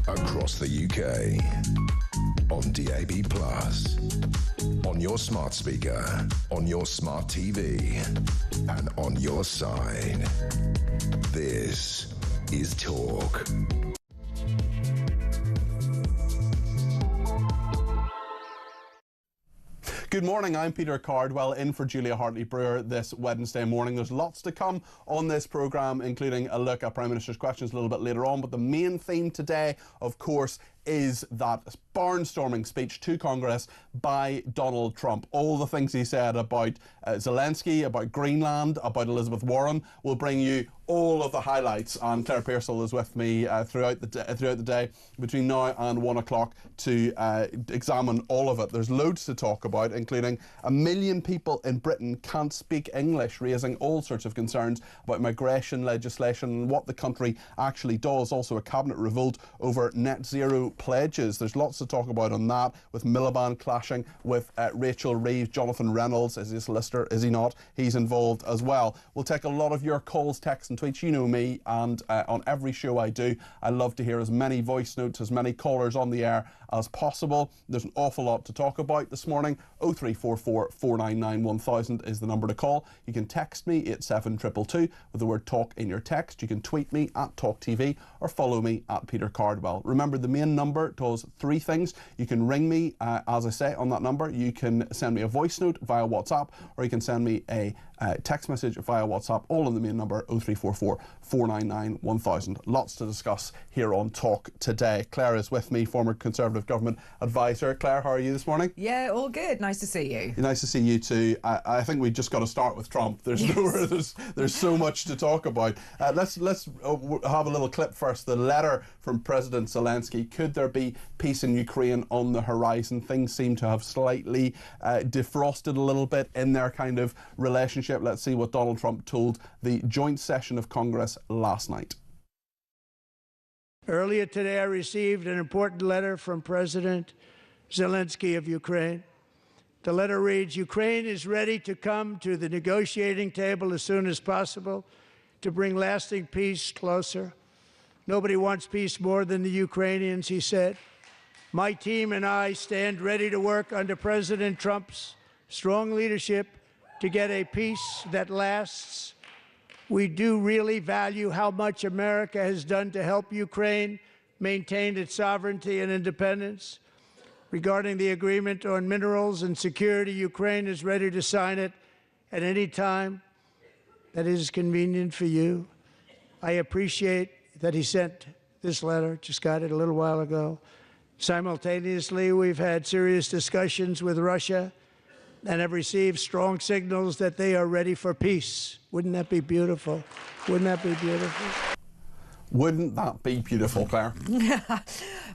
across the UK, on DAB+, on your smart speaker, on your smart TV, and on your side. This is Talk. Good morning, I'm Peter Cardwell, in for Julia Hartley-Brewer this Wednesday morning. There's lots to come on this programme, including a look at Prime Minister's questions a little bit later on, but the main theme today, of course, is that barnstorming speech to Congress by Donald Trump. All the things he said about Zelensky, about Greenland, about Elizabeth Warren will bring you all of the highlights. And Claire Pearsall is with me throughout the day between now and 1 o'clock to examine all of it. There's loads to talk about, including 1 million people in Britain can't speak English, raising all sorts of concerns about migration legislation and what the country actually does. Also a cabinet revolt over net zero pledges. There's lots to talk about on that, with Miliband clashing with Rachel Reeves. Jonathan Reynolds is a solicitor, is he not? He's involved as well. We'll take a lot of your calls, texts and tweets. You know me, and on every show I do, I love to hear as many voice notes, as many callers on the air as possible. There's an awful lot to talk about this morning. 0344 499 1000 is the number to call. You can text me 87222 with the word talk in your text. You can tweet me at talkTV or follow me at Peter Cardwell. Remember, the main number does three things. You can ring me, as I say, on that number. You can send me a voice note via WhatsApp, or you can send me a text message via WhatsApp, all on the main number 0344 499 1000. Lots to discuss here on Talk today. Claire is with me, former Conservative Government advisor. Claire, how are you this morning? Yeah, all good. Nice to see you. Nice to see you too. I think we just got to start with Trump. There's there's so much to talk about. Let's have a little clip first. The letter from President Zelensky. Could there be peace in Ukraine on the horizon? Things seem to have slightly defrosted a little bit in their kind of relationship. Let's see what Donald Trump told the joint session of Congress last night. Earlier today, I received an important letter from President Zelensky of Ukraine. The letter reads, "Ukraine is ready to come to the negotiating table as soon as possible to bring lasting peace closer. Nobody wants peace more than the Ukrainians," he said. "My team and I stand ready to work under President Trump's strong leadership to get a peace that lasts. We do really value how much America has done to help Ukraine maintain its sovereignty and independence. Regarding the agreement on minerals and security, Ukraine is ready to sign it at any time that is convenient for you." I appreciate that he sent this letter, just got it a little while ago. Simultaneously, we've had serious discussions with Russia and have received strong signals that they are ready for peace. Wouldn't that be beautiful? Wouldn't that be beautiful? Wouldn't that be beautiful, Claire?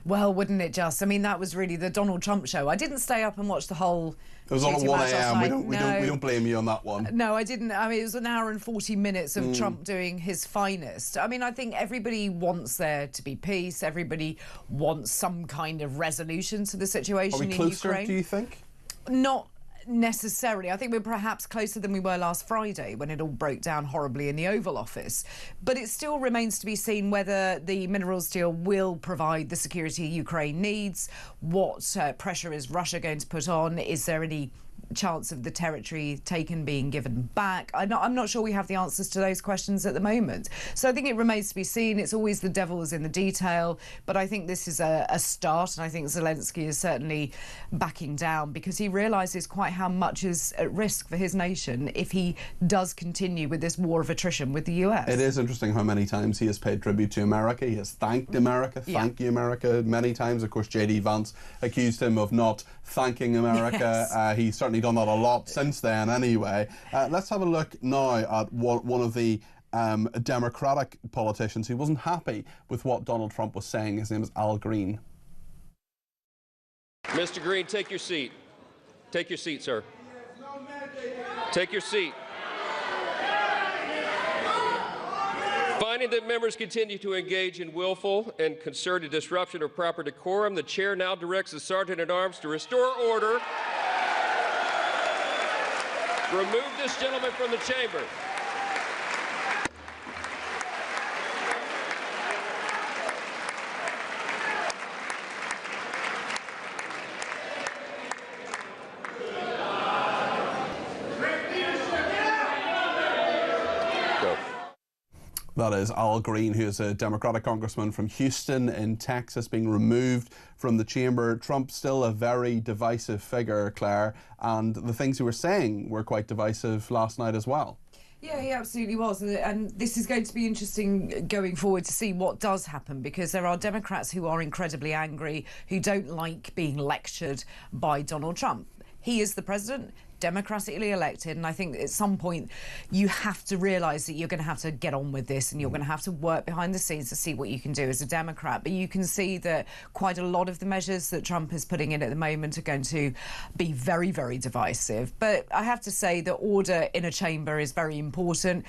Well, wouldn't it just? I mean, that was really the Donald Trump show. I didn't stay up and watch the whole. It was on at 1 a.m. We don't blame you on that one. No, I didn't. I mean, it was an hour and 40 minutes of Trump doing his finest. I mean, I think everybody wants there to be peace. Everybody wants some kind of resolution to the situation in Ukraine. Are we closer, do you think? Not necessarily. I think we're perhaps closer than we were last Friday when it all broke down horribly in the Oval Office. But it still remains to be seen whether the minerals deal will provide the security Ukraine needs. What pressure is Russia going to put on? Is there any chance of the territory taken being given back? I'm not sure we have the answers to those questions at the moment. So I think it remains to be seen. It's always the devil is in the detail. But I think this is a start, and I think Zelensky is certainly backing down because he realises quite how much is at risk for his nation if he does continue with this war of attrition with the US. It is interesting how many times he has paid tribute to America. He has thanked America, thank you America, many times. Of course, J.D. Vance accused him of not thanking America. Yes. He's certainly done that a lot since then anyway. Let's have a look now at one of the Democratic politicians who wasn't happy with what Donald Trump was saying. His name is Al Green. Mr. Green, take your seat. Take your seat, sir. Take your seat. Finding that members continue to engage in willful and concerted disruption of proper decorum, the chair now directs the Sergeant-at-Arms to restore order. Remove this gentleman from the chamber. That is Al Green, who is a Democratic congressman from Houston in Texas, being removed from the chamber. Trump's still a very divisive figure, Claire, and the things he was saying were quite divisive last night as well. Yeah, he absolutely was. And this is going to be interesting going forward to see what does happen, because there are Democrats who are incredibly angry, who don't like being lectured by Donald Trump. He is the president, democratically elected, and I think at some point you have to realise that you're going to have to get on with this and you're going to have to work behind the scenes to see what you can do as a Democrat. But you can see that quite a lot of the measures that Trump is putting in at the moment are going to be very, very divisive. But I have to say that order in a chamber is very important.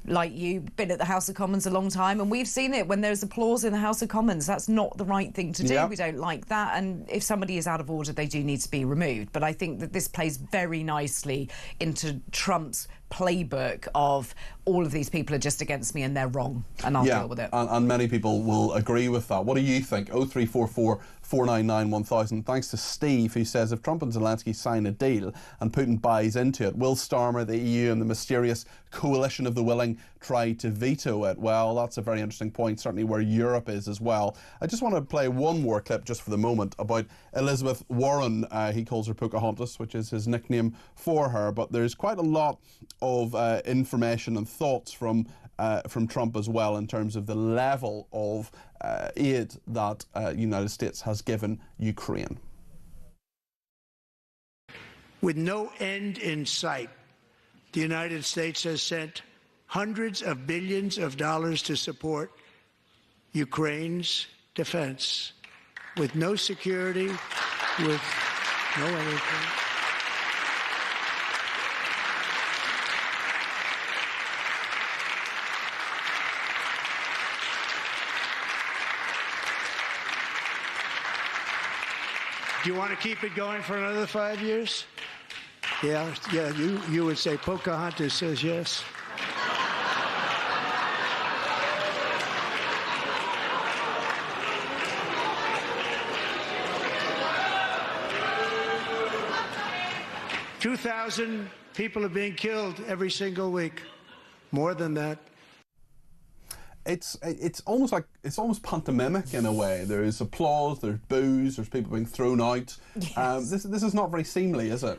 Like you've been at the House of Commons a long time, and we've seen it when there's applause in the House of Commons. That's not the right thing to do. Yep. We don't like that, and if somebody is out of order, they do need to be removed. But I think that this plays very nicely into Trump's playbook of all of these people are just against me and they're wrong, and I'll deal with it. And many people will agree with that. What do you think? 0344 499 1000. Thanks to Steve, who says if Trump and Zelensky sign a deal and Putin buys into it, will Starmer, the EU and the mysterious coalition of the willing try to veto it? Well, that's a very interesting point, certainly where Europe is as well. I just want to play one more clip just for the moment about Elizabeth Warren. He calls her Pocahontas, which is his nickname for her, but there's quite a lot of information and thoughts from Trump as well in terms of the level of aid that the United States has given Ukraine. With no end in sight, the United States has sent hundreds of billions of dollars to support Ukraine's defense, with no security, with no anything. Do you want to keep it going for another 5 years? Yeah, you would say Pocahontas says yes. $2,000 people are being killed every single week. More than that. It's almost pantomimic in a way. There is applause, there's boos, there's people being thrown out. Yes. This is not very seemly, is it?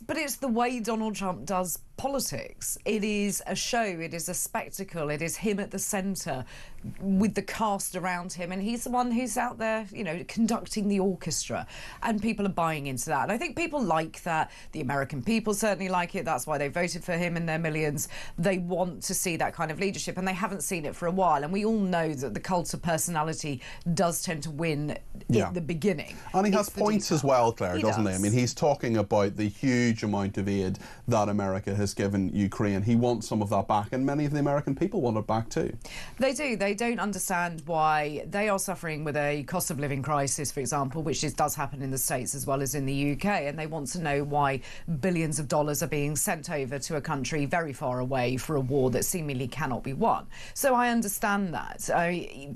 But it's the way Donald Trump does politics. It is a show, it is a spectacle, it is him at the centre with the cast around him, and he's the one who's out there, you know, conducting the orchestra, and people are buying into that. And I think people like that. The American people certainly like it. That's why they voted for him in their millions. They want to see that kind of leadership, and they haven't seen it for a while. And we all know that the cult of personality does tend to win at the beginning. And he has points as well, Claire, doesn't he? I mean, he's talking about the huge amount of aid that America has given Ukraine. He wants some of that back, and many of the American people want it back too. They do. They don't understand why they are suffering with a cost of living crisis, for example, which does happen in the States as well as in the UK, and they want to know why billions of dollars are being sent over to a country very far away for a war that seemingly cannot be won. So I understand that.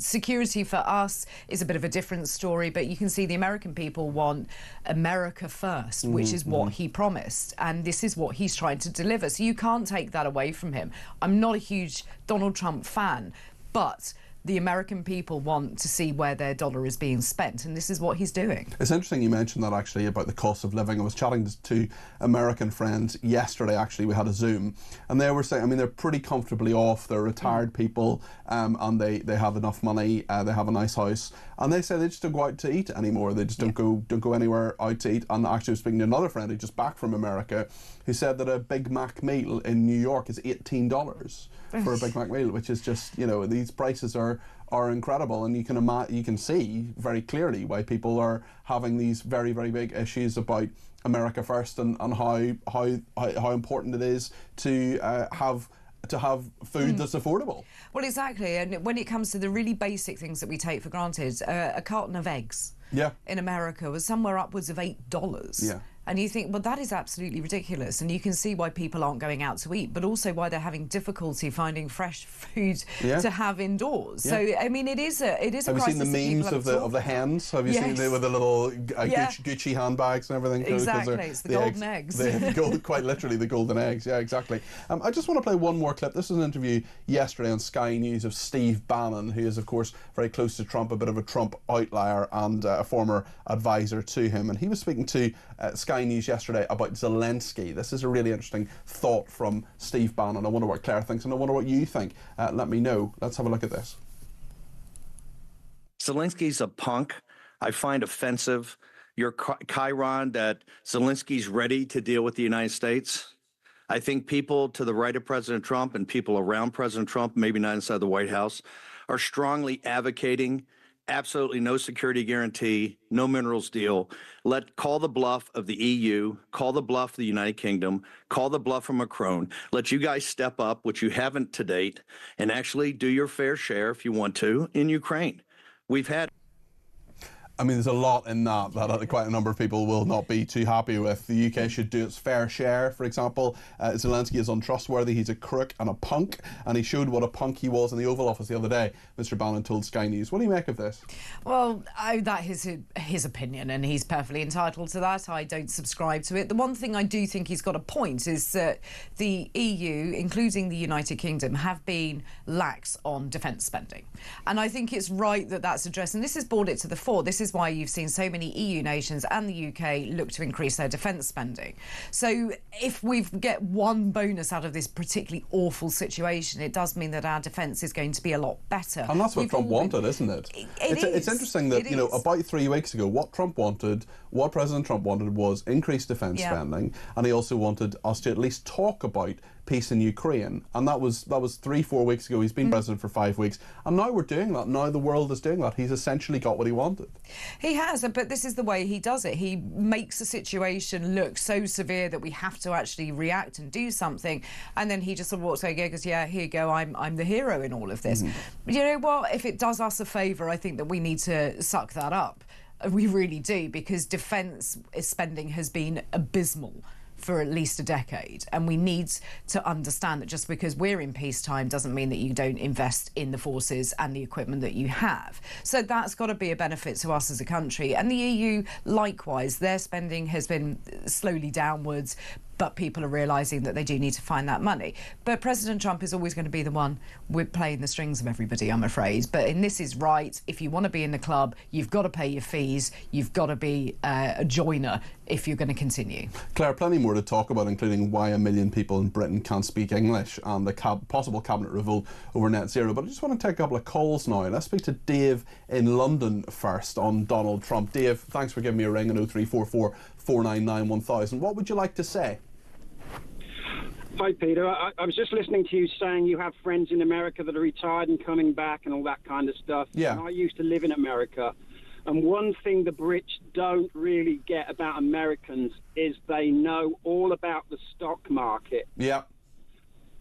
Security for us is a bit of a different story, but you can see the American people want America first, which is what he promised, and this is what he's trying to deliver. So you can't take that away from him. I'm not a huge Donald Trump fan, but the American people want to see where their dollar is being spent, and this is what he's doing. It's interesting you mentioned that, actually, about the cost of living. I was chatting to American friends yesterday, actually. We had a Zoom, and they were saying, I mean, they're pretty comfortably off. They're retired people, and they have enough money, they have a nice house, and they say they just don't go out to eat anymore. They just don't go anywhere out to eat. And actually, I was speaking to another friend who's just back from America, who said that a Big Mac meal in New York is $18 for a Big Mac meal, which is just, you know, these prices are incredible, and you can see very clearly why people are having these very, very big issues about America first, and how important it is to have food that's affordable. Well, exactly, and when it comes to the really basic things that we take for granted, a carton of eggs in America was somewhere upwards of $8. And you think, well, that is absolutely ridiculous. And you can see why people aren't going out to eat, but also why they're having difficulty finding fresh food to have indoors. So, I mean, it is a crisis. Have you seen the memes of the hens? Have you seen with the little Gucci handbags and everything? Exactly, it's the golden eggs. Quite literally the golden eggs, yeah, exactly. I just want to play one more clip. This was an interview yesterday on Sky News of Steve Bannon, who is, of course, very close to Trump, a bit of a Trump outlier and a former advisor to him. And he was speaking to Sky News yesterday about Zelensky. This is a really interesting thought from Steve Bannon. I wonder what Claire thinks, and I wonder what you think. Let me know. Let's have a look at this. Zelensky's a punk. I find offensive your chyron that Zelensky's ready to deal with the United States. I think people to the right of President Trump and people around President Trump, maybe not inside the White House, are strongly advocating absolutely no security guarantee, no minerals deal. Call the bluff of the EU, call the bluff of the United Kingdom, call the bluff of Macron. Let you guys step up, which you haven't to date, and actually do your fair share, if you want to, in Ukraine. We've had... I mean, there's a lot in that quite a number of people will not be too happy with. The UK should do its fair share, for example. Zelensky is untrustworthy, he's a crook and a punk, and he showed what a punk he was in the Oval Office the other day, Mr. Bannon told Sky News. What do you make of this? Well, that is his opinion, and he's perfectly entitled to that. I don't subscribe to it. The one thing I do think he's got a point is that the EU, including the United Kingdom, have been lax on defence spending. And I think it's right that that's addressed, and this has brought it to the fore. This is why you've seen so many EU nations and the UK look to increase their defence spending. So if we get one bonus out of this particularly awful situation, it does mean that our defence is going to be a lot better. And that's what Trump wanted, isn't it? It's interesting that, you know, about 3 weeks ago, what President Trump wanted was increased defence spending, and he also wanted us to at least talk about peace in Ukraine, and that was 3-4 weeks ago. He's been president for 5 weeks, and now we're doing that. Now the world is doing that. He's essentially got what he wanted. He has, but this is the way he does it. He makes the situation look so severe that we have to actually react and do something, and then he just sort of walks away and goes, yeah, here you go, I'm the hero in all of this. You know what, if it does us a favour, I think that we need to suck that up. We really do, because defence spending has been abysmal for at least a decade, and we need to understand that just because we're in peacetime doesn't mean that you don't invest in the forces and the equipment that you have. So that's got to be a benefit to us as a country, and the EU likewise. Their spending has been slowly downwards, but people are realising that they do need to find that money. But President Trump is always going to be the one with playing the strings of everybody, I'm afraid. But in this is right. If you want to be in the club, you've got to pay your fees. You've got to be a joiner if you're going to continue. Claire, plenty more to talk about, including why 1 million people in Britain can't speak English and the possible cabinet revolt over net zero. But I just want to take a couple of calls now. Let's speak to Dave in London first on Donald Trump. Dave, thanks for giving me a ring on 0344 499 1000. What would you like to say? Hi, Peter. I was just listening to you saying you have friends in America that are retired and coming back and all that kind of stuff. Yeah. And I used to live in America. And one thing the Brits don't really get about Americans is they know all about the stock market. Yeah.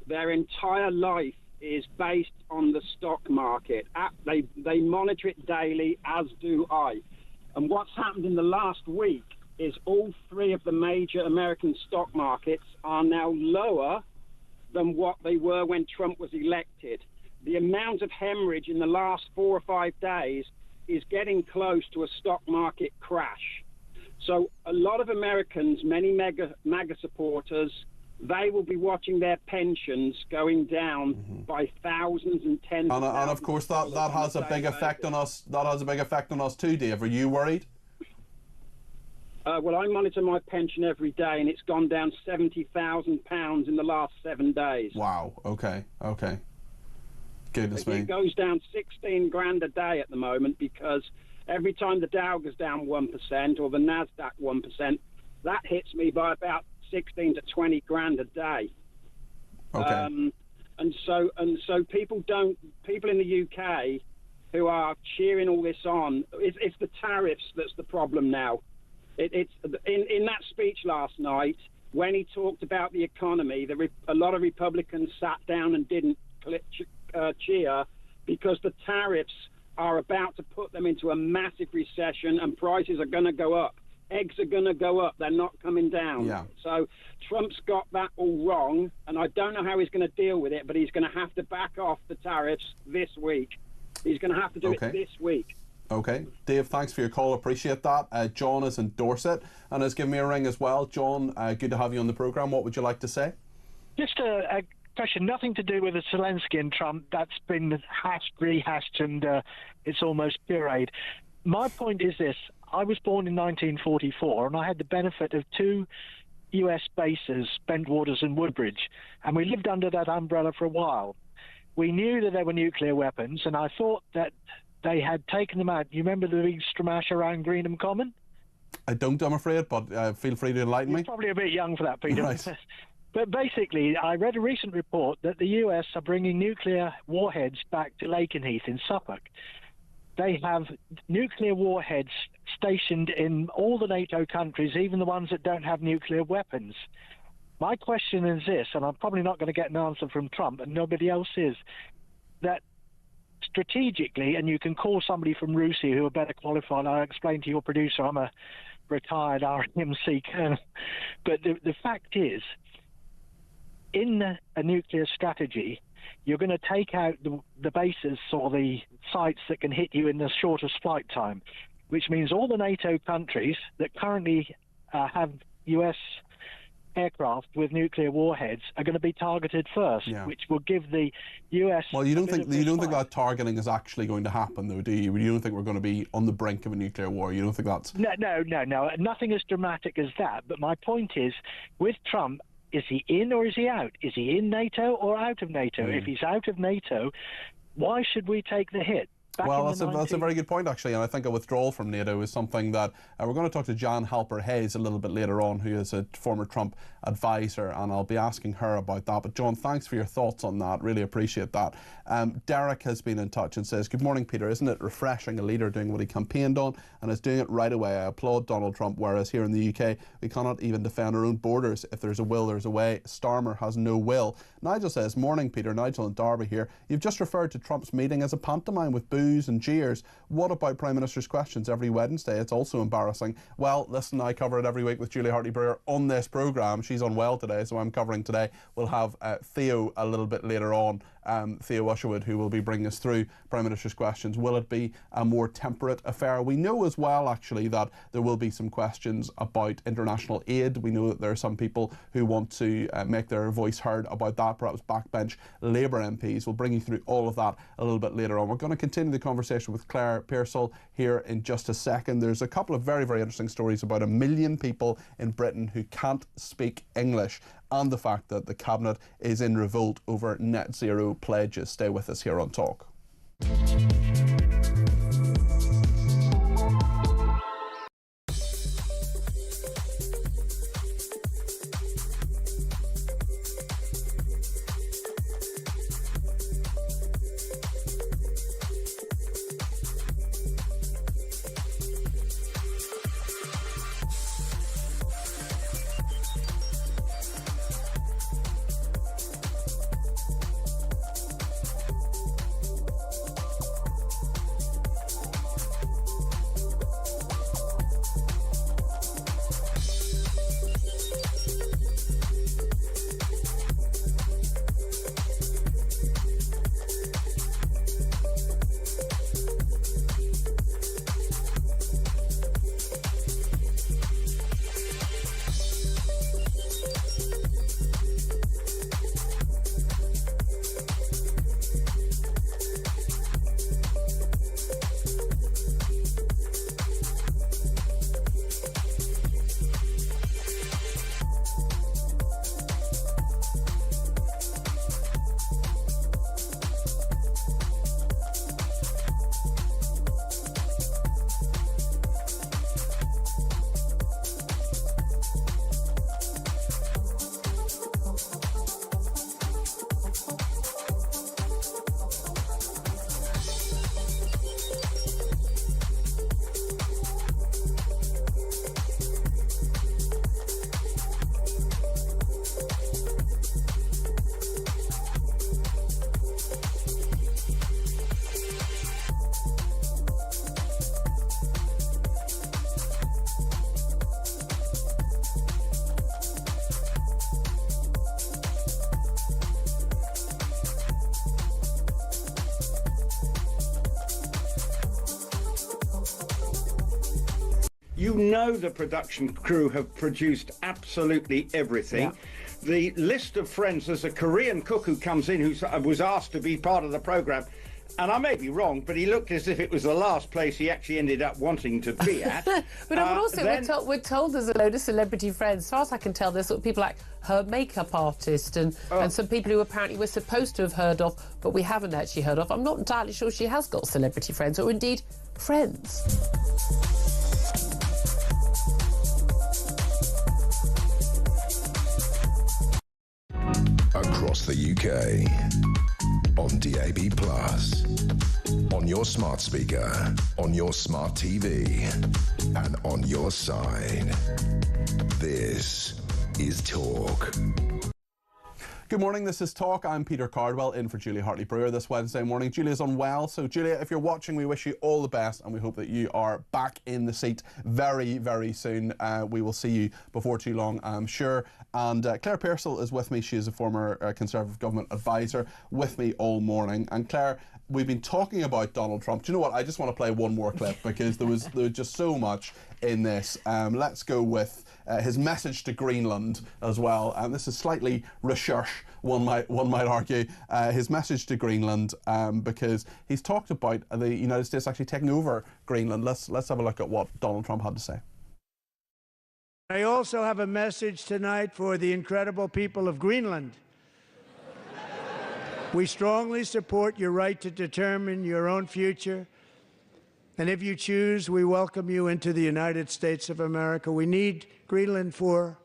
Their entire life is based on the stock market. They monitor it daily, as do I. And what's happened in the last week is all three of the major American stock markets are now lower than what they were when Trump was elected. The amount of hemorrhage in the last 4 or 5 days is getting close to a stock market crash. So a lot of Americans, many MAGA supporters, they will be watching their pensions going down by thousands and tens of thousands. And of course that has a big effect on us. That has a big effect on us too, Dave. Are you worried? Well, I monitor my pension every day, and it's gone down £70,000 in the last 7 days. Wow. Okay. Goodness me. It goes down 16 grand a day at the moment, because every time the Dow goes down 1% or the Nasdaq 1%, that hits me by about 16 to 20 grand a day. Okay. And so people in the UK who are cheering all this on, it's the tariffs that's the problem now. It's in that speech last night when he talked about the economy. A lot of Republicans sat down and didn't cheer because the tariffs are about to put them into a massive recession and prices are going to go up. eggs are going to go up. They're not coming down. Yeah. So Trump's got that all wrong, and I don't know how he's going to deal with it, but he's going to have to back off the tariffs this week. He's going to have to do it this week. Okay. Dave, thanks for your call. Appreciate that. John is in Dorset and has given me a ring as well. John, good to have you on the programme. What would you like to say? Just a question, nothing to do with the Zelensky and Trump. That's been rehashed, and it's almost pureed. My point is this. I was born in 1944, and I had the benefit of 2 US bases, Bentwaters and Woodbridge, and we lived under that umbrella for a while. We knew that there were nuclear weapons, and I thought that they had taken them out. You remember the big stramash around Greenland Common? I don't, I'm afraid, but feel free to enlighten me. You're probably a bit young for that, Peter. Right. But basically, I read a recent report that the US are bringing nuclear warheads back to Lakenheath in Suffolk. They have nuclear warheads stationed in all the NATO countries, even the ones that don't have nuclear weapons. My question is this, and I'm probably not going to get an answer from Trump, and nobody else is, that strategically, and you can call somebody from RUSI who are better qualified. I'll explain to your producer, I'm a retired RMC colonel. But the fact is, in a nuclear strategy, you're going to take out the bases or the sites that can hit you in the shortest flight time, which means all the NATO countries that currently have US aircraft with nuclear warheads are going to be targeted first, which will give the US. Well, you don't think that targeting is actually going to happen, though, do you? You don't think we're going to be on the brink of a nuclear war? You don't think that's no, nothing as dramatic as that. But my point is, with Trump, is he in or is he out? Is he in NATO or out of NATO? If he's out of NATO, why should we take the hit? Well, that's a very good point, actually, and I think a withdrawal from NATO is something that we're going to talk to Jan Halper-Hayes a little bit later on, who is a former Trump advisor, and I'll be asking her about that. But John, thanks for your thoughts on that. Really appreciate that. Derek has been in touch and says, "Good morning, Peter. Isn't it refreshing a leader doing what he campaigned on and is doing it right away? I applaud Donald Trump, whereas here in the UK, we cannot even defend our own borders. If there's a will, there's a way. Starmer has no will." Nigel says, "Morning, Peter. Nigel and Derby here. You've just referred to Trump's meeting as a pantomime with boos and jeers. What about Prime Minister's questions every Wednesday? It's also embarrassing." Well, listen, I cover it every week with Julia Hartley-Brewer on this programme. She's unwell today, so I'm covering today. We'll have Theo a little bit later on, Theo Usherwood, who will be bringing us through Prime Minister's questions. Will it be a more temperate affair? We know as well, actually, that there will be some questions about international aid. We know that there are some people who want to make their voice heard about that, perhaps backbench Labour MPs. We'll bring you through all of that a little bit later on. We're going to continue the conversation with Claire Pearsall here in just a second. There's a couple of very, very interesting stories about 1 million people in Britain who can't speak English, and the fact that the Cabinet is in revolt over net zero pledges. Stay with us here on Talk. You know the production crew have produced absolutely everything. The list of friends, there's a Korean cook who comes in who was asked to be part of the programme, and I may be wrong, but he looked as if it was the last place he actually ended up wanting to be at. But also, we're told there's a load of celebrity friends. As far as I can tell, there's sort of people like her makeup artist and some people who apparently we're supposed to have heard of, but we haven't actually heard of. I'm not entirely sure she has got celebrity friends, or indeed friends. Across the UK, on DAB+, on your smart speaker, on your smart TV, and on your side. This is Talk. Good morning, this is Talk. I'm Peter Cardwell, in for Julia Hartley-Brewer this Wednesday morning. Julia's unwell, so Julia, if you're watching, we wish you all the best, and we hope that you are back in the seat very, very soon. We will see you before too long, I'm sure. And Claire Pearsall is with me. She is a former Conservative government advisor, with me all morning. And Claire, we've been talking about Donald Trump. Do you know what? I just want to play one more clip because there was just so much in this. Let's go with his message to Greenland as well. And this is slightly recherche, one might argue. His message to Greenland, because he's talked about the United States actually taking over Greenland. Let's have a look at what Donald Trump had to say. I also have a message tonight for the incredible people of Greenland. We strongly support your right to determine your own future. And if you choose, we welcome you into the United States of America. We need Greenland for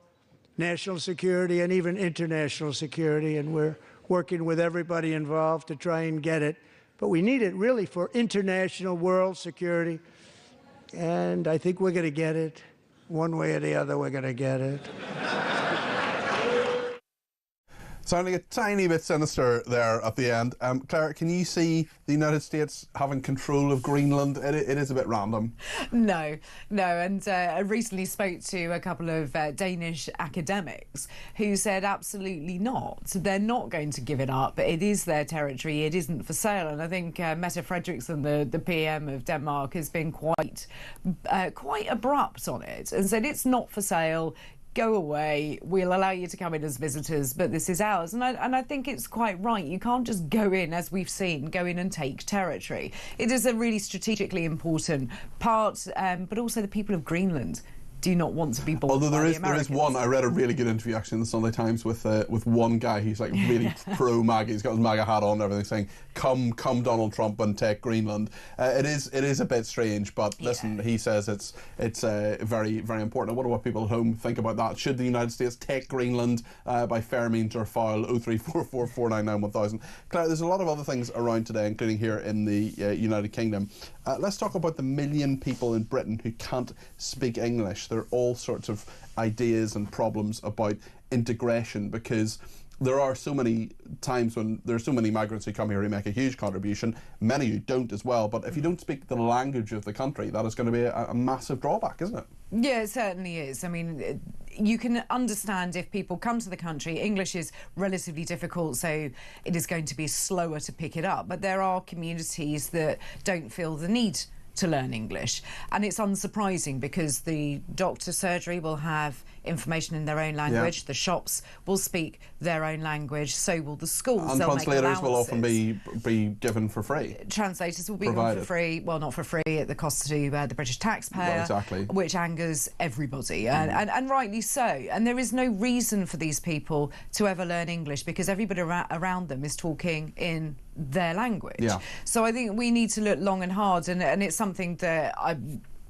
national security and even international security, and we're working with everybody involved to try and get it. But we need it really for international world security, and I think we're going to get it. One way or the other, we're going to get it. Sounding a tiny bit sinister there at the end. Claire, can you see the United States having control of Greenland? It is a bit random. No. And I recently spoke to a couple of Danish academics who said absolutely not. They're not going to give it up. It is their territory. It isn't for sale. And I think Mette Frederiksen, the PM of Denmark, has been quite abrupt on it and said it's not for sale. Go away, we'll allow you to come in as visitors, but this is ours. And I think it's quite right. You can't just go in, as we've seen, go in and take territory. It is a really strategically important part, but also the people of Greenland do not want to be bought. Although there is one, I read a really good interview actually in the Sunday Times with one guy who's like really pro MAGA. He's got his MAGA hat on and everything, saying come Donald Trump and take Greenland. It is a bit strange, but listen, he says it's very, very important. I wonder what people at home think about that. Should the United States take Greenland by fair means or foul? 0344 499 1000. Claire, there's a lot of other things around today, including here in the United Kingdom. Let's talk about the 1 million people in Britain who can't speak English. There are all sorts of ideas and problems about integration, because there are so many times when there are so many migrants who come here who make a huge contribution, many who don't as well. But if you don't speak the language of the country, that is going to be a massive drawback, isn't it? Yeah, it certainly is. I mean, you can understand if people come to the country, English is relatively difficult, so it is going to be slower to pick it up. But there are communities that don't feel the need to learn English. And it's unsurprising because the doctor surgery will have information in their own language, the shops will speak their own language, so will the schools. And translators will often be given for free. Translators will be given for free, well, not for free, at the cost to the British taxpayer, well, exactly. Which angers everybody, and rightly so. And there is no reason for these people to ever learn English because everybody around them is talking in their language. Yeah. So I think we need to look long and hard, and it's something that I've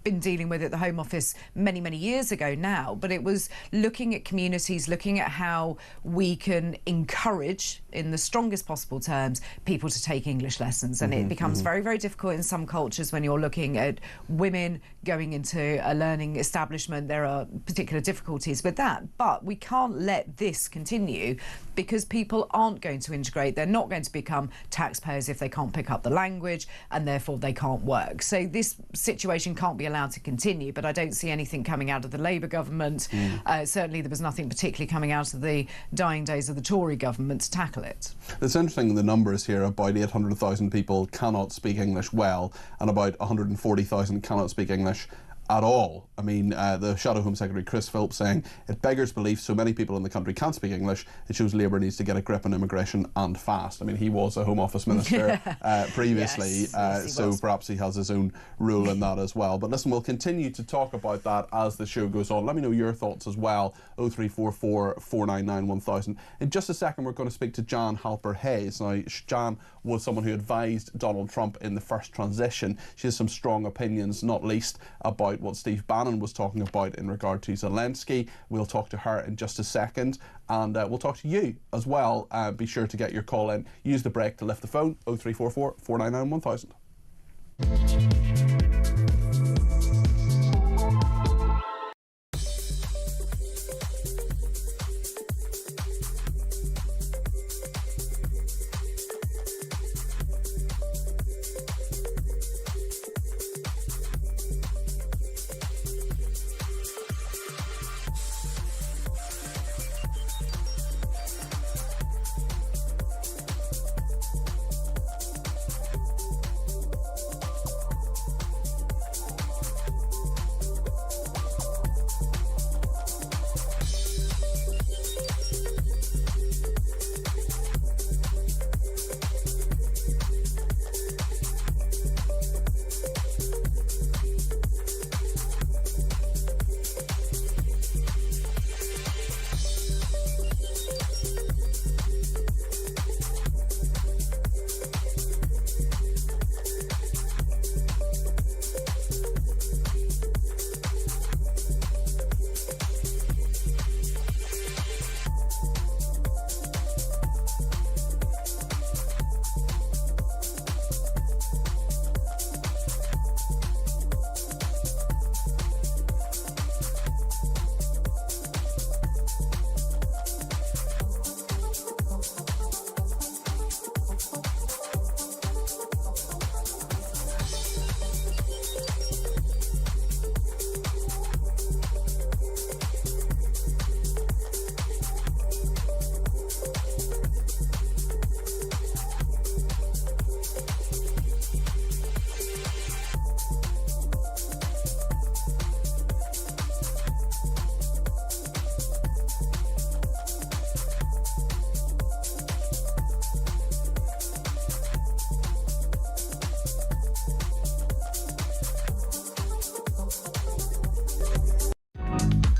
been dealing with at the Home Office many years ago now, but it was looking at communities, looking at how we can encourage, in the strongest possible terms, people to take English lessons. And it becomes very, very difficult in some cultures when you're looking at women going into a learning establishment. There are particular difficulties with that, but we can't let this continue because people aren't going to integrate. They're not going to become taxpayers if they can't pick up the language, and therefore they can't work. So this situation can't be allowed to continue, but I don't see anything coming out of the Labour government. Certainly there was nothing particularly coming out of the dying days of the Tory government to tackle it. It's interesting, the numbers here, about 800,000 people cannot speak English well and about 140,000 cannot speak English at all. I mean, the Shadow Home Secretary Chris Philp saying, it beggars belief so many people in the country can't speak English. It shows Labour needs to get a grip on immigration and fast. I mean, he was a Home Office Minister previously, so perhaps he has his own rule in that as well. But listen, we'll continue to talk about that as the show goes on. Let me know your thoughts as well, 0344 499 1000. In just a second, we're going to speak to Jan Halper-Hayes. Now, Jan was someone who advised Donald Trump in the first transition. She has some strong opinions, not least about what Steve Bannon was talking about in regard to Zelensky. We'll talk to her in just a second, and we'll talk to you as well. Be sure to get your call in. Use the break to lift the phone, 0344 499 1000.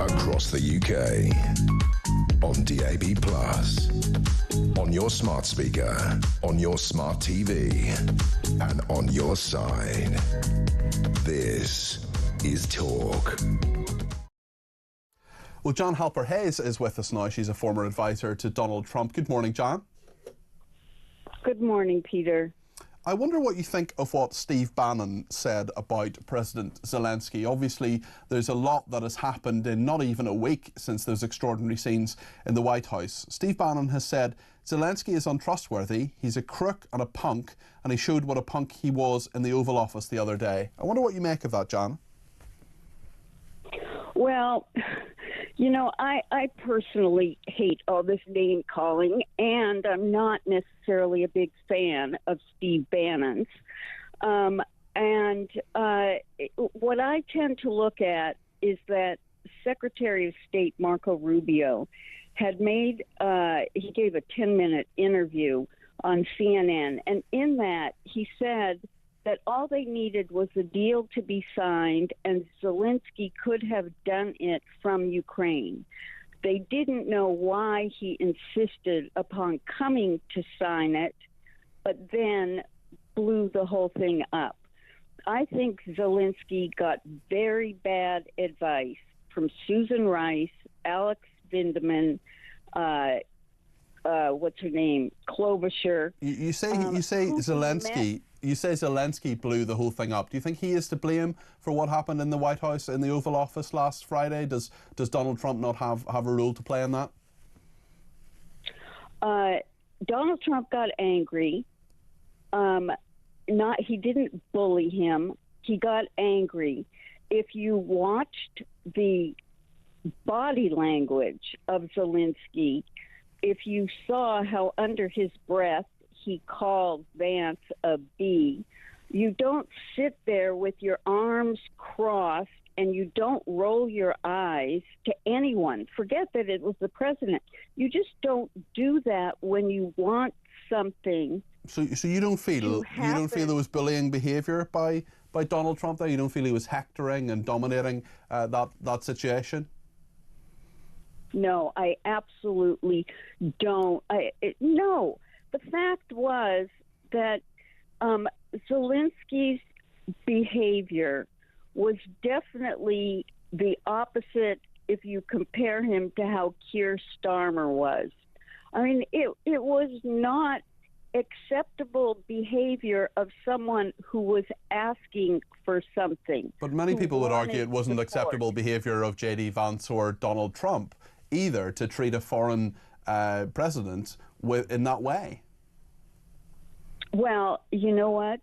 Across the UK, on DAB+, on your smart speaker, on your smart TV, and on your side. This is Talk. Well, Jan Halper-Hayes is with us now. She's a former advisor to Donald Trump. Good morning, Jan. Good morning, Peter. I wonder what you think of what Steve Bannon said about President Zelensky. Obviously, there's a lot that has happened in not even a week since those extraordinary scenes in the White House. Steve Bannon has said Zelensky is untrustworthy, he's a crook and a punk, and he showed what a punk he was in the Oval Office the other day. I wonder what you make of that, Jan. Well, you know, I personally hate all this name calling, and I'm not necessarily a big fan of Steve Bannon's. What I tend to look at is that Secretary of State Marco Rubio had made, he gave a 10-minute interview on CNN, and in that he said that all they needed was a deal to be signed, and Zelensky could have done it from Ukraine. They didn't know why he insisted upon coming to sign it, but then blew the whole thing up. I think Zelensky got very bad advice from Susan Rice, Alex Vindeman, what's her name, Klobuchar. You say Zelensky. You say Zelensky blew the whole thing up. Do you think he is to blame for what happened in the White House, in the Oval Office last Friday? Does Donald Trump not have a role to play in that? Donald Trump got angry. He didn't bully him. He got angry. If you watched the body language of Zelensky, if you saw how under his breath he called Vance a B, You don't sit there with your arms crossed and you don't roll your eyes to anyone. Forget that it was the president. You just don't do that when you want something. So you don't feel there was bullying behaviour by Donald Trump there? You don't feel he was hectoring and dominating that situation? No, I absolutely don't. No. The fact was that Zelensky's behavior was definitely the opposite if you compare him to how Keir Starmer was. I mean, it was not acceptable behavior of someone who was asking for something. But many people would argue it wasn't acceptable behaviour of J.D. Vance or Donald Trump either to treat a foreign president in that way. Well, you know what?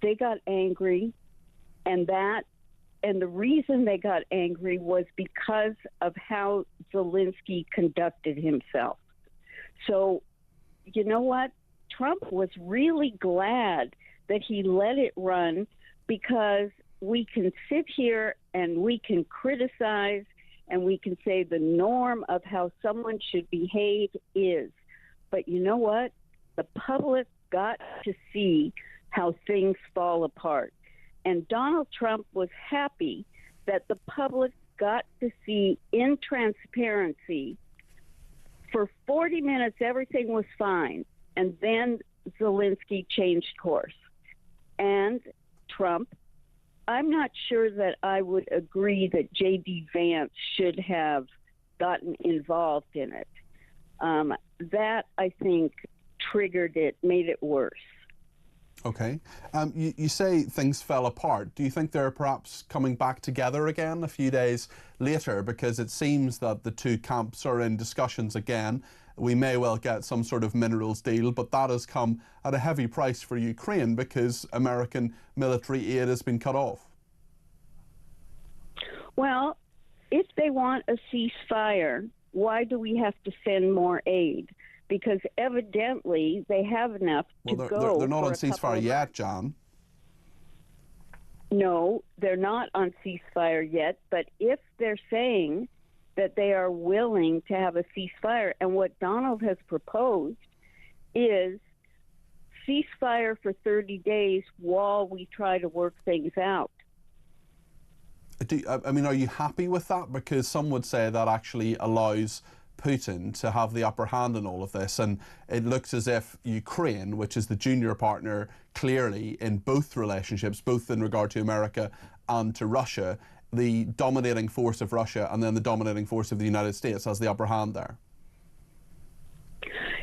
They got angry, and the reason they got angry was because of how Zelensky conducted himself. So, you know what? Trump was really glad that he let it run, because we can sit here and we can criticize and we can say the norm of how someone should behave is. But you know what? The public got to see how things fall apart. And Donald Trump was happy that the public got to see in transparency. For 40 minutes, everything was fine. And then Zelensky changed course. And Trump, I'm not sure that I would agree that J.D. Vance should have gotten involved in it. That, I think, triggered it, made it worse. Okay. You say things fell apart. Do you think they're perhaps coming back together again a few days later? Because it seems that the two camps are in discussions again. We may well get some sort of minerals deal, but that has come at a heavy price for Ukraine because American military aid has been cut off. Well, if they want a ceasefire, why do we have to send more aid? Because evidently they have enough to go. They're not on ceasefire yet, John. No, they're not on ceasefire yet. But if they're saying that they are willing to have a ceasefire, and what Donald has proposed is ceasefire for 30 days while we try to work things out. Are you happy with that? Because some would say that actually allows Putin to have the upper hand in all of this, and it looks as if Ukraine, which is the junior partner clearly in both relationships, both in regard to America and to Russia, the dominating force of Russia and then the dominating force of the United States has the upper hand there.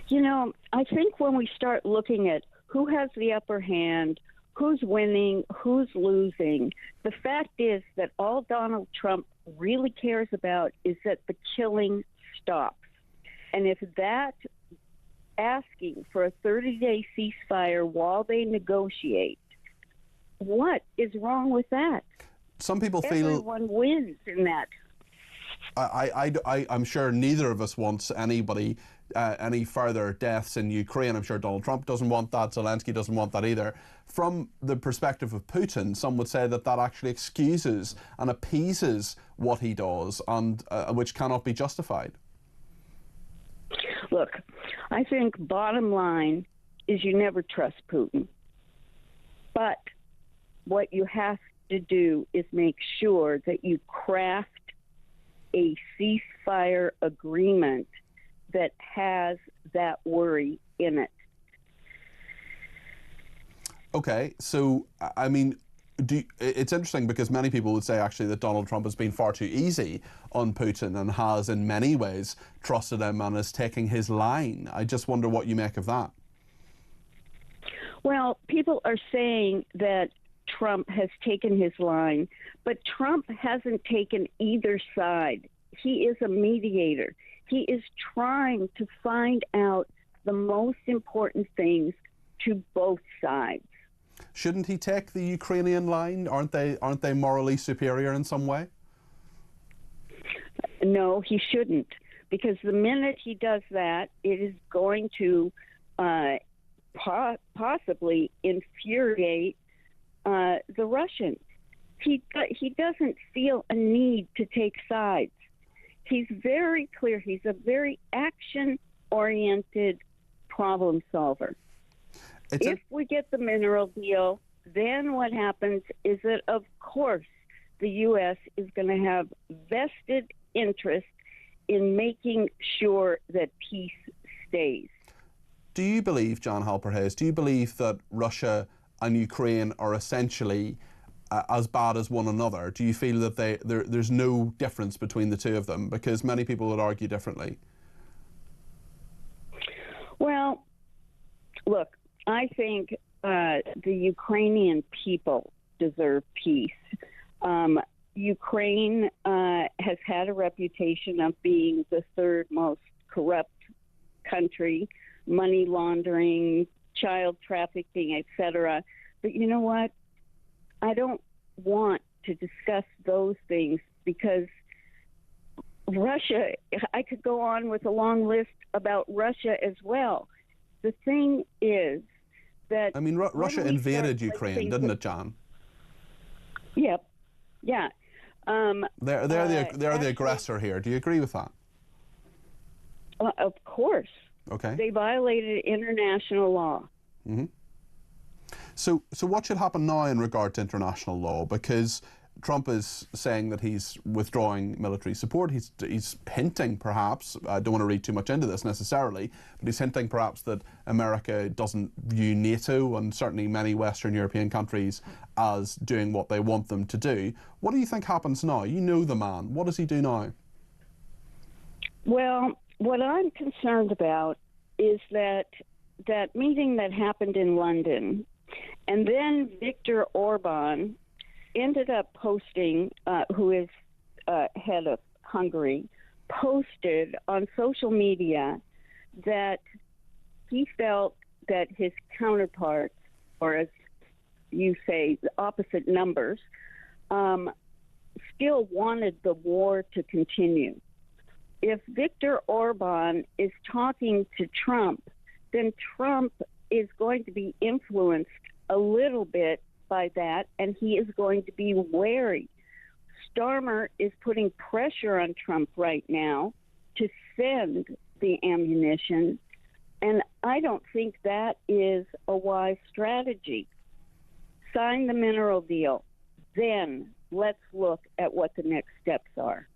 You know, I think when we start looking at who has the upper hand, who's winning, who's losing, the fact is that all Donald Trump really cares about is that the killing stops. And if that asking for a 30-day ceasefire while they negotiate, what is wrong with that? Some people feel everyone wins in that. I'm sure neither of us wants anybody any further deaths in Ukraine. I'm sure Donald Trump doesn't want that. Zelensky doesn't want that either. From the perspective of Putin, some would say that that actually excuses and appeases what he does, and which cannot be justified. Look, I think bottom line is you never trust Putin. But what you have to do is make sure that you craft a ceasefire agreement that has that worry in it. Okay, so, I mean, it's interesting because many people would say actually that Donald Trump has been far too easy on Putin and has in many ways trusted him and is taking his line. I just wonder what you make of that. Well, people are saying that Trump has taken his line, but Trump hasn't taken either side. He is a mediator. He is trying to find out the most important things to both sides. Shouldn't he take the Ukrainian line? Aren't they morally superior in some way? No, he shouldn't, because the minute he does that, it is going to possibly infuriate the Russians. He doesn't feel a need to take sides. He's very clear. He's a very action-oriented problem solver. If we get the mineral deal, then what happens is that, of course, the U.S. is going to have vested interest in making sure that peace stays. Do you believe, Jan Halper-Hayes, do you believe that Russia and Ukraine are essentially as bad as one another? Do you feel that there's no difference between the two of them? Because many people would argue differently. Well, look, I think the Ukrainian people deserve peace. Ukraine has had a reputation of being the third most corrupt country, money laundering, child trafficking, etc. But you know what? I don't want to discuss those things because Russia, I could go on with a long list about Russia as well. The thing is that... I mean, Russia invaded Ukraine, didn't it, Jan? Yep. Yeah. They're the aggressor here. Do you agree with that? Of course. Okay. They violated international law. Mm-hmm. So what should happen now in regard to international law? Because Trump is saying that he's withdrawing military support. He's hinting, perhaps, I don't want to read too much into this necessarily, but he's hinting perhaps that America doesn't view NATO and certainly many Western European countries as doing what they want them to do. What do you think happens now? You know the man. What does he do now? Well, what I'm concerned about is that meeting that happened in London, and then Viktor Orban ended up posting, who is head of Hungary, posted on social media that he felt that his counterparts, or as you say, the opposite numbers, still wanted the war to continue. If Viktor Orban is talking to Trump, then Trump is going to be influenced a little bit by that, and he is going to be wary. Starmer is putting pressure on Trump right now to send the ammunition, and I don't think that is a wise strategy. Sign the mineral deal, then let's look at what the next steps are.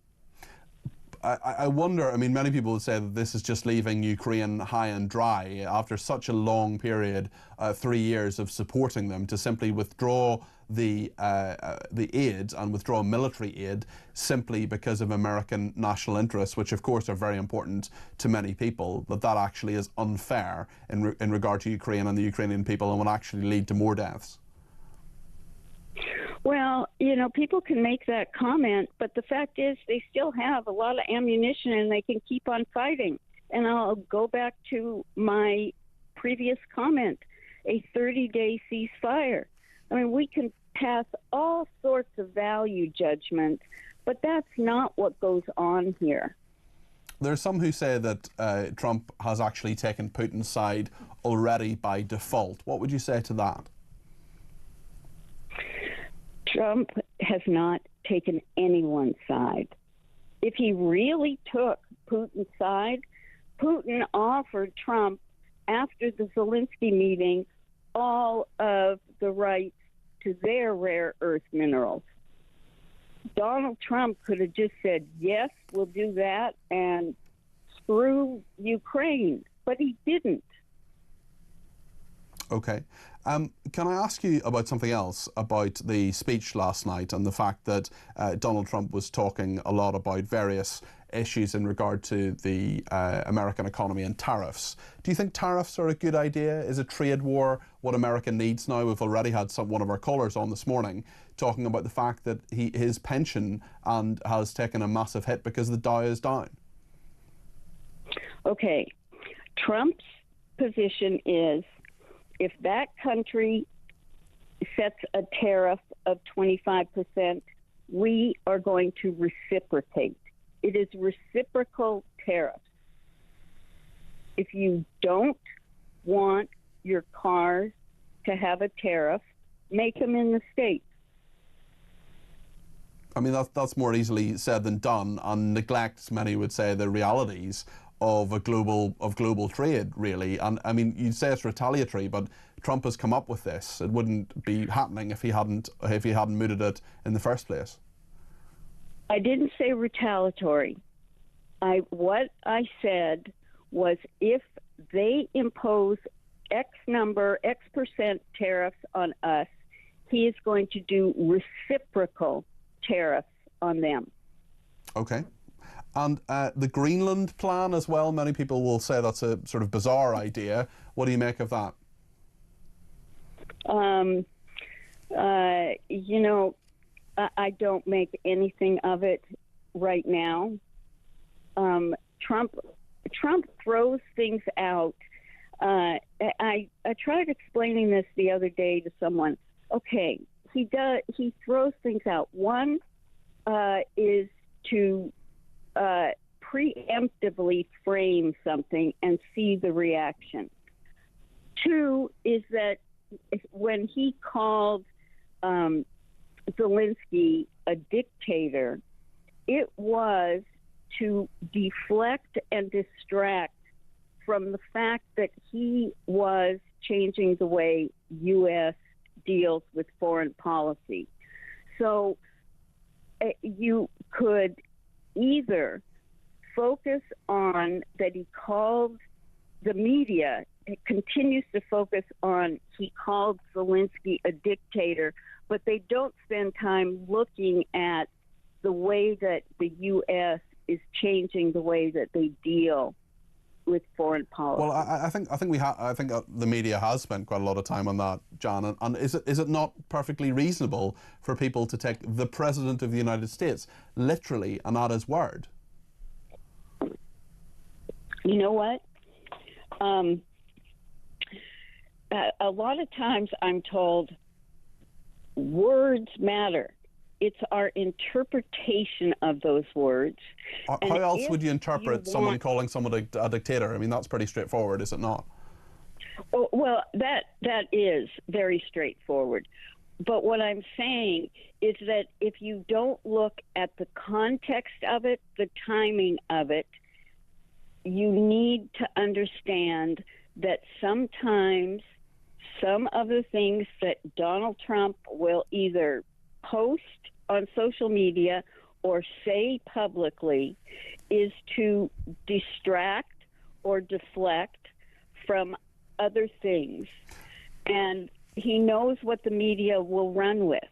I wonder, I mean, many people would say that this is just leaving Ukraine high and dry after such a long period, 3 years of supporting them, to simply withdraw the aid and withdraw military aid simply because of American national interests, which of course are very important to many people, that actually is unfair in regard to Ukraine and the Ukrainian people and will actually lead to more deaths. Well, you know, people can make that comment, but the fact is they still have a lot of ammunition and they can keep on fighting. And I'll go back to my previous comment, a 30-day ceasefire. I mean, we can pass all sorts of value judgments, but that's not what goes on here. There are some who say that Trump has actually taken Putin's side already by default. What would you say to that? Trump has not taken anyone's side. If he really took Putin's side, Putin offered Trump, after the Zelensky meeting, all of the rights to their rare earth minerals. Donald Trump could have just said, yes, we'll do that, and screw Ukraine, but he didn't. Okay. Can I ask you about something else, about the speech last night and the fact that Donald Trump was talking a lot about various issues in regard to the American economy and tariffs. Do you think tariffs are a good idea? Is a trade war what America needs now? We've already had one of our callers on this morning talking about the fact that his pension has taken a massive hit because the Dow is down. Okay. Trump's position is, if that country sets a tariff of 25%, we are going to reciprocate. It is reciprocal tariffs. If you don't want your cars to have a tariff, make them in the States. I mean, that's more easily said than done, and neglects, many would say, the realities of global trade, really. And I mean, you'd say it's retaliatory, but Trump has come up with this. It wouldn't be happening if he hadn't mooted it in the first place. I didn't say retaliatory. What I said was, if they impose X percent tariffs on us, he is going to do reciprocal tariffs on them. Okay. And the Greenland plan as well, many people will say that's a sort of bizarre idea. What do you make of that? You know, I don't make anything of it right now. Trump throws things out. I tried explaining this the other day to someone. Okay, he throws things out. One is to preemptively frame something and see the reaction. Two is that when he called Zelensky a dictator, it was to deflect and distract from the fact that he was changing the way U.S. deals with foreign policy. So you could either focus on that he called the media, it continues to focus on he called Zelensky a dictator, but they don't spend time looking at the way that the U.S. is changing the way that they deal with foreign policy. Well, I think the media has spent quite a lot of time on that, John. And is it not perfectly reasonable for people to take the President of the United States literally and at his word? You know what? A lot of times I'm told words matter. It's our interpretation of those words. How else would you interpret someone calling someone a dictator? I mean, that's pretty straightforward, is it not? Oh, well, that is very straightforward. But what I'm saying is that if you don't look at the context of it, the timing of it, you need to understand that sometimes some of the things that Donald Trump will either post on social media or say publicly is to distract or deflect from other things. And he knows what the media will run with.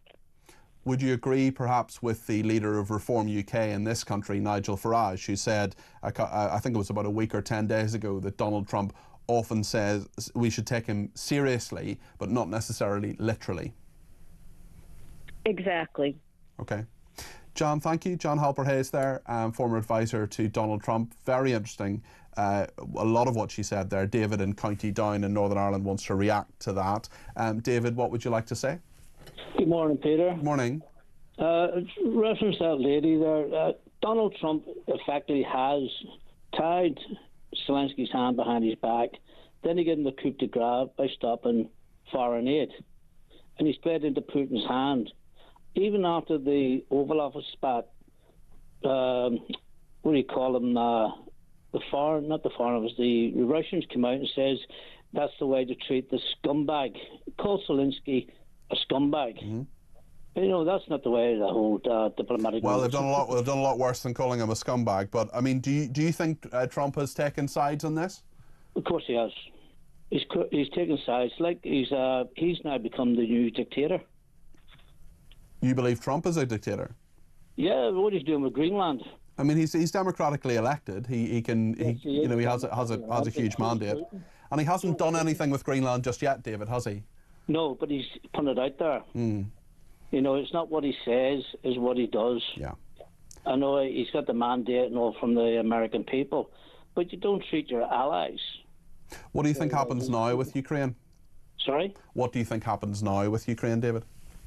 Would you agree perhaps with the leader of Reform UK in this country, Nigel Farage, who said, I think it was about a week or 10 days ago, that Donald Trump often says we should take him seriously, but not necessarily literally? Exactly. Okay. John, thank you. John Halper-Hayes there, former advisor to Donald Trump. Very interesting. A lot of what she said there. David in County Down in Northern Ireland wants to react to that. David, what would you like to say? Good morning, Peter. Morning. Reference that lady there. Donald Trump effectively has tied Zelensky's hand behind his back. Then he gave him the coup de grace by stopping foreign aid. And he's played into Putin's hand. Even after the Oval Office spat, what do you call them? The Russians come out and says that's the way to treat the scumbag. Call Zelensky a scumbag. Mm-hmm. You know, that's not the way the whole diplomatic. Well, they've done a lot worse than calling him a scumbag. But I mean, do you think Trump has taken sides on this? Of course he has. He's taken sides. Like he's now become the new dictator. You believe Trump is a dictator? Yeah, what he's doing with Greenland. I mean, he's democratically elected. He has a huge mandate, and he hasn't done anything with Greenland just yet, David, has he? No, but he's put it out there. Mm. You know, it's not what he says, is what he does. Yeah. I know he's got the mandate and all from the American people, but you don't treat your allies. What do you think happens now with Ukraine? Sorry? What do you think happens now with Ukraine, David?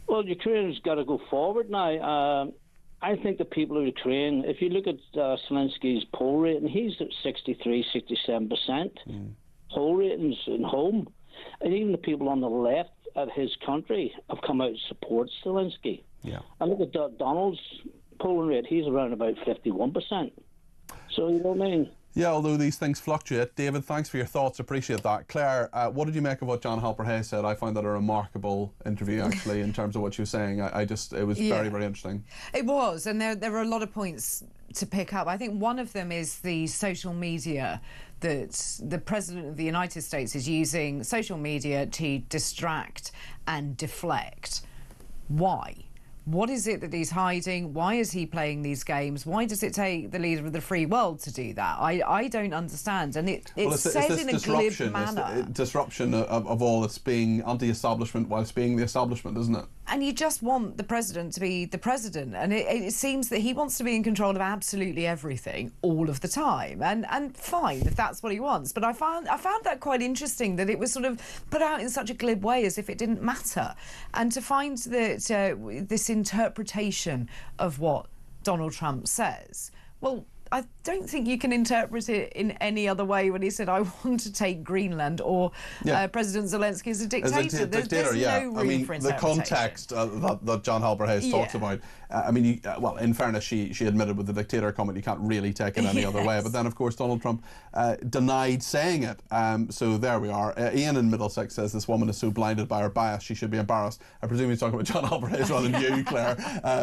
Well, Ukraine's got to go forward now. I think the people of Ukraine, if you look at Zelensky's poll rating, he's at 63, 67% poll ratings in home. And even the people on the left at his country have come out to support Zelensky. Yeah. And look at Donald's polling rate. He's around about 51%. So, you know what I mean? Yeah, although these things fluctuate. David, thanks for your thoughts. Appreciate that. Claire, what did you make of what John Halper-Hayes said? I found that a remarkable interview, actually, in terms of what she was saying. It was very, very interesting. It was, and there were a lot of points to pick up. I think one of them is the social media, that the President of the United States is using social media to distract and deflect. Why? What is it that he's hiding? Why is he playing these games? Why does it take the leader of the free world to do that? I don't understand. And it's said in a glib manner. It's disruption of all. It's being anti-establishment whilst being the establishment, isn't it? And you just want the president to be the president. And it seems that he wants to be in control of absolutely everything all of the time. And fine, if that's what he wants. But I found that quite interesting, that it was sort of put out in such a glib way as if it didn't matter. And to find that this interpretation of what Donald Trump says, well, I don't think you can interpret it in any other way when he said, I want to take Greenland, or President Zelensky is a dictator. There's no room for interpretation. The context that John Halper-Hayes talks about, well, in fairness, she admitted with the dictator comment, you can't really take it any other way. But then, of course, Donald Trump denied saying it. So there we are. Ian in Middlesex says, this woman is so blinded by her bias, she should be embarrassed. I presume he's talking about John Halper-Hayes rather than you, Claire,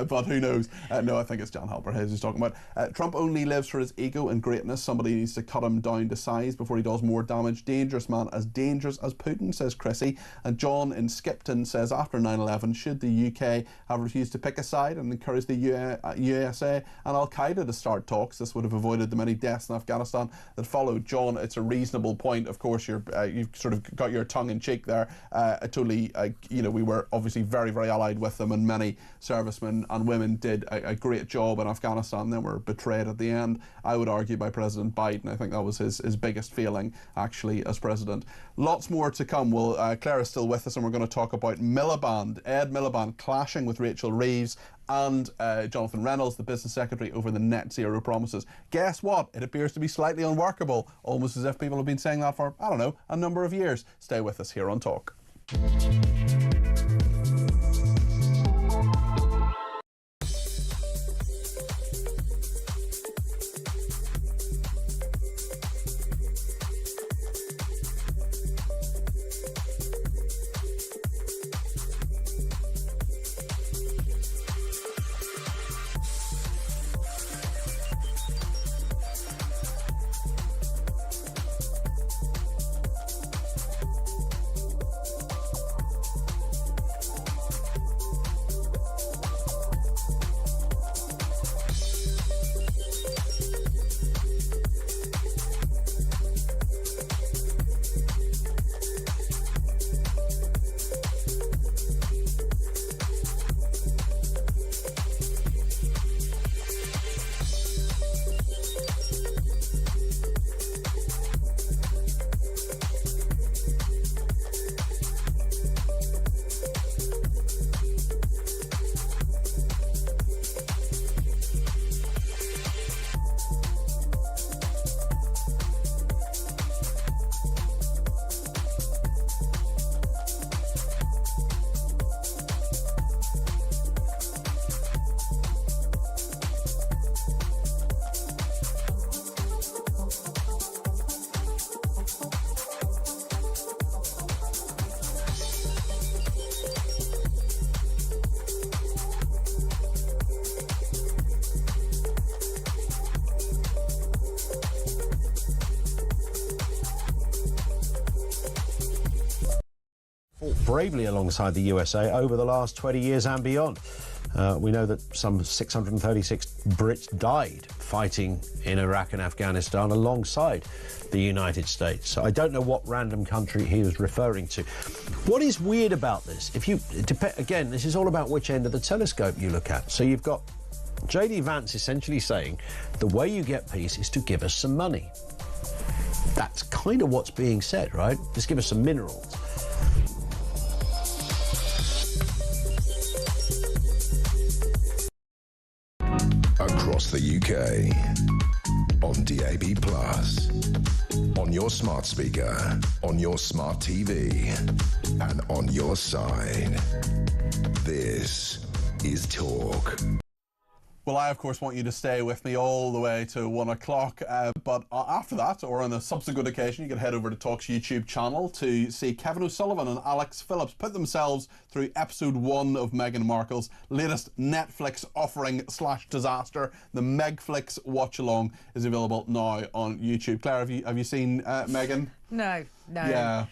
but who knows? No, I think it's John Halper-Hayes he's talking about. Trump only lives for his ego and greatness. Somebody needs to cut him down to size before he does more damage. Dangerous man, as dangerous as Putin, says Chrissy. And John in Skipton says, after 9/11, should the UK have refused to pick a side and encourage the USA and Al-Qaeda to start talks? This would have avoided the many deaths in Afghanistan that followed. John, it's a reasonable point. Of course, you've sort of got your tongue in cheek there. We were obviously very, very allied with them, and many servicemen and women did a great job in Afghanistan. Then were betrayed at the end, I would argue, by President Biden. I think that was his biggest failing, actually, as president. Lots more to come. Well, Claire is still with us, and we're going to talk about Miliband, Ed Miliband clashing with Rachel Reeves and Jonathan Reynolds, the business secretary, over the net zero promises. Guess what? It appears to be slightly unworkable, almost as if people have been saying that for, I don't know, a number of years. Stay with us here on Talk. Bravely alongside the USA over the last 20 years and beyond. We know that some 636 Brits died fighting in Iraq and Afghanistan alongside the United States. So I don't know what random country he was referring to. What is weird about this, again, this is all about which end of the telescope you look at. So you've got J.D. Vance essentially saying the way you get peace is to give us some money. That's kind of what's being said, right? Just give us some minerals. Across the UK, on DAB+, On your smart speaker, on your smart TV, and on your side. This is Talk. Well, I, of course, want you to stay with me all the way to 1 o'clock. But after that, or on a subsequent occasion, you can head over to Talk's YouTube channel to see Kevin O'Sullivan and Alex Phillips put themselves through episode 1 of Meghan Markle's latest Netflix offering / disaster. The Megflix watch along is available now on YouTube. Claire, have you seen Meghan? No. Yeah.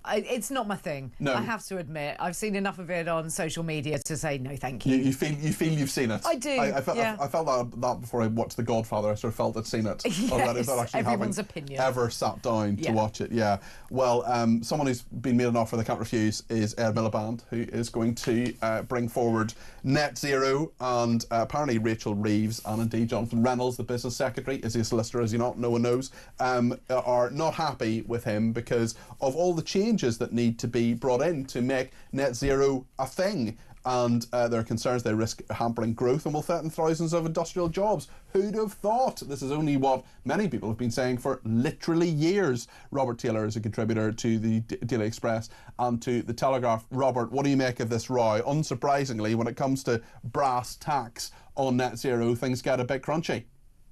It's not my thing. No. I have to admit, I've seen enough of it on social media to say no, thank you. You feel you've seen it. I do. I felt that before I watched The Godfather. I sort of felt I'd seen it already. Yes, Without actually everyone's having opinion. ever sat down to watch it. Yeah. Well, someone who's been made an offer they can't refuse is Ed Miliband, who is going to bring forward net zero, and apparently Rachel Reeves and indeed Jonathan Reynolds, the business secretary, is he a solicitor, is he not? No one knows. Are not happy with him because of all the changes that need to be brought in to make net zero a thing. And there are concerns they risk hampering growth and will threaten thousands of industrial jobs. Who'd have thought? This is only what many people have been saying for literally years. Robert Taylor is a contributor to the Daily Express and to the Telegraph. Robert, what do you make of this row? Unsurprisingly, when it comes to brass tacks on net zero, things get a bit crunchy.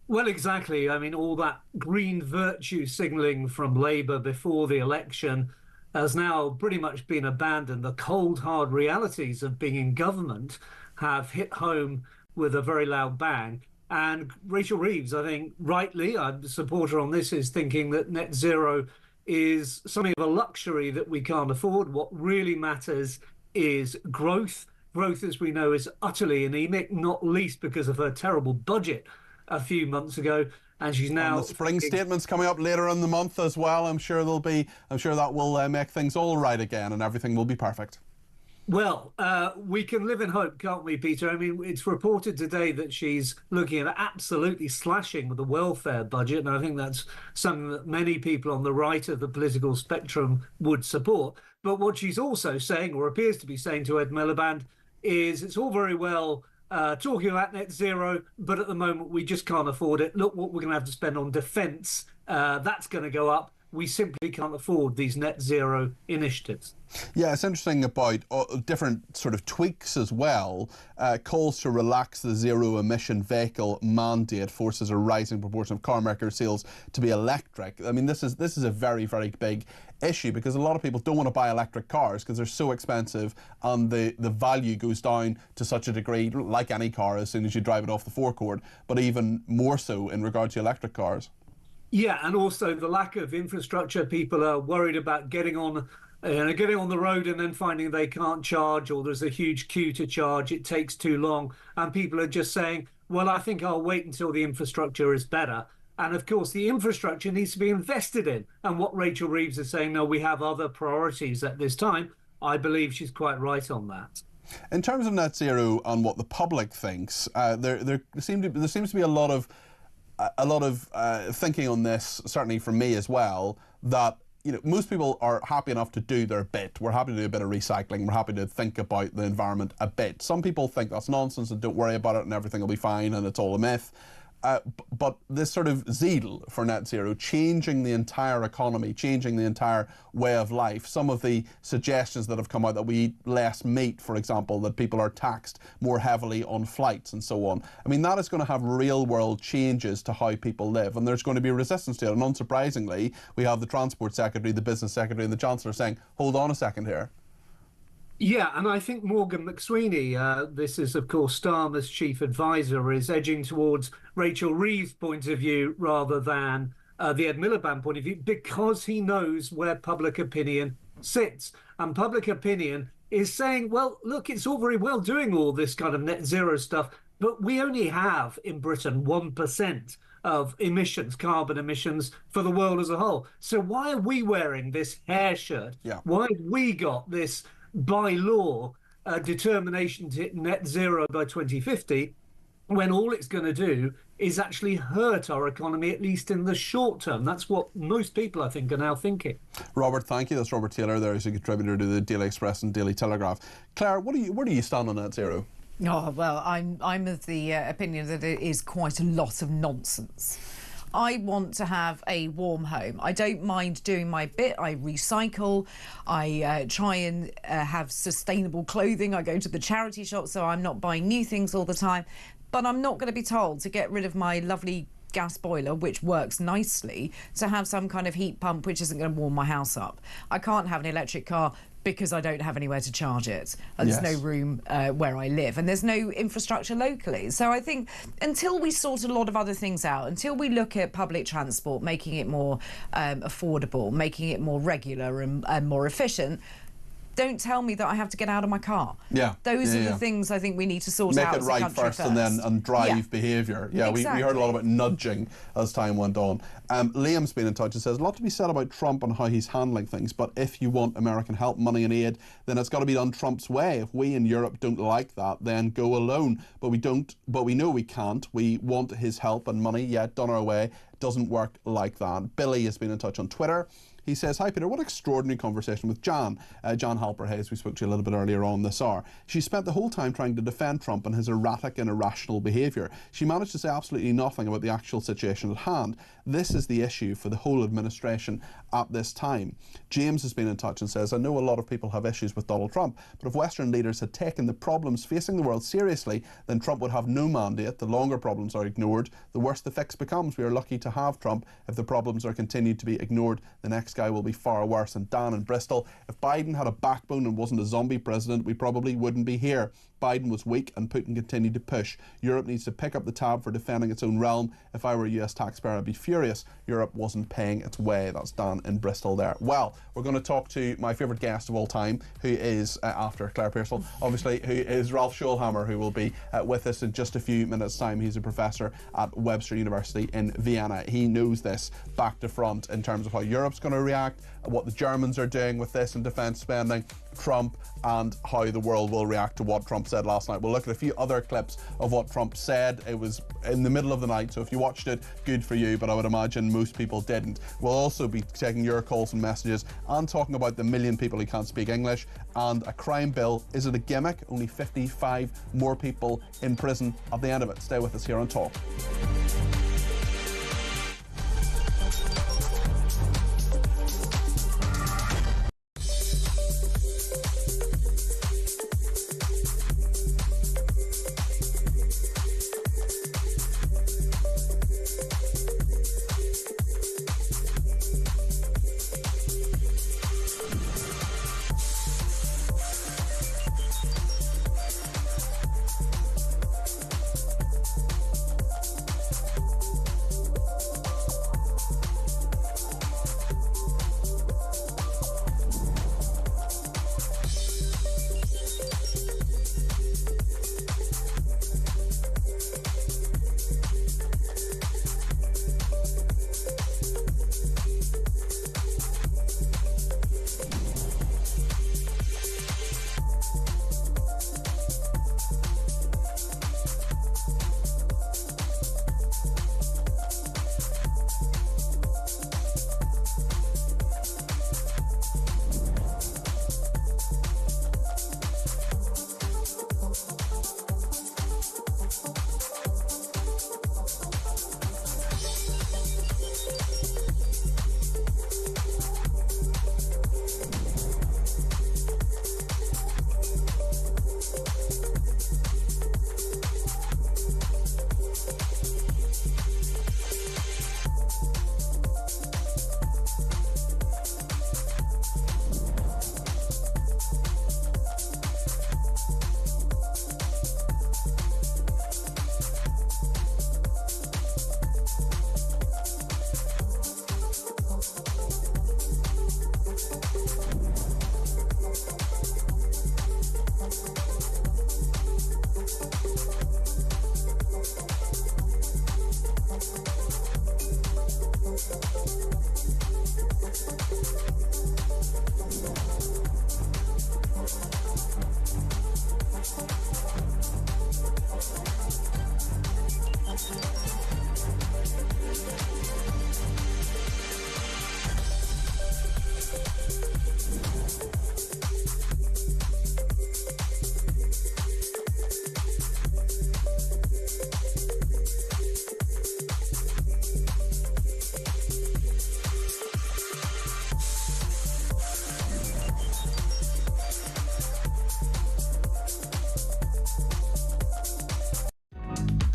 Well, exactly. I mean, all that green virtue signalling from Labour before the election has now pretty much been abandoned. The cold, hard realities of being in government have hit home with a very loud bang. And Rachel Reeves, I think, rightly, I'm a supporter on this, is thinking that net zero is something of a luxury that we can't afford. What really matters is growth. Growth, as we know, is utterly anemic, not least because of her terrible budget a few months ago. And she's now... And the spring statement's coming up later in the month as well. I'm sure that will make things all right again and everything will be perfect. Well, we can live in hope, can't we, Peter? I mean, it's reported today that she's looking at absolutely slashing the welfare budget, and I think that's something that many people on the right of the political spectrum would support. But what she's also saying, or appears to be saying to Ed Miliband, is it's all very well talking about net zero, but at the moment we just can't afford it. Look what we're going to have to spend on defence. That's going to go up. We simply can't afford these net zero initiatives. Yeah, it's interesting about different sort of tweaks as well. Calls to relax the zero emission vehicle mandate forces a rising proportion of car maker sales to be electric. I mean, this is a very, very big issue because a lot of people don't want to buy electric cars because they're so expensive and the value goes down to such a degree, like any car, as soon as you drive it off the forecourt, but even more so in regard to electric cars. Yeah, and also the lack of infrastructure. People are worried about getting on the road and then finding they can't charge, or there's a huge queue to charge. It takes too long. And people are just saying, well, I think I'll wait until the infrastructure is better. And of course, the infrastructure needs to be invested in. And what Rachel Reeves is saying, no, we have other priorities at this time. I believe she's quite right on that. In terms of net zero and what the public thinks, there seems to be a lot of thinking on this, certainly from me as well, that most people are happy enough to do their bit. We're happy to do a bit of recycling. We're happy to think about the environment a bit. Some people think that's nonsense and don't worry about it and everything will be fine and it's all a myth. But this sort of zeal for net zero, changing the entire economy, changing the entire way of life, some of the suggestions that have come out that we eat less meat, for example, that people are taxed more heavily on flights and so on. I mean, that is going to have real world changes to how people live, and there's going to be resistance to it. And unsurprisingly, we have the Transport Secretary, the Business Secretary and the Chancellor saying, hold on a second here. Yeah, and I think Morgan McSweeney, this is, of course, Starmer's chief advisor, is edging towards Rachel Reeves' point of view rather than the Ed Miliband point of view, because he knows where public opinion sits. And public opinion is saying, well, look, it's all very well doing all this kind of net zero stuff, but we only have in Britain 1% of emissions, carbon emissions, for the world as a whole. So why are we wearing this hair shirt? Yeah. Why have we got this by law determination to hit net zero by 2050 when all it's going to do is actually hurt our economy, at least in the short term? That's what most people, I think, are now thinking. Robert, thank you. That's Robert Taylor there, who's a contributor to the Daily Express and Daily Telegraph. Claire, where do you stand on net zero? Oh, well, I'm of the opinion that it is quite a lot of nonsense. I want to have a warm home. I don't mind doing my bit. I recycle. I try and have sustainable clothing. I go to the charity shop, so I'm not buying new things all the time. But I'm not going to be told to get rid of my lovely gas boiler, which works nicely, to have some kind of heat pump which isn't going to warm my house up. I can't have an electric car because I don't have anywhere to charge it. And there's no room where I live, and there's no infrastructure locally. So I think until we sort a lot of other things out, until we look at public transport, making it more affordable, making it more regular and more efficient, don't tell me that I have to get out of my car. Yeah. Those are the things I think we need to sort out as a country Make it right first and drive behaviour. Yeah, exactly. we heard a lot about nudging as time went on. Liam's been in touch and says, a lot to be said about Trump and how he's handling things, but if you want American help, money and aid, then it's got to be done Trump's way. If we in Europe don't like that, then go alone. But we know we can't. We want his help and money, yet done our way. It doesn't work like that. Billy has been in touch on Twitter. He says, hi Peter, what extraordinary conversation with Jan Halper-Hayes, we spoke to you a little bit earlier on this hour. She spent the whole time trying to defend Trump and his erratic and irrational behaviour. She managed to say absolutely nothing about the actual situation at hand. This is the issue for the whole administration at this time. James has been in touch and says, I know a lot of people have issues with Donald Trump, but if Western leaders had taken the problems facing the world seriously, then Trump would have no mandate. The longer problems are ignored, the worse the fix becomes. We are lucky to have Trump. If the problems are continued to be ignored, the next guy will be far worse. And Dan in Bristol, if Biden had a backbone and wasn't a zombie president, we probably wouldn't be here. Biden was weak and Putin continued to push. Europe needs to pick up the tab for defending its own realm. If I were a US taxpayer, I'd be furious Europe wasn't paying its way. That's Dan in Bristol there. Well, we're going to talk to my favourite guest of all time, who is, after Claire Pearsall, obviously, who is Ralph Schulhammer, who will be with us in just a few minutes' time. He's a professor at Webster University in Vienna. He knows this back to front in terms of how Europe's going to react, what the Germans are doing with this and defence spending, Trump, and how the world will react to what Trump said last night. We'll look at a few other clips of what Trump said. It was in the middle of the night, so if you watched it, good for you, but I would imagine most people didn't. We'll also be taking your calls and messages and talking about the million people who can't speak English and a crime bill. Is it a gimmick? Only 55 more people in prison at the end of it. Stay with us here on Talk.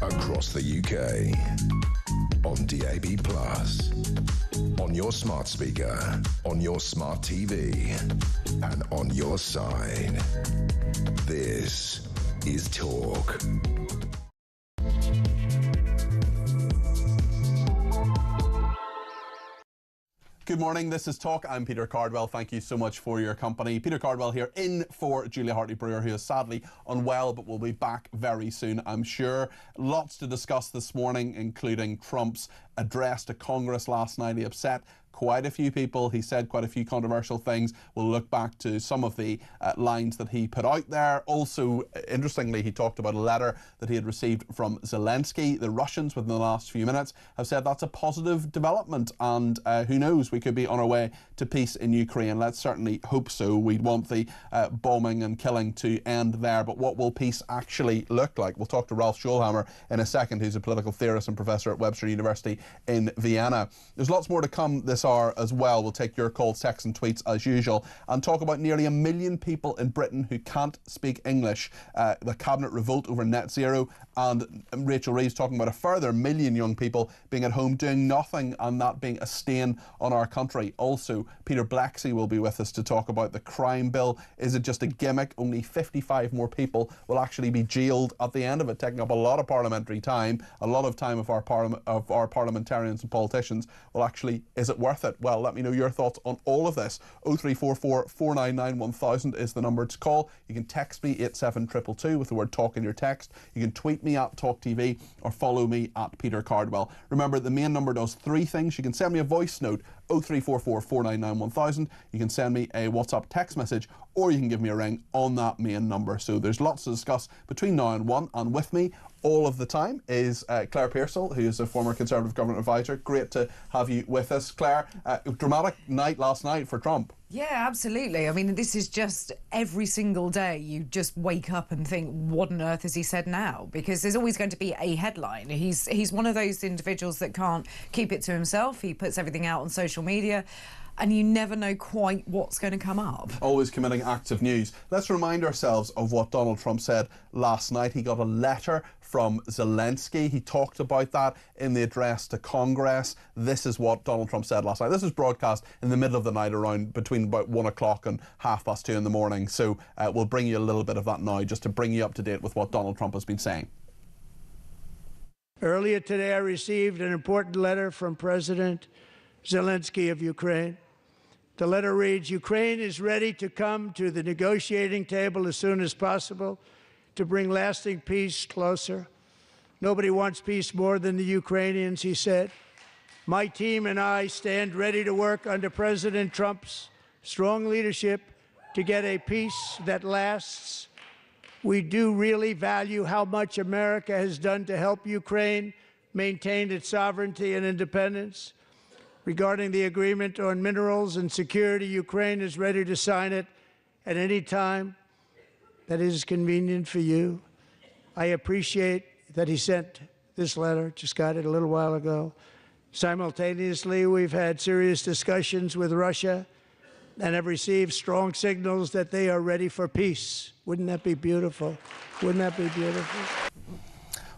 across the UK, on DAB+, on your smart speaker, on your smart TV, and on your side. This is Talk. Good morning, this is Talk. I'm Peter Cardwell. Thank you so much for your company. Peter Cardwell here, in for Julia Hartley-Brewer, who is sadly unwell, but will be back very soon, I'm sure. Lots to discuss this morning, including Trump's address to Congress last night. He upset quite a few people. He said quite a few controversial things. We'll look back to some of the lines that he put out there. Also, interestingly, he talked about a letter that he had received from Zelensky. The Russians, within the last few minutes, have said that's a positive development, and who knows, we could be on our way to peace in Ukraine. Let's certainly hope so. We'd want the bombing and killing to end there, but what will peace actually look like? We'll talk to Ralph Schulhammer in a second, who's a political theorist and professor at Webster University in Vienna. There's lots more to come this hour as well. We'll take your calls, texts and tweets as usual, and talk about nearly 1 million people in Britain who can't speak English, the cabinet revolt over net zero, and Rachel Reeves talking about a further 1 million young people being at home doing nothing, and that being a stain on our country. Also, Peter Blexy will be with us to talk about the crime bill. Is it just a gimmick? Only 55 more people will actually be jailed at the end of it, taking up a lot of parliamentary time, a lot of time of our parliamentarians and politicians. Well, actually, is it worth it? Well, let me know your thoughts on all of this. 0344 499 1000 is the number to call. You can text me 87222 with the word talk in your text. You can tweet me at talkTV or follow me at Peter Cardwell. Remember, the main number does 3 things. You can send me a voice note, 0344 499 1000. You can send me a WhatsApp text message, or you can give me a ring on that main number. So there's lots to discuss between now and 1, and with me all of the time is Claire Pearsall, who is a former Conservative government advisor. Great to have you with us, Claire. Dramatic night last night for Trump. Yeah, absolutely. I mean, this is just every single day you just wake up and think, what on earth has he said now? Because there's always going to be a headline. He's one of those individuals that can't keep it to himself. He puts everything out on social media, and you never know quite what's going to come up. Always committing acts of news. Let's remind ourselves of what Donald Trump said last night. He got a letter from Zelensky. He talked about that in the address to Congress. This is what Donald Trump said last night. This was broadcast in the middle of the night, around between about 1 o'clock and 2:30 in the morning. So we'll bring you a little bit of that now, just to bring you up to date with what Donald Trump has been saying. Earlier today, I received an important letter from President Zelensky of Ukraine. The letter reads, Ukraine is ready to come to the negotiating table as soon as possible to bring lasting peace closer. Nobody wants peace more than the Ukrainians, he said. My team and I stand ready to work under President Trump's strong leadership to get a peace that lasts. We do really value how much America has done to help Ukraine maintain its sovereignty and independence. Regarding the agreement on minerals and security, Ukraine is ready to sign it at any time that is convenient for you. I appreciate that he sent this letter, just got it a little while ago. Simultaneously, we've had serious discussions with Russia and have received strong signals that they are ready for peace. Wouldn't that be beautiful? Wouldn't that be beautiful?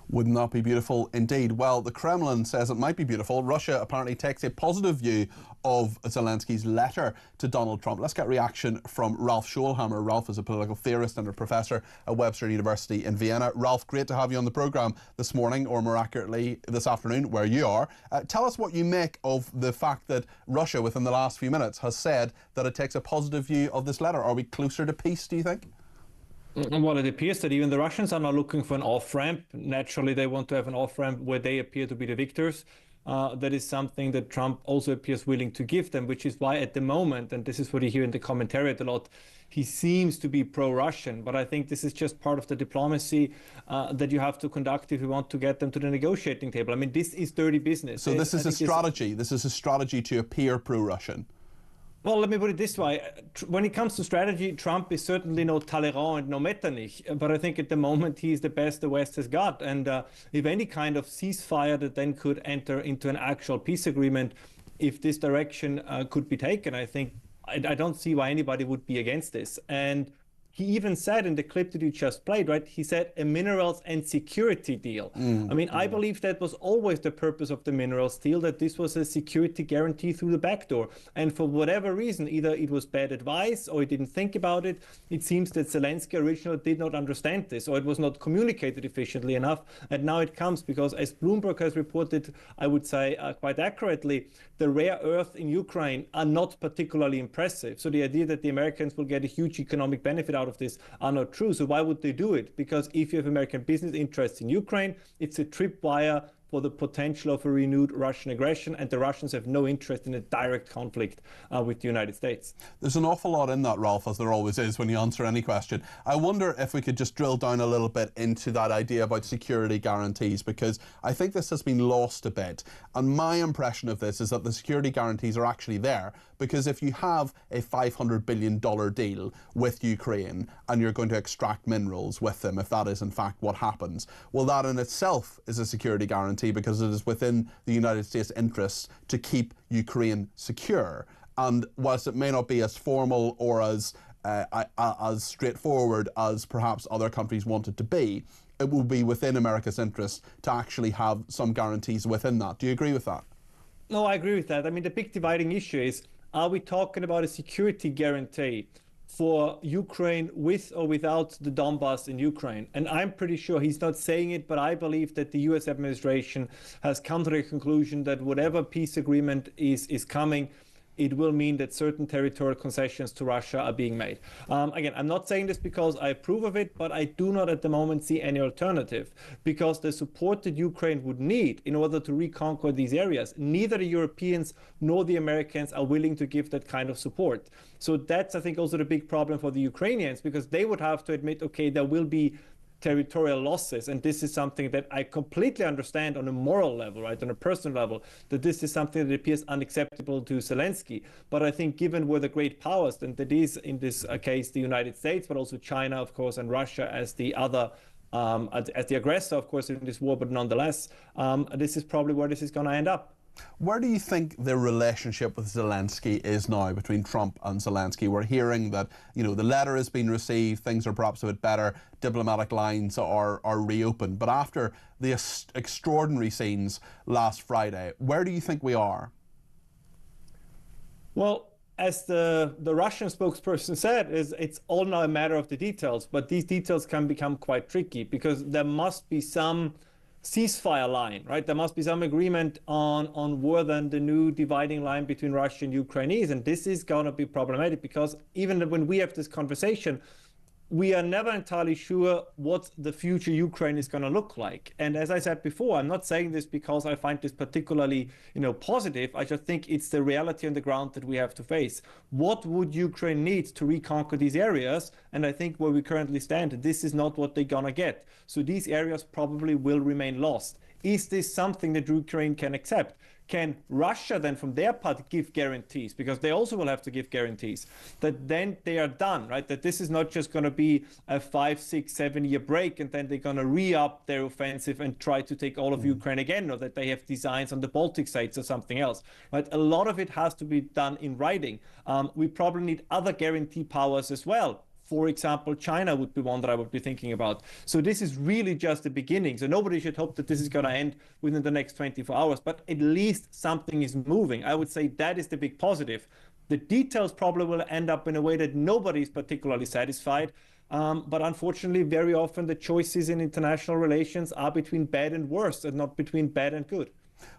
Wouldn't that be beautiful indeed? Well, the Kremlin says it might be beautiful. Russia apparently takes a positive view of Zelensky's letter to Donald Trump. Let's get reaction from Ralph Schulhammer. Ralph is a political theorist and a professor at Webster University in Vienna. Ralph, great to have you on the programme this morning, or more accurately this afternoon, where you are. Tell us what you make of the fact that Russia, within the last few minutes, has said that it takes a positive view of this letter. Are we closer to peace, do you think? Well, it appears that even the Russians are now looking for an off-ramp. Naturally, they want to have an off-ramp where they appear to be the victors. That is something that Trump also appears willing to give them, which is why at the moment, and this is what you hear in the commentariat a lot, he seems to be pro-Russian. But I think this is just part of the diplomacy that you have to conduct if you want to get them to the negotiating table. I mean, this is dirty business. So this is a strategy. This is a strategy to appear pro-Russian. Well, let me put it this way. When it comes to strategy, Trump is certainly no Talleyrand and no Metternich, but I think at the moment he's the best the West has got. And if any kind of ceasefire that then could enter into an actual peace agreement, if this direction could be taken, I think I don't see why anybody would be against this. And He even said in the clip that you just played, right? He said a minerals and security deal. I mean, I believe that was always the purpose of the minerals deal, that this was a security guarantee through the back door. And for whatever reason, either it was bad advice or he didn't think about it. It seems that Zelensky originally did not understand this, or it was not communicated efficiently enough. And now it comes because, as Bloomberg has reported, I would say quite accurately, the rare earth in Ukraine are not particularly impressive. So the idea that the Americans will get a huge economic benefit out of this are not true. So why would they do it? Because if you have American business interests in Ukraine, it's a tripwire for the potential of a renewed Russian aggression, and the Russians have no interest in a direct conflict with the United States. There's an awful lot in that, Ralph, as there always is when you answer any question. I wonder if we could just drill down a little bit into that idea about security guarantees, because I think this has been lost a bit. And my impression of this is that the security guarantees are actually there, because if you have a $500 billion deal with Ukraine and you're going to extract minerals with them, if that is in fact what happens, well, that in itself is a security guarantee, because it is within the United States' interests to keep Ukraine secure. And whilst it may not be as formal or as straightforward as perhaps other countries want it to be, it will be within America's interest to actually have some guarantees within that. Do you agree with that? No, I agree with that. I mean, the big dividing issue is, are we talking about a security guarantee for Ukraine with or without the Donbass in Ukraine? And I'm pretty sure he's not saying it, but I believe that the US administration has come to the conclusion that whatever peace agreement is coming, it will mean that certain territorial concessions to Russia are being made. Again, I'm not saying this because I approve of it, but I do not at the moment see any alternative, because the support that Ukraine would need in order to reconquer these areas, neither the Europeans nor the Americans are willing to give that kind of support. So that's, I think, also the big problem for the Ukrainians, because they would have to admit, okay, there will be territorial losses, and this is something that I completely understand on a moral level, right, on a personal level, that this is something that appears unacceptable to Zelensky. But I think given where the great powers, and that is in this case the United States, but also China, of course, and Russia as the other, as the aggressor, of course, in this war, but nonetheless, this is probably where this is going to end up. Where do you think the relationship with Zelensky is now, between Trump and Zelensky? We're hearing that, you know, the letter has been received, things are perhaps a bit better, diplomatic lines are reopened. But after the extraordinary scenes last Friday, where do you think we are? Well, as the Russian spokesperson said, it's all now a matter of the details. But these details can become quite tricky, because there must be some ceasefire line, right? There must be some agreement on where then the new dividing line between Russia and Ukraine is. And this is going to be problematic, because even when we have this conversation, we are never entirely sure what the future Ukraine is going to look like. And as I said before, I'm not saying this because I find this particularly, positive. I just think it's the reality on the ground that we have to face. What would Ukraine need to reconquer these areas? And I think where we currently stand, this is not what they're going to get. So these areas probably will remain lost. Is this something that Ukraine can accept? Can Russia then from their part give guarantees? Because they also will have to give guarantees that then they are done, right? That this is not just going to be a 5, 6, 7 year break and then they're going to re-up their offensive and try to take all of Ukraine again, or that they have designs on the Baltic states or something else, right? A lot of it has to be done in writing. We probably need other guarantee powers as well. For example, China would be one that I would be thinking about. So this is really just the beginning. So nobody should hope that this is going to end within the next 24 hours, but at least something is moving. I would say that is the big positive. The details probably will end up in a way that nobody is particularly satisfied. But unfortunately, very often the choices in international relations are between bad and worse and not between bad and good.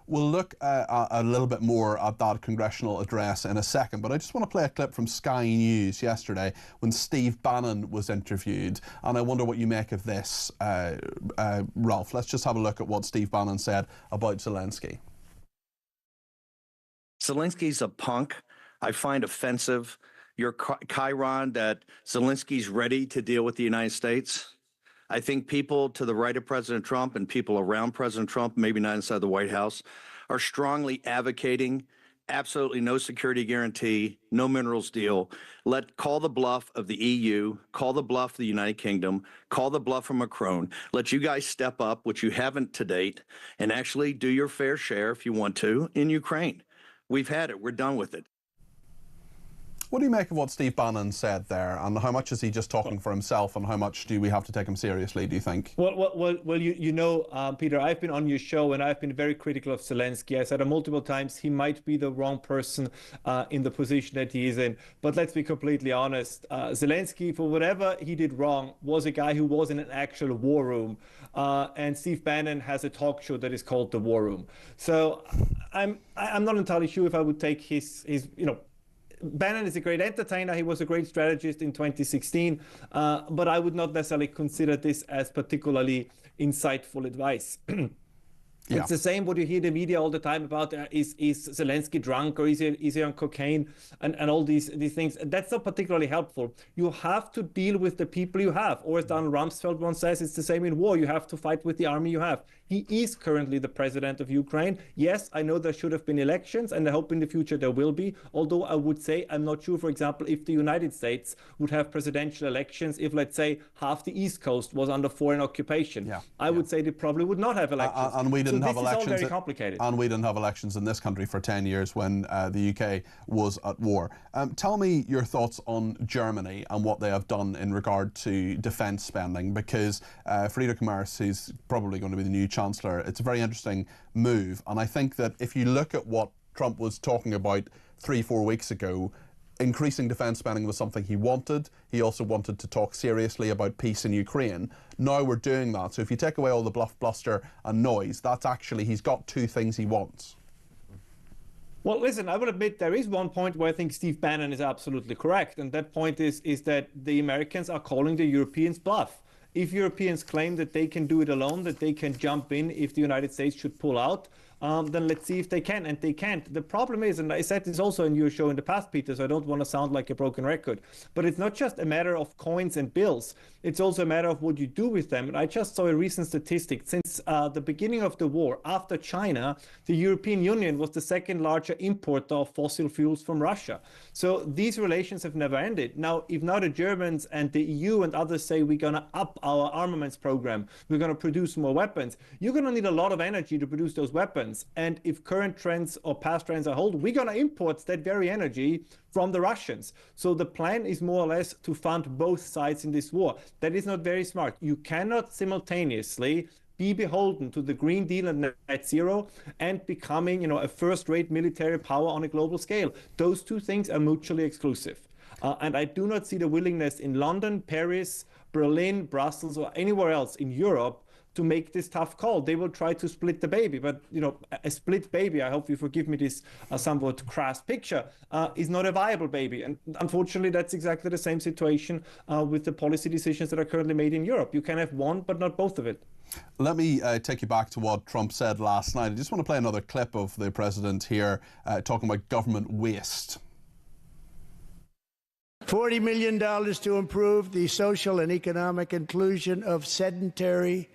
We'll look a little bit more at that congressional address in a second, but I just want to play a clip from Sky News yesterday when Steve Bannon was interviewed, and I wonder what you make of this, Ralph. Let's just have a look at what Steve Bannon said about Zelensky. Zelensky's a punk. I find offensive your chyron that Zelensky's ready to deal with the United States. I think people to the right of President Trump and people around President Trump, maybe not inside the White House, are strongly advocating absolutely no security guarantee, no minerals deal. Call the bluff of the EU, call the bluff of the United Kingdom, call the bluff of Macron. Let you guys step up, which you haven't to date, and actually do your fair share, if you want to, in Ukraine. We've had it. We're done with it. What do you make of what Steve Bannon said there, and how much is he just talking for himself, and how much do we have to take him seriously, do you think? Well, you know, Peter, I've been on your show and I've been very critical of Zelensky. I said multiple times he might be the wrong person in the position that he is in. But let's be completely honest. Zelensky, for whatever he did wrong, was a guy who was in an actual war room. And Steve Bannon has a talk show that is called The War Room. So I'm not entirely sure if I would take his Bannon is a great entertainer. He was a great strategist in 2016, but I would not necessarily consider this as particularly insightful advice. Yeah. It's the same what you hear in the media all the time about is Zelensky drunk or is he on cocaine and all these things. That's not particularly helpful. You have to deal with the people you have. Or as Donald Rumsfeld once says, it's the same in war. You have to fight with the army you have. He is currently the president of Ukraine. Yes, I know there should have been elections, and I hope in the future there will be. Although I would say I'm not sure, for example, if the United States would have presidential elections if, let's say, half the East Coast was under foreign occupation. I would say they probably would not have elections. And we didn't have elections. Is all very complicated. And we didn't have elections in this country for 10 years when the UK was at war. Tell me your thoughts on Germany and what they have done in regard to defence spending, because Friedrich Merz, who's probably going to be the new Chancellor, it's a very interesting move. And I think that if you look at what Trump was talking about 3-4 weeks ago, increasing defence spending was something he wanted. He also wanted to talk seriously about peace in Ukraine. Now we're doing that. So if you take away all the bluff, bluster and noise, that's actually, he's got two things he wants. Well, listen, I will admit there is one point where I think Steve Bannon is absolutely correct. And that point is that the Americans are calling the Europeans bluff. If Europeans claim that they can do it alone, that they can jump in if the United States should pull out, then let's see if they can, and they can't. The problem is, and I said this also in your show in the past, Peter, so I don't want to sound like a broken record, but it's not just a matter of coins and bills. It's also a matter of what you do with them. And I just saw a recent statistic. Since the beginning of the war, after China, the European Union was the second largest importer of fossil fuels from Russia. So these relations have never ended. Now, if now the Germans and the EU and others say we're going to up our armaments program, we're going to produce more weapons, you're going to need a lot of energy to produce those weapons. And if current trends or past trends are hold, we're going to import that very energy from the Russians. So the plan is more or less to fund both sides in this war. That is not very smart. You cannot simultaneously be beholden to the Green Deal and net zero and becoming, a first-rate military power on a global scale. Those two things are mutually exclusive. And I do not see the willingness in London, Paris, Berlin, Brussels, or anywhere else in Europe to make this tough call. They will try to split the baby, but a split baby, I hope you forgive me this somewhat crass picture, is not a viable baby. And unfortunately, that's exactly the same situation with the policy decisions that are currently made in Europe. You can have one, but not both of it. Let me take you back to what Trump said last night. I just want to play another clip of the president here talking about government waste. $40 million to improve the social and economic inclusion of sedentary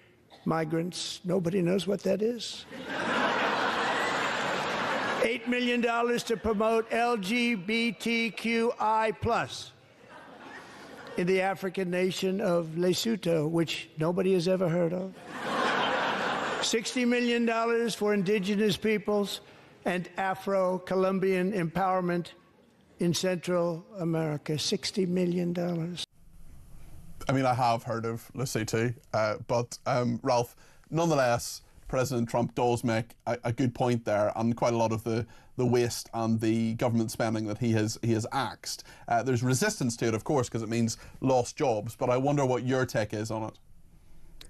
migrants. Nobody knows what that is. $8 million to promote LGBTQI+ in the African nation of Lesotho, which nobody has ever heard of. $60 million for indigenous peoples and Afro-Colombian empowerment in Central America. $60 million. I mean, I have heard of Lesotho, but Ralph, nonetheless, President Trump does make a good point there, and quite a lot of the waste and the government spending that he has axed. There's resistance to it, of course, because it means lost jobs, but I wonder what your take is on it.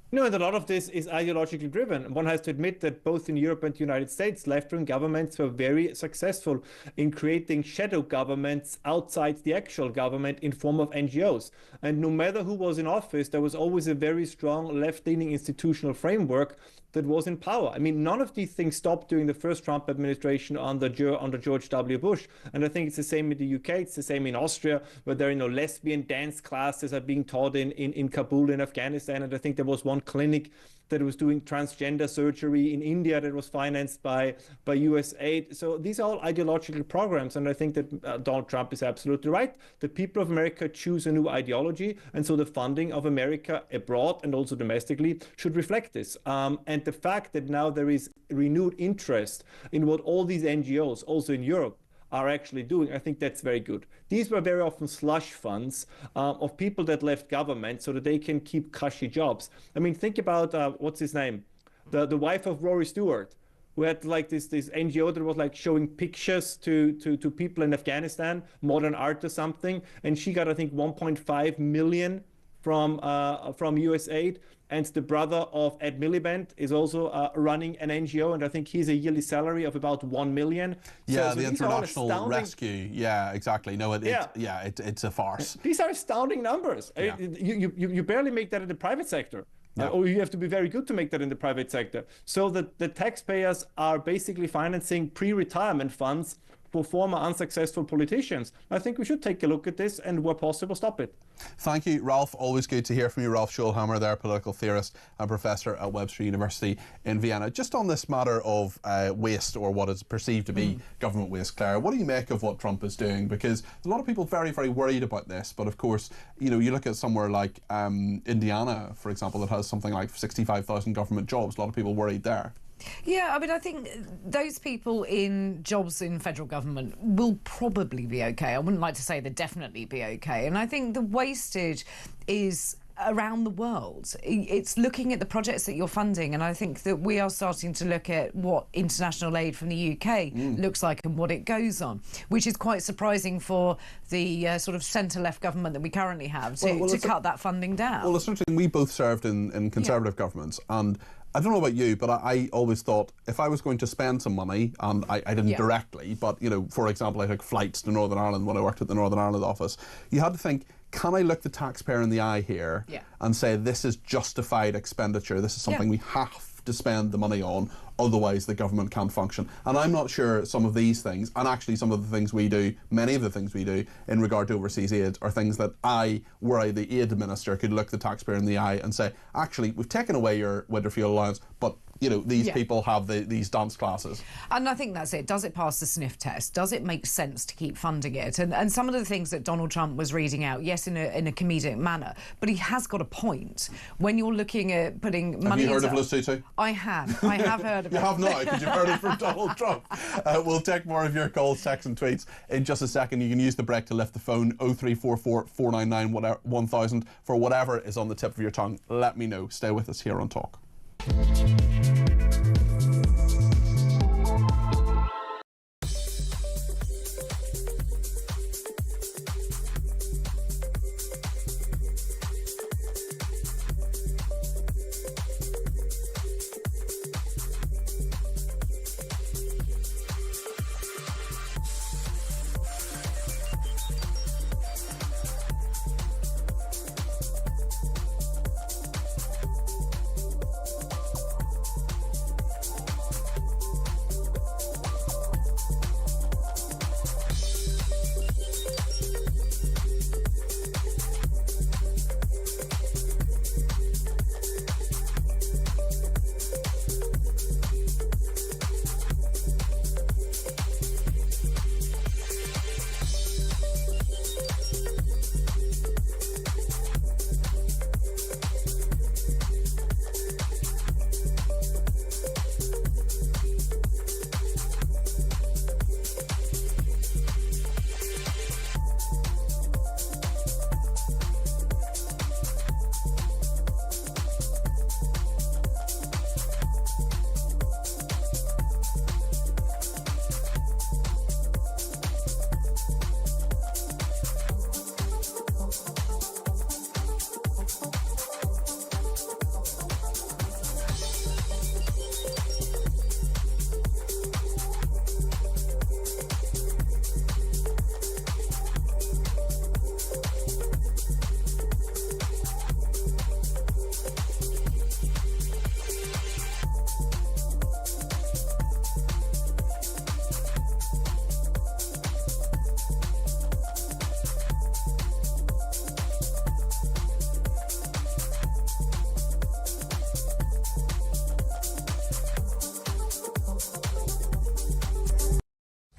No, and a lot of this is ideologically driven. One has to admit that both in Europe and the United States, left-wing governments were very successful in creating shadow governments outside the actual government in form of NGOs. And no matter who was in office, there was always a very strong left-leaning institutional framework that was in power. I mean, none of these things stopped during the first Trump administration under George W. Bush. And I think it's the same in the UK, it's the same in Austria, where there are lesbian dance classes are being taught in Kabul in Afghanistan. And I think there was one clinic that was doing transgender surgery in India that was financed by US aid. So these are all ideological programs. And I think that Donald Trump is absolutely right. The people of America choose a new ideology. And so the funding of America abroad and also domestically should reflect this. And the fact that now there is renewed interest in what all these NGOs, also in Europe, are actually doing, I think that's very good. These were very often slush funds of people that left government so that they can keep cushy jobs. I mean, think about, what's his name? The wife of Rory Stewart, who had like this NGO that was like showing pictures to people in Afghanistan, modern art or something. And she got, I think, 1.5 million from US aid. And the brother of Ed Miliband is also running an NGO, and I think he's a yearly salary of about 1 million. Yeah, the International Rescue. Yeah, exactly. No, it's a farce. These are astounding numbers. Yeah. You barely make that in the private sector. No. Or you have to be very good to make that in the private sector. So that the taxpayers are basically financing pre-retirement funds for former unsuccessful politicians. I think we should take a look at this and, where possible, stop it. Thank you, Ralph. Always good to hear from you. Ralph Schulhammer there, political theorist and professor at Webster University in Vienna. Just on this matter of waste, or what is perceived to be government waste, Claire, what do you make of what Trump is doing? Because a lot of people are very, very worried about this. But of course, you know, you look at somewhere like Indiana, for example, that has something like 65,000 government jobs. A lot of people worried there. Yeah, I mean, I think those people in jobs in federal government will probably be okay. I wouldn't like to say they'd definitely be okay. And I think the wastage is around the world. It's looking at the projects that you're funding, and I think that we are starting to look at what international aid from the UK looks like and what it goes on, which is quite surprising for the sort of centre-left government that we currently have to cut that funding down. Well, essentially, we both served in Conservative governments, and I don't know about you, but I always thought if I was going to spend some money, and I didn't directly, but, you know, for example, I took flights to Northern Ireland when I worked at the Northern Ireland office, you had to think, can I look the taxpayer in the eye here and say this is justified expenditure, this is something we have to spend the money on, otherwise the government can't function. And I'm not sure some of these things, and actually some of the things we do, many of the things we do in regard to overseas aid, are things that were I the aid minister, could look the taxpayer in the eye and say, actually, we've taken away your winter fuel allowance, but you know, these people have these dance classes. And I think that's it. Does it pass the sniff test? Does it make sense to keep funding it? And some of the things that Donald Trump was reading out, yes, in a comedic manner, but he has got a point. When you're looking at putting money into... Have you heard of Liz Tutu? I have heard of it. You have now, because you've heard it from Donald Trump. We'll take more of your calls, texts and tweets in just a second. You can use the break to lift the phone 0344 499 1000 for whatever is on the tip of your tongue. Let me know. Stay with us here on Talk.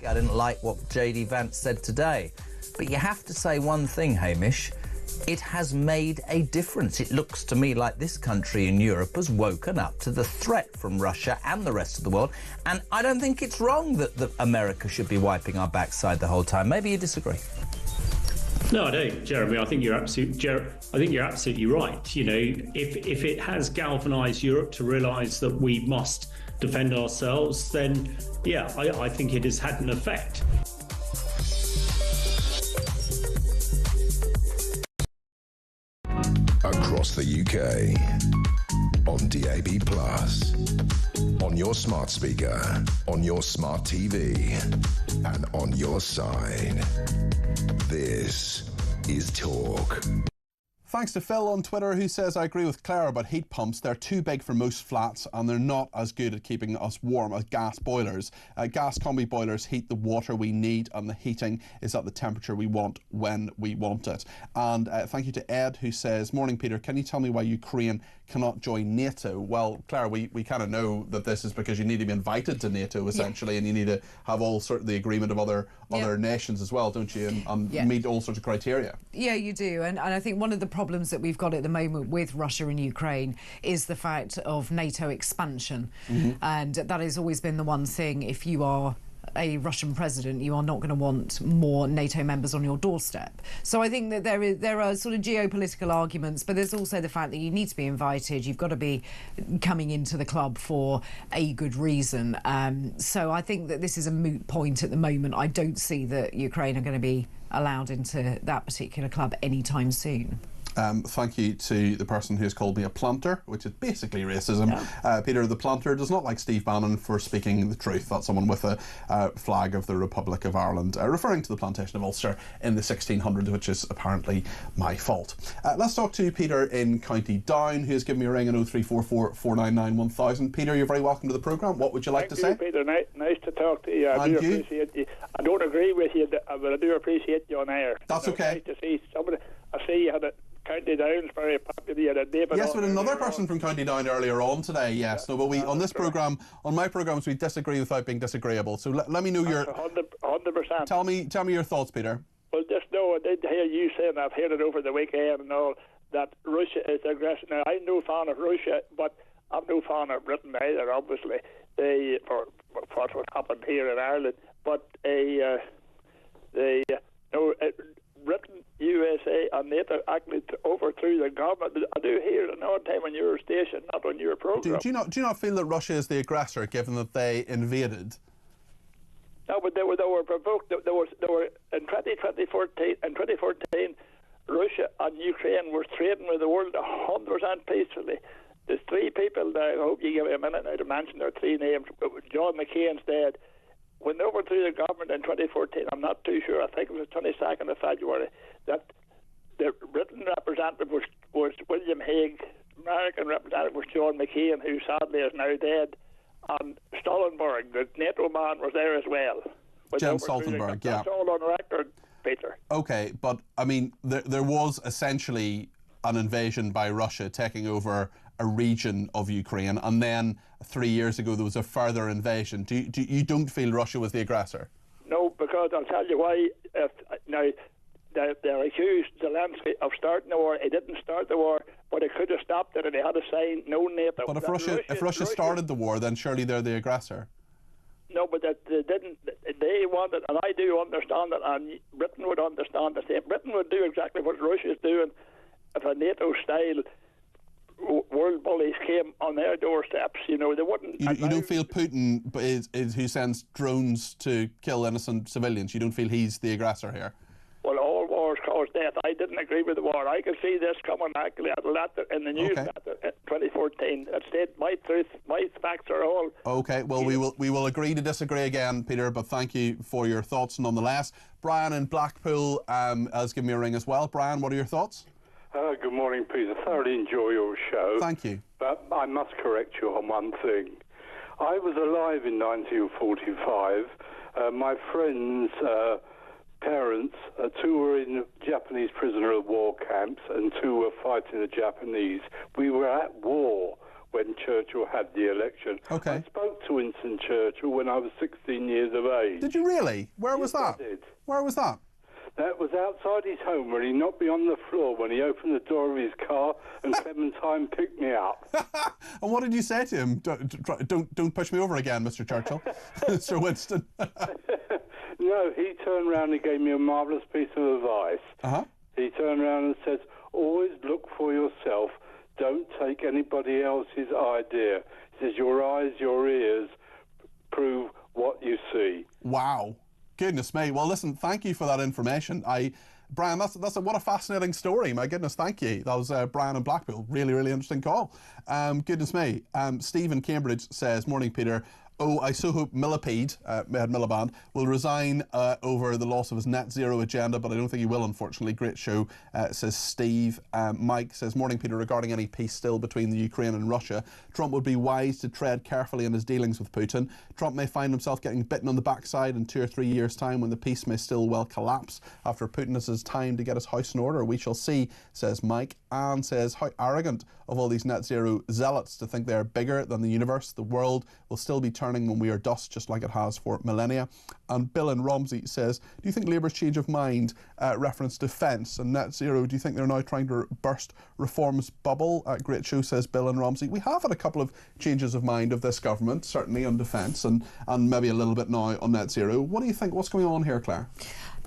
I didn't like what J.D. Vance said today. But you have to say one thing, Hamish. it has made a difference. It looks to me like this country in Europe has woken up to the threat from Russia and the rest of the world, and I don't think it's wrong that America should be wiping our backside the whole time. Maybe you disagree. No, I don't, Jeremy. I think you're absolutely right. You know, if it has galvanised Europe to realise that we must defend ourselves, then yeah, I think it has had an effect. Across the UK, on DAB+, on your smart speaker, on your smart TV, and on your side. This is Talk. Thanks to Phil on Twitter, who says, I agree with Claire about heat pumps. They're too big for most flats and they're not as good at keeping us warm as gas boilers. Gas combi boilers heat the water we need and the heating is at the temperature we want when we want it. And thank you to Ed, who says, morning Peter, can you tell me why Ukraine cannot join NATO? Well, Claire, we kind of know that this is because you need to be invited to NATO, essentially, and you need to have all sort of the agreement of other nations as well, don't you? And meet all sorts of criteria. Yeah, you do. And I think one of the problems that we've got at the moment with Russia and Ukraine is the fact of NATO expansion. And that has always been the one thing. If you are a Russian president, you are not going to want more NATO members on your doorstep. So I think that there are sort of geopolitical arguments, but there's also the fact that you need to be invited. You've got to be coming into the club for a good reason. So I think that this is a moot point at the moment. I don't see that Ukraine are going to be allowed into that particular club anytime soon. Thank you to the person who has called me a planter, which is basically racism. Peter, the planter does not like Steve Bannon for speaking the truth. That's someone with a flag of the Republic of Ireland, referring to the plantation of Ulster in the 1600s, which is apparently my fault. Let's talk to Peter in County Down, who has given me a ring on 0344 499 1000. Peter, you're very welcome to the programme. What would you like to say? Peter, nice to talk to you. I do appreciate you. I don't agree with you, but I do appreciate you on air. That's okay. Nice to see somebody. I see you had a County Down's very popular. Yes, with another person from County Down earlier on today. Yes, no, but we on this programme, on my programmes, we disagree without being disagreeable. So let me know your 100%. Tell me your thoughts, Peter. Well, just know I did hear you saying, I've heard it over the weekend and all, that Russia is aggressive. Now, I'm no fan of Russia, but I'm no fan of Britain either. Obviously, for what happened here in Ireland, but Britain, USA and NATO actually overthrew the government. I do hear it another time on your station, not on your programme. Do you not feel that Russia is the aggressor, given that they invaded? No, but they were provoked. They were in 2014, Russia and Ukraine were trading with the world 100% peacefully. There's three people there. I hope you give me a minute now to mention their three names. John McCain's dead. When they overthrew the government in 2014, I'm not too sure, I think it was the 22nd of February, that the Britain representative was William Hague, American representative was John McCain, who sadly is now dead, and Stoltenberg, the NATO man, was there as well. Jens Stoltenberg, yeah. That's all on record, Peter. Okay, but I mean, there was essentially an invasion by Russia taking over a region of Ukraine, and then 3 years ago there was a further invasion. You don't feel Russia was the aggressor? No, because I'll tell you why. Now, they're accused Zelensky of starting the war. He didn't start the war, but he could have stopped it, and he had to sign no NATO. But if Russia started the war, then surely they're the aggressor. No, but they didn't. They wanted, and I do understand it, and Britain would understand the same. Britain would do exactly what Russia is doing if a NATO-style world bullies came on their doorsteps. You know, they wouldn't. You don't feel Putin is who sends drones to kill innocent civilians? You don't feel he's the aggressor here? Well, all wars cause death. I didn't agree with the war. I could see this coming actually in the news in 2014. It said my facts are all. Okay, well, we will agree to disagree again, Peter, but thank you for your thoughts nonetheless. Brian in Blackpool has given me a ring as well. Brian, what are your thoughts? Good morning, Peter. Thoroughly enjoy your show. Thank you. But I must correct you on one thing. I was alive in 1945. My friends' parents, two were in Japanese prisoner of war camps and two were fighting the Japanese. We were at war when Churchill had the election. Okay. I spoke to Winston Churchill when I was 16 years of age. Did you really? Where was that? I did. Where was that? That was outside his home when he knocked me on the floor when he opened the door of his car and Clementine picked me up. And what did you say to him? Don't push me over again, Mr. Churchill. Sir Winston. No, he turned around and gave me a marvellous piece of advice. Uh-huh. He turned around and said, always look for yourself. Don't take anybody else's idea. He says, your eyes, your ears prove what you see. Wow. Goodness me. Well, listen, thank you for that information. Brian, what a fascinating story. My goodness, thank you. That was Brian in Blackpool. Really, really interesting call. Goodness me. Steve in Cambridge says, morning, Peter. Oh, I so hope Miliband will resign over the loss of his net zero agenda, but I don't think he will, unfortunately. Great show, says Steve. Mike says, morning, Peter, regarding any peace still between the Ukraine and Russia, Trump would be wise to tread carefully in his dealings with Putin. Trump may find himself getting bitten on the backside in 2 or 3 years' time when the peace may still well collapse after Putin has his time to get his house in order. We shall see, says Mike. Anne says, how arrogant of all these net zero zealots to think they are bigger than the universe. The world will still be turning when we are dust, just like it has for millennia. And Bill in Romsey says, do you think Labour's change of mind reference defence and net zero? Do you think they're now trying to burst reform's bubble? Great show, says Bill in Romsey. We have had a couple of changes of mind of this government, certainly on defence and maybe a little bit now on net zero. What do you think? What's going on here, Claire?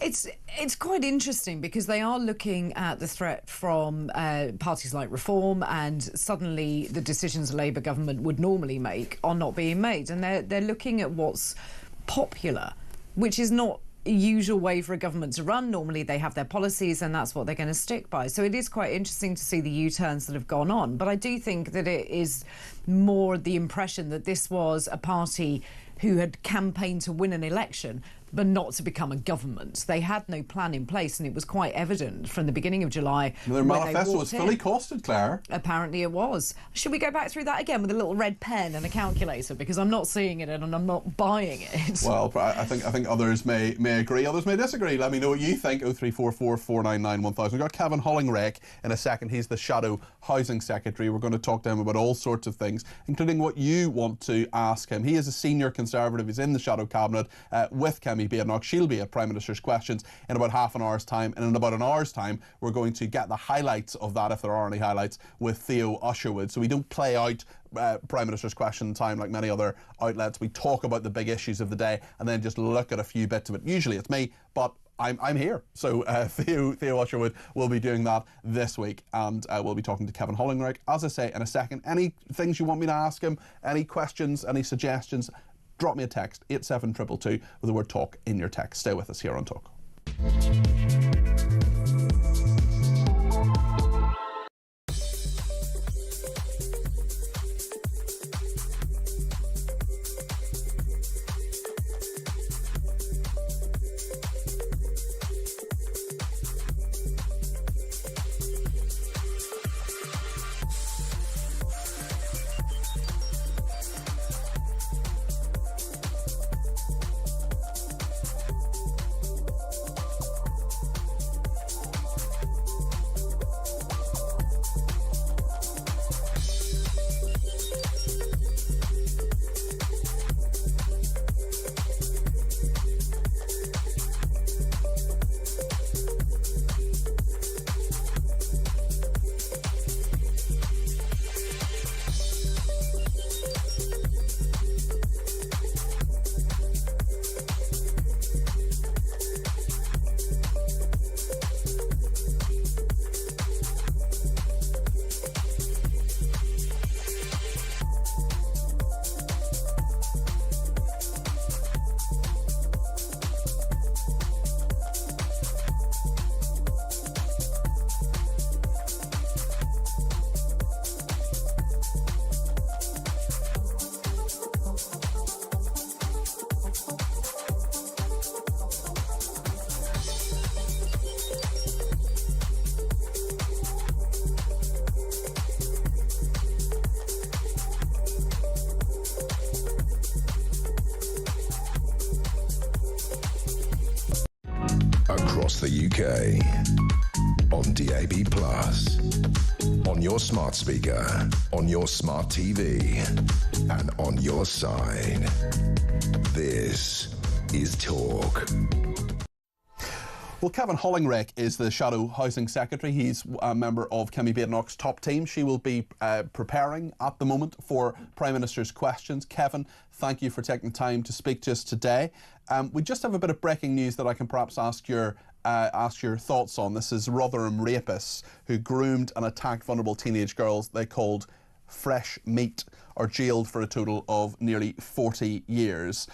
It's quite interesting because they are looking at the threat from parties like Reform, and suddenly the decisions a Labour government would normally make are not being made, and they're looking at what's popular, which is not a usual way for a government to run. Normally they have their policies and that's what they're going to stick by. So it is quite interesting to see the U-turns that have gone on. But I do think that it is more the impression that this was a party who had campaigned to win an election but not to become a government. They had no plan in place, and it was quite evident from the beginning of July. Their manifesto was fully costed, Claire. Apparently it was. Should we go back through that again with a little red pen and a calculator, because I'm not seeing it and I'm not buying it. Well, I think others may agree, others may disagree. Let me know what you think. 0344 499 1000. We've got Kevin Hollingrake in a second. He's the Shadow Housing Secretary. We're going to talk to him about all sorts of things, including what you want to ask him. He is a senior Conservative. He's in the Shadow Cabinet with Kemi Badenoch. She'll be at Prime Minister's Questions in about half an hour's time, and in about an hour's time we're going to get the highlights of that, if there are any highlights, with Theo Usherwood. So we don't play out Prime Minister's Question time like many other outlets. We talk about the big issues of the day and then just look at a few bits of it. Usually it's me, but I'm here. So Theo Usherwood will be doing that this week, and we'll be talking to Kevin Hollingrake, as I say, in a second. Any things you want me to ask him, any questions, any suggestions, drop me a text, 87222 with the word talk in your text. Stay with us here on Talk. Across the UK, on DAB+, on your smart speaker, on your smart TV, and on your side. This is Talk. Well, Kevin Hollingrake is the Shadow Housing Secretary. He's a member of Kemi Badenoch's top team. She will be preparing at the moment for Prime Minister's questions. Kevin, thank you for taking time to speak to us today. We just have a bit of breaking news that I can perhaps ask your thoughts on. This is Rotherham rapists who groomed and attacked vulnerable teenage girls they called fresh meat, are jailed for a total of nearly 40 years.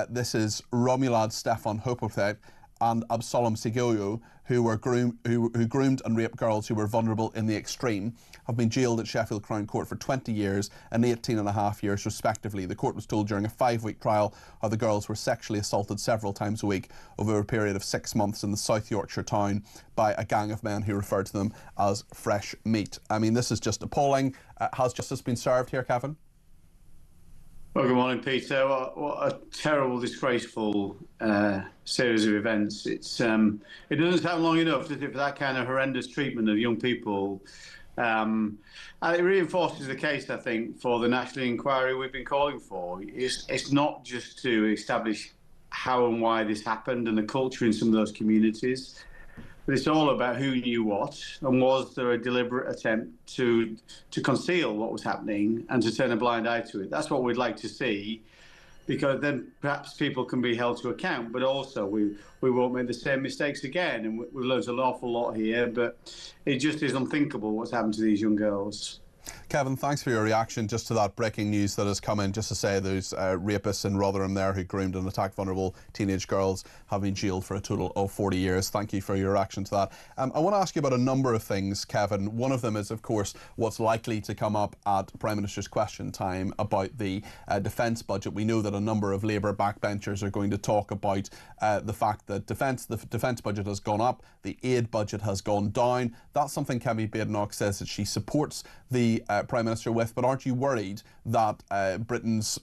This is Romulad Stefan Hopothet and Absalom Sigoyo, who groomed and raped girls who were vulnerable in the extreme, have been jailed at Sheffield Crown Court for 20 years and 18.5 years respectively. The court was told during a 5-week trial how the girls were sexually assaulted several times a week over a period of 6 months in the South Yorkshire town by a gang of men who referred to them as fresh meat. I mean, this is just appalling. Has justice been served here, Kevin? Well, good morning, Peter. What a terrible, disgraceful series of events. It doesn't sound long enough, does it, for that kind of horrendous treatment of young people. And it reinforces the case, I think, for the national inquiry we've been calling for. It's not just to establish how and why this happened and the culture in some of those communities, but it's all about who knew what, and was there a deliberate attempt to conceal what was happening and to turn a blind eye to it. That's what we'd like to see, because then perhaps people can be held to account, but also we won't make the same mistakes again. And we've learned an awful lot here, but it just is unthinkable what's happened to these young girls. Kevin, thanks for your reaction just to that breaking news that has come in, just to say those rapists in Rotherham there who groomed and attacked vulnerable teenage girls have been jailed for a total of 40 years. Thank you for your reaction to that. I want to ask you about a number of things, Kevin. One of them is, of course, what's likely to come up at Prime Minister's question time about the defence budget. We know that a number of Labour backbenchers are going to talk about the fact that the defence budget has gone up, the aid budget has gone down. That's something Kemi Badenoch says that she supports the Prime Minister with, but aren't you worried that Britain's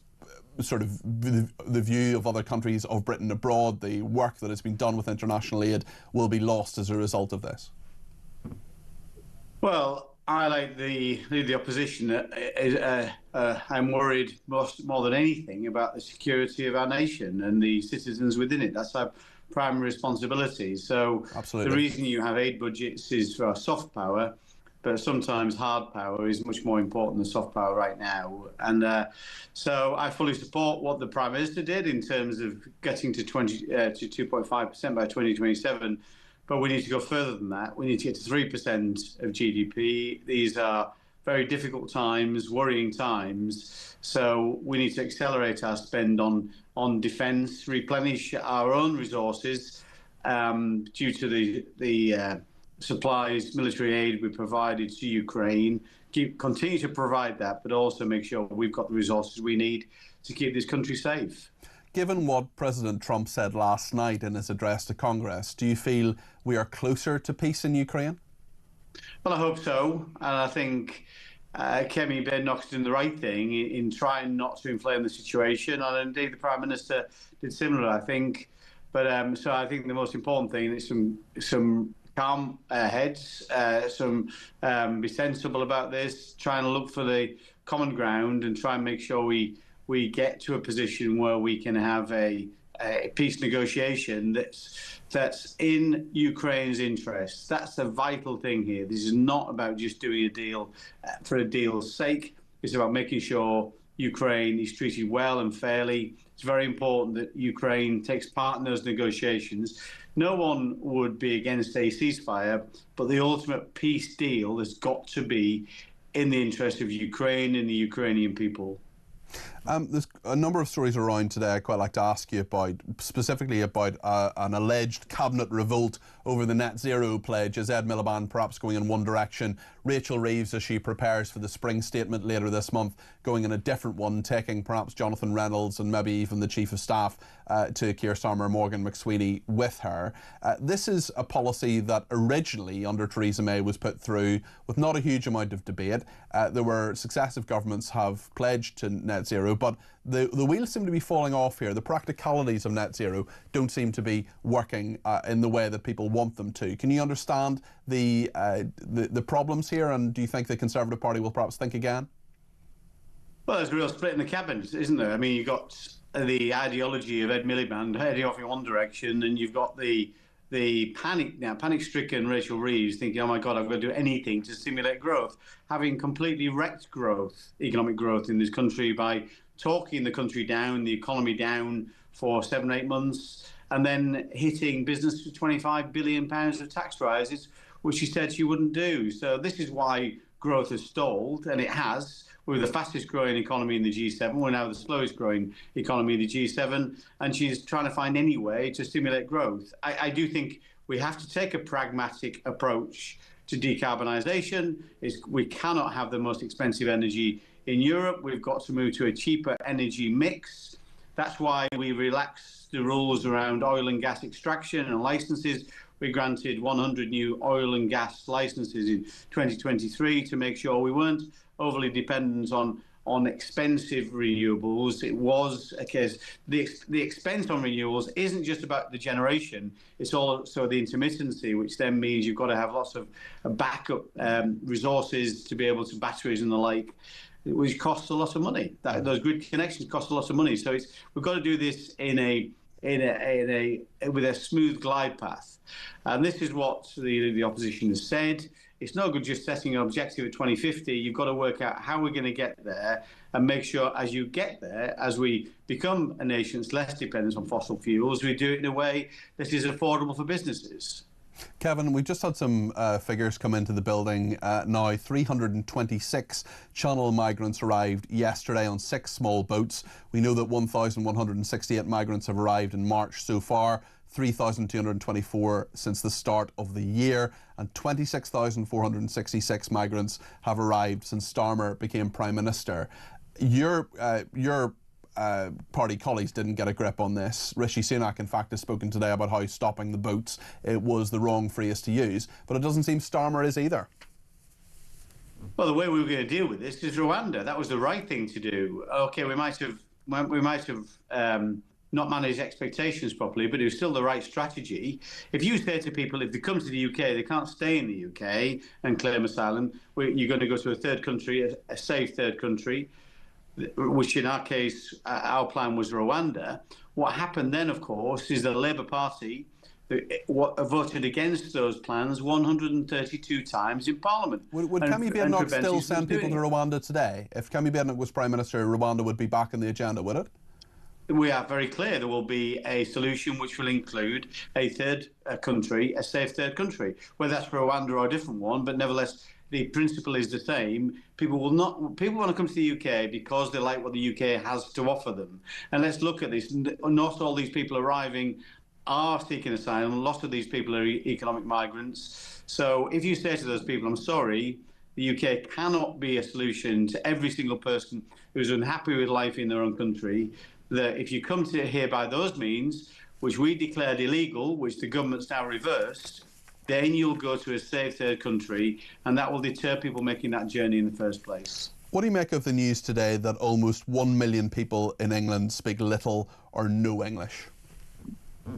sort of the view of other countries of Britain abroad, the work that has been done with international aid, will be lost as a result of this? Well, I, like the opposition, I'm worried more than anything about the security of our nation and the citizens within it. That's our primary responsibility. So absolutely, the reason you have aid budgets is for our soft power, but sometimes hard power is much more important than soft power right now. And so I fully support what the Prime Minister did in terms of getting to 2.5% by 2027. But we need to go further than that. We need to get to 3% of GDP. These are very difficult times, worrying times. So we need to accelerate our spend on defence, replenish our own resources due to the supplies, military aid we provided to Ukraine, continue to provide that, but also make sure we've got the resources we need to keep this country safe. Given what President Trump said last night in his address to Congress, do you feel we are closer to peace in Ukraine? Well, I hope so. And I think Kemi Badenoch's doing the right thing in trying not to inflame the situation. And indeed, the Prime Minister did similar, I think. But so I think the most important thing is some calm heads, be sensible about this, try and look for the common ground and try and make sure we get to a position where we can have a peace negotiation that's in Ukraine's interests. That's the vital thing here. This is not about just doing a deal for a deal's sake. It's about making sure Ukraine is treated well and fairly. It's very important that Ukraine takes part in those negotiations. No one would be against a ceasefire, but the ultimate peace deal has got to be in the interest of Ukraine and the Ukrainian people. There's a number of stories around today I'd quite like to ask you about, specifically about an alleged cabinet revolt over the net zero pledge. Is Ed Miliband perhaps going in one direction? Rachel Reeves, as she prepares for the spring statement later this month, going in a different one, taking perhaps Jonathan Reynolds and maybe even the Chief of Staff to Keir Starmer, Morgan McSweeney, with her. This is a policy that originally under Theresa May was put through with not a huge amount of debate. There were successive governments have pledged to net zero, but the wheels seem to be falling off here. The practicalities of net zero don't seem to be working in the way that people want them to. Can you understand the problems here, and do you think the Conservative Party will perhaps think again? Well, there's a real split in the cabinet, isn't there? I mean, you've got the ideology of Ed Miliband heading off in one direction, and you've got the the panic-stricken Rachel Reeves thinking, oh my God, I've got to do anything to stimulate growth, having completely wrecked economic growth in this country by talking the country down, the economy down for 7 or 8 months, and then hitting business with £25 billion of tax rises, which she said she wouldn't do. So this is why growth has stalled, and it has. We're the fastest growing economy in the G7. We're now the slowest growing economy in the G7. And she's trying to find any way to stimulate growth. I do think we have to take a pragmatic approach to decarbonisation. We cannot have the most expensive energy in Europe. We've got to move to a cheaper energy mix. That's why we relaxed the rules around oil and gas extraction and licenses. We granted 100 new oil and gas licenses in 2023 to make sure we weren't overly dependent on expensive renewables. It was a case, the expense on renewables isn't just about the generation, it's also the intermittency, which then means you've got to have lots of backup resources to be able to batteries and the like, which costs a lot of money. Those grid connections cost a lot of money. So we've got to do this with a smooth glide path. And this is what the opposition has said. It's no good just setting an objective at 2050. You've got to work out how we're going to get there and make sure as you get there, as we become a nation that's less dependent on fossil fuels, we do it in a way that is affordable for businesses. Kevin, we've just had some figures come into the building now. 326 Channel migrants arrived yesterday on 6 small boats. We know that 1,168 migrants have arrived in March so far, 3,224 since the start of the year, and 26,466 migrants have arrived since Starmer became Prime Minister. Your party colleagues didn't get a grip on this. Rishi Sunak, in fact, has spoken today about how stopping the boats was the wrong phrase to use, but it doesn't seem Starmer is either. Well, the way we were going to deal with this is Rwanda. That was the right thing to do. Okay, we might have not managed expectations properly, but it was still the right strategy. If you say to people, if they come to the UK, they can't stay in the UK and claim asylum, you're going to go to a third country, a safe third country, which in our case, our plan was Rwanda. What happened then, of course, is the Labour Party voted against those plans 132 times in Parliament. Would Kemi Badenoch still send people to Rwanda today? If Kemi Badenoch was Prime Minister, Rwanda would be back on the agenda, would it? We are very clear there will be a solution which will include a third country, a safe third country, whether that's Rwanda or a different one, but nevertheless, the principle is the same. People want to come to the UK because they like what the UK has to offer them. And let's look at this. Not all these people arriving are seeking asylum. Lots of these people are economic migrants. So if you say to those people, I'm sorry, the UK cannot be a solution to every single person who's unhappy with life in their own country, that if you come to here by those means, which we declared illegal, which the government's now reversed, then you'll go to a safe third country, and that will deter people making that journey in the first place. What do you make of the news today that almost 1 million people in England speak little or no English?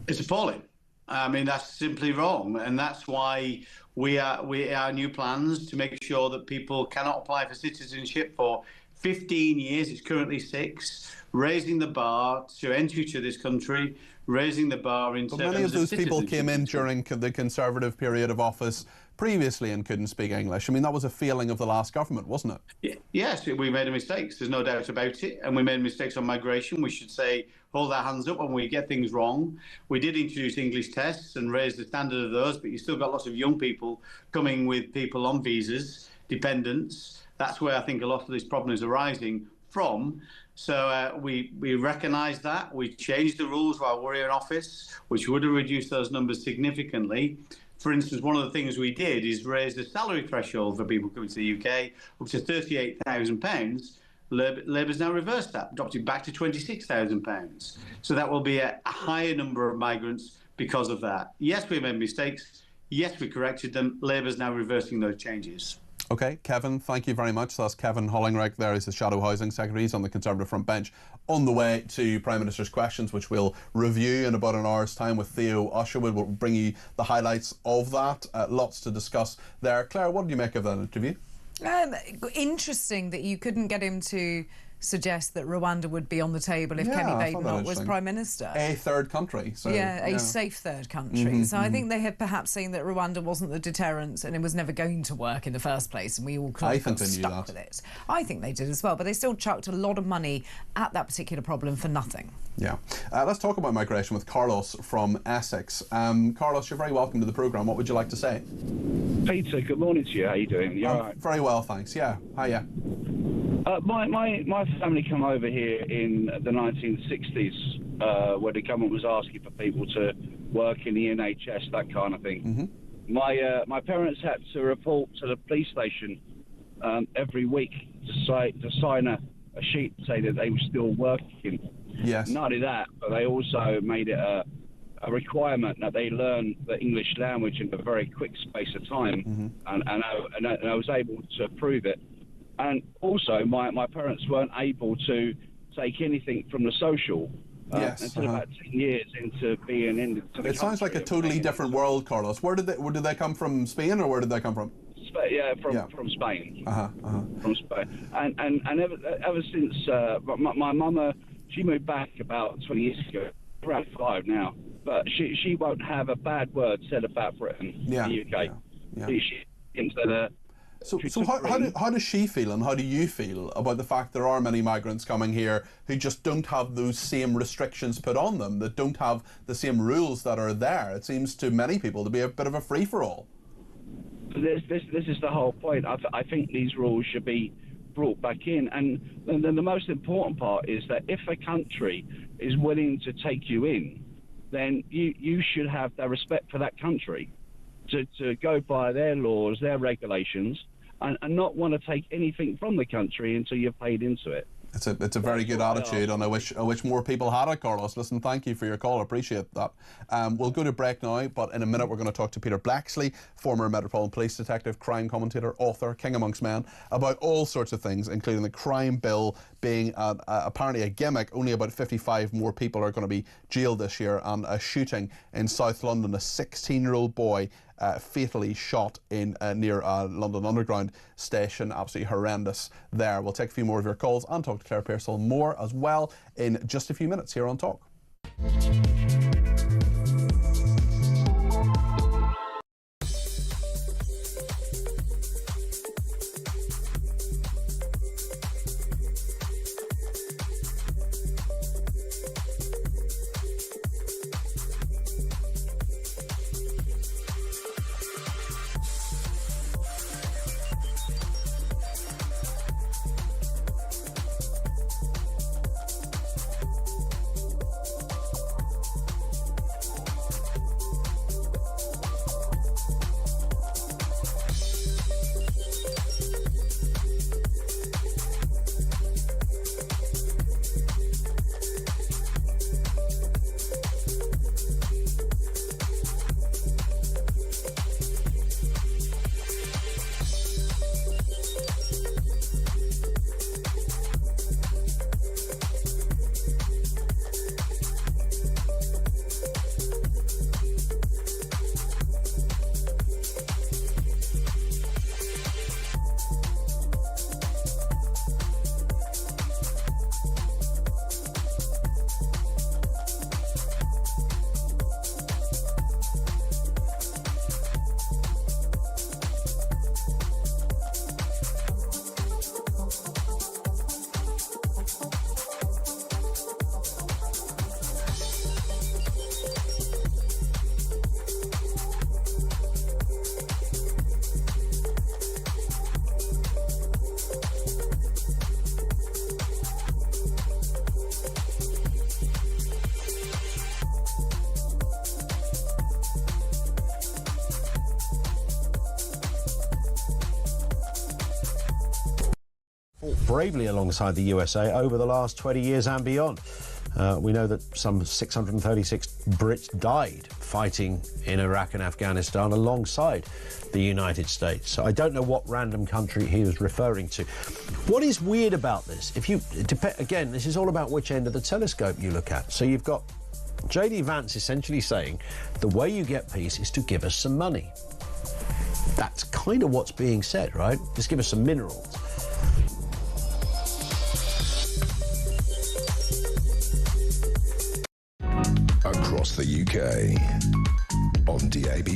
It's appalling. I mean, that's simply wrong, and that's why our new plans to make sure that people cannot apply for citizenship for 15 years, it's currently 6, raising the bar to entry to this country, raising the bar in terms of citizenship. Many of those people came in during the Conservative period of office previously and couldn't speak English. I mean, that was a failing of the last government, wasn't it? Yes, we made mistakes. There's no doubt about it. And we made mistakes on migration. We should say, hold our hands up when we get things wrong. We did introduce English tests and raise the standard of those, but you still got lots of young people coming with people on visas, dependents. That's where I think a lot of this problem is arising from. So we recognise that. We changed the rules while we were in office, which would have reduced those numbers significantly. For instance, one of the things we did is raise the salary threshold for people coming to the UK up to £38,000. Labour's now reversed that, dropped it back to £26,000. So that will be a higher number of migrants because of that. Yes, we made mistakes. Yes, we corrected them. Labour's now reversing those changes. OK, Kevin, thank you very much. That's Kevin Hollingreich there. He's the Shadow Housing Secretary. He's on the Conservative front bench. On the way to Prime Minister's questions, which we'll review in about an hour's time with Theo Usherwood. We'll bring you the highlights of that. Lots to discuss there. Claire, what did you make of that interview? Interesting that you couldn't get him to suggest that Rwanda would be on the table if Kenny Badenoch was Prime Minister. A third country. So, a safe third country. So I think they have perhaps seen that Rwanda wasn't the deterrent and it was never going to work in the first place, and we all kind of got stuck with it. I think they did as well, but they still chucked a lot of money at that particular problem for nothing. Yeah. Let's talk about migration with Carlos from Essex. Carlos, you're very welcome to the programme. What would you like to say? Peter, good morning to you. How are you doing? You all right? Very well, thanks. Yeah. Hiya. My family come over here in the 1960s, where the government was asking for people to work in the NHS, that kind of thing. My parents had to report to the police station every week to sign a sheet saying that they were still working. Yes. Not only that, but they also made it a requirement that they learn the English language in a very quick space of time, and I was able to prove it. And also, my parents weren't able to take anything from the social until about 10 years into being in the country. It sounds like a totally different world, Carlos. Where did they come from? Spain, or where did they come from? From Spain. From Spain. And ever since my mama, she moved back about 20 years ago, around 5 now, but she won't have a bad word said about Britain in the UK. She thinks that. So how does she feel, and how do you feel about the fact there are many migrants coming here who just don't have those same restrictions put on them, that don't have the same rules that are there? It seems to many people to be a bit of a free-for-all. This is the whole point. I think these rules should be brought back in, and then the most important part is that if a country is willing to take you in, then you should have the respect for that country to go by their laws, their regulations, and not want to take anything from the country until you've paid into it. It's a very good attitude, and I wish more people had it, Carlos. Listen, thank you for your call. I appreciate that. We'll go to break now, but in a minute we're going to talk to Peter Blaxley, former Metropolitan Police detective, crime commentator, author, king amongst men, about all sorts of things, including the crime bill being apparently a gimmick. Only about 55 more people are going to be jailed this year, and a shooting in South London, a 16-year-old boy fatally shot in near London Underground station. Absolutely horrendous there. We'll take a few more of your calls and talk to Claire Pearsall more as well in just a few minutes here on Talk. Bravely alongside the USA over the last 20 years and beyond. We know that some 636 Brits died fighting in Iraq and Afghanistan alongside the United States. So I don't know what random country he was referring to. What is weird about this, again, this is all about which end of the telescope you look at. So you've got J.D. Vance essentially saying the way you get peace is to give us some money. That's kind of what's being said, right? Just give us some minerals. across the UK. On DAB+,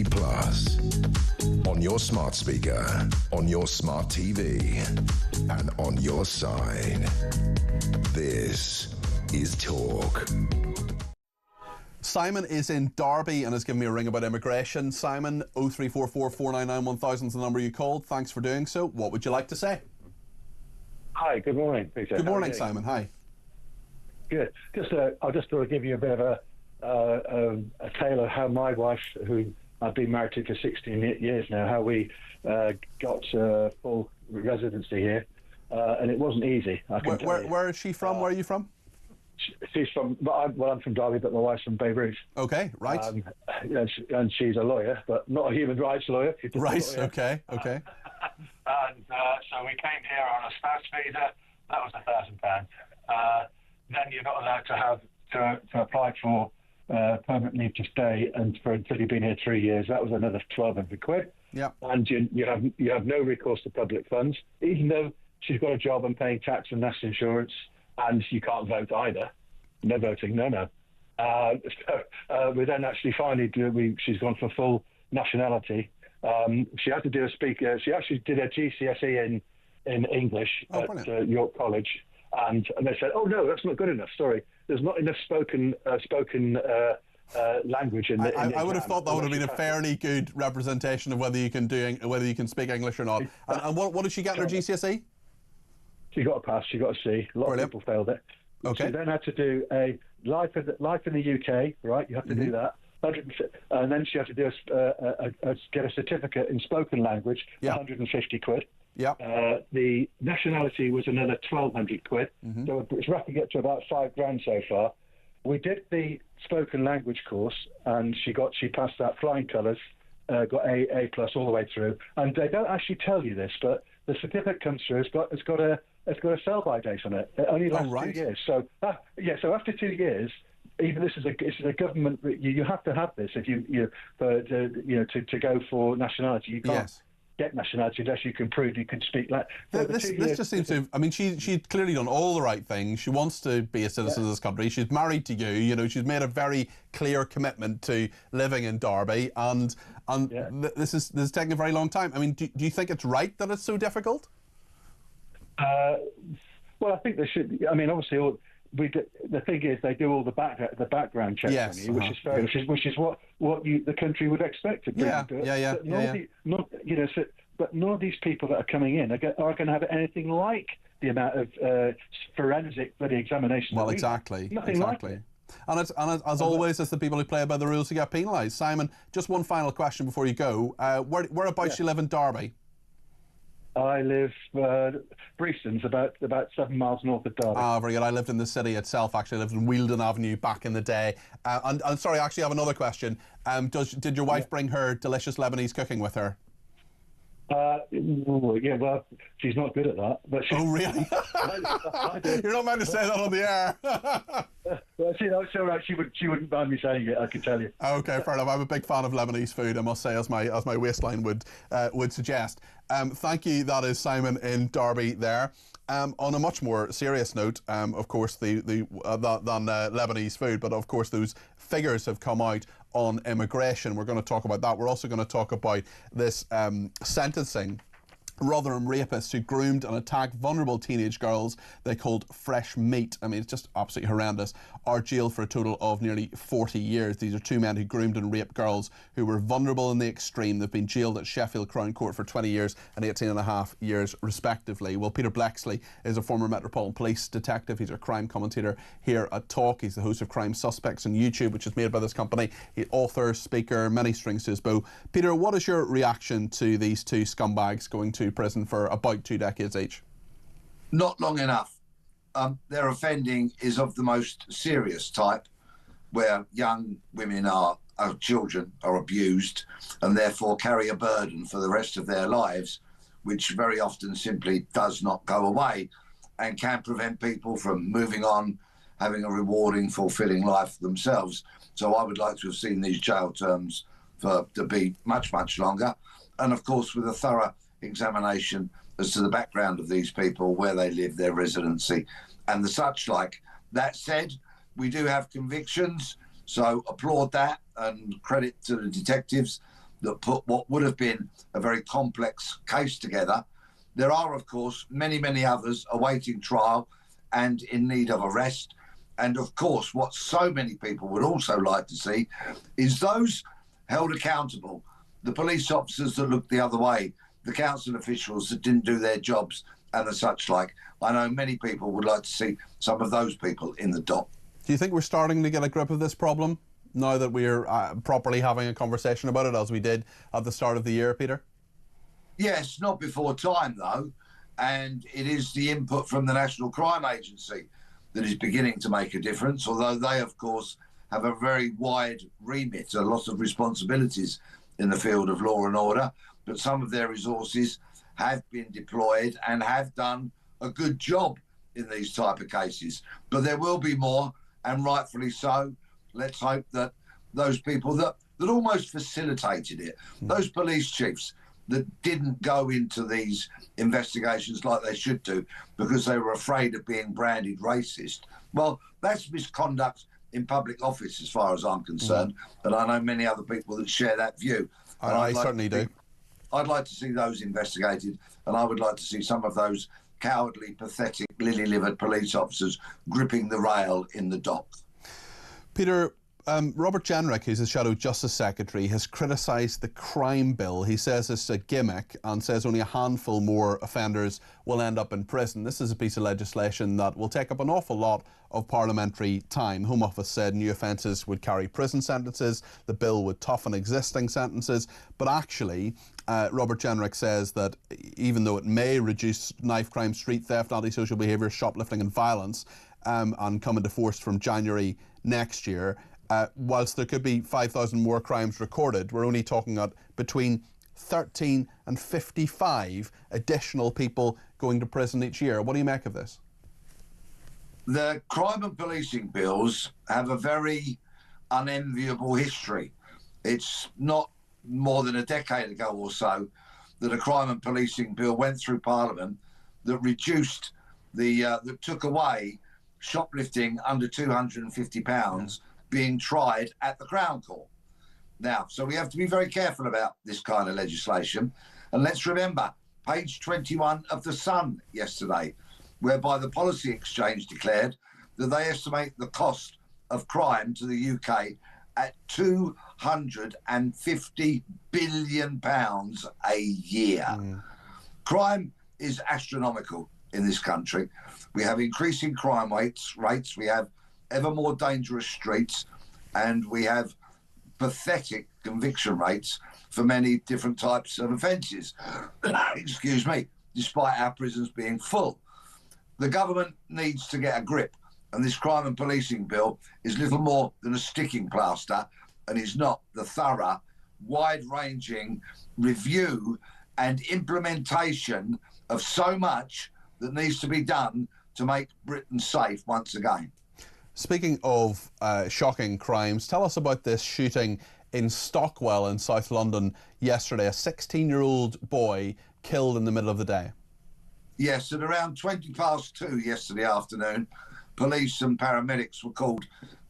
on your smart speaker, on your smart TV, and on your side. This is Talk. Simon is in Derby and has given me a ring about immigration. Simon, 0344 499 1000 is the number you called. Thanks for doing so. What would you like to say? Hi, good morning, Peter. Good morning, Simon. Hi. Good. I just thought I'd give you a bit of a tale of how my wife, who I've been married to for 16 years now, how we got full residency here, and it wasn't easy. Where is she from? Where are you from? She's from. I'm from Derby, but my wife's from Beirut. Okay, right. And she's a lawyer, but not a human rights lawyer. Right. Lawyer. Okay. And so we came here on a spouse visa. That was £1,000. Then you're not allowed to apply for permanent leave to stay until you've been here 3 years. That was another £1,200. Yeah. And you have no recourse to public funds, even though she's got a job and paying tax and national insurance, and you can't vote either. No voting, no. So we then actually finally she's gone for full nationality. She had to do she actually did a GCSE in English at York College. And they said, "Oh no, that's not good enough. Sorry, there's not enough spoken language in the." I would have thought that would have been a fairly good representation of whether you can speak English or not. And what did she get in her GCSE? She got a pass. She got a C. A lot of people failed it. Okay. She then had to do a life in the UK. Right, you have to do that. And then she had to do get a certificate in spoken language. £150. Yeah. The nationality was another £1,200. So it's racking up to about £5,000 so far. We did the spoken language course, and she passed that flying colours, got A+ all the way through. And they don't actually tell you this, but the certificate comes through. It's got a sell-by date on it. It only lasts 2 years. So so after 2 years. Even this is a government. You have to have this if to go for nationality. You can't get nationality unless you can prove you can speak. This just seems to. I mean, she's clearly done all the right things. She wants to be a citizen of this country. She's married to you. You know, she's made a very clear commitment to living in Derby, and this is taking a very long time. I mean, do you think it's right that it's so difficult? Well, I think they should. I mean, obviously. The thing is, they do all the background checks on you, which is fair, which is what the country would expect to do. But none of these people that are coming in are going to have anything like the amount of forensic bloody examination. Well, exactly. Nothing like it. And as always, it's the people who play by the rules who get penalised. Simon, just one final question before you go. Whereabouts you live in Derby? I live Breeston's about 7 miles north of Derby. Ah, very good. I lived in the city itself. Actually, I lived in Wealdon Avenue back in the day. And sorry, I actually have another question. Did your wife bring her delicious Lebanese cooking with her? Well, she's not good at that. But oh, really? You're not meant to say that on the air. Well, it's all right. She wouldn't mind me saying it, I can tell you. Okay, fair enough. I'm a big fan of Lebanese food, I must say, as my waistline would suggest. Thank you. That is Simon in Derby there. On a much more serious note, of course, than Lebanese food, but of course those figures have come out on immigration. We're going to talk about that. We're also going to talk about this sentencing. Rotherham rapists who groomed and attacked vulnerable teenage girls they called fresh meat. I mean, it's just absolutely horrendous. Are jailed for a total of nearly 40 years. These are two men who groomed and raped girls who were vulnerable in the extreme. They've been jailed at Sheffield Crown Court for 20 years and 18.5 years respectively. Well, Peter Blexley is a former Metropolitan Police detective. He's a crime commentator here at Talk. He's the host of Crime Suspects on YouTube, which is made by this company. He's author, speaker, many strings to his bow. Peter, what is your reaction to these two scumbags going to prison for about 2 decades each? Not long enough. Their offending is of the most serious type, where young women children are abused and therefore carry a burden for the rest of their lives, which very often simply does not go away and can prevent people from moving on, having a rewarding, fulfilling life themselves. So I would like to have seen these jail terms to be much, much longer. And of course, with a thorough examination as to the background of these people, where they live, their residency, and the such like. That said, we do have convictions, So applaud that, and credit to the detectives that put what would have been a very complex case together. There are, of course, many, many others awaiting trial and in need of arrest. And of course, what so many people would also like to see is those held accountable, the police officers that looked the other way, the council officials that didn't do their jobs and the such like. I know many people would like to see some of those people in the dock. Do you think we're starting to get a grip of this problem now that we're properly having a conversation about it, as we did at the start of the year, Peter? Yes, not before time though, and it is the input from the National Crime Agency that is beginning to make a difference, although they, of course, have a very wide remit, a lot of responsibilities in the field of law and order, but some of their resources have been deployed and have done a good job in these type of cases. But there will be more, and rightfully so. Let's hope that those people that almost facilitated it, those police chiefs that didn't go into these investigations like they should do because they were afraid of being branded racist, well, that's misconduct in public office as far as I'm concerned, and I know many other people that share that view. I certainly do. I'd like to see those investigated, and I would like to see some of those cowardly, pathetic, lily-livered police officers gripping the rail in the dock. Peter, Robert Jenrick, who's the Shadow Justice Secretary, has criticised the crime bill. He says it's a gimmick and says only a handful more offenders will end up in prison. This is a piece of legislation that will take up an awful lot of parliamentary time. Home Office said new offences would carry prison sentences. The bill would toughen existing sentences. But actually, Robert Jenrick says that even though it may reduce knife crime, street theft, antisocial behaviour, shoplifting and violence and come into force from January next year, whilst there could be 5,000 more crimes recorded, we're only talking about between 13 and 55 additional people going to prison each year. What do you make of this? The crime and policing bills have a very unenviable history. It's not more than a decade ago or so that a crime and policing bill went through Parliament that reduced that took away shoplifting under £250 being tried at the Crown Court. Now, so we have to be very careful about this kind of legislation. And let's remember, page 21 of The Sun yesterday, whereby the Policy Exchange declared that they estimate the cost of crime to the UK at £250 billion a year. Crime is astronomical in this country. We have increasing crime rates, we have ever more dangerous streets, and we have pathetic conviction rates for many different types of offences. Excuse me, despite our prisons being full. The government needs to get a grip, and this crime and policing bill is little more than a sticking plaster and is not the thorough, wide-ranging review and implementation of so much that needs to be done to make Britain safe once again. Speaking of shocking crimes, tell us about this shooting in Stockwell in South London yesterday. A 16-year-old boy killed in the middle of the day. Yes, at around 2:20 yesterday afternoon, police and paramedics were called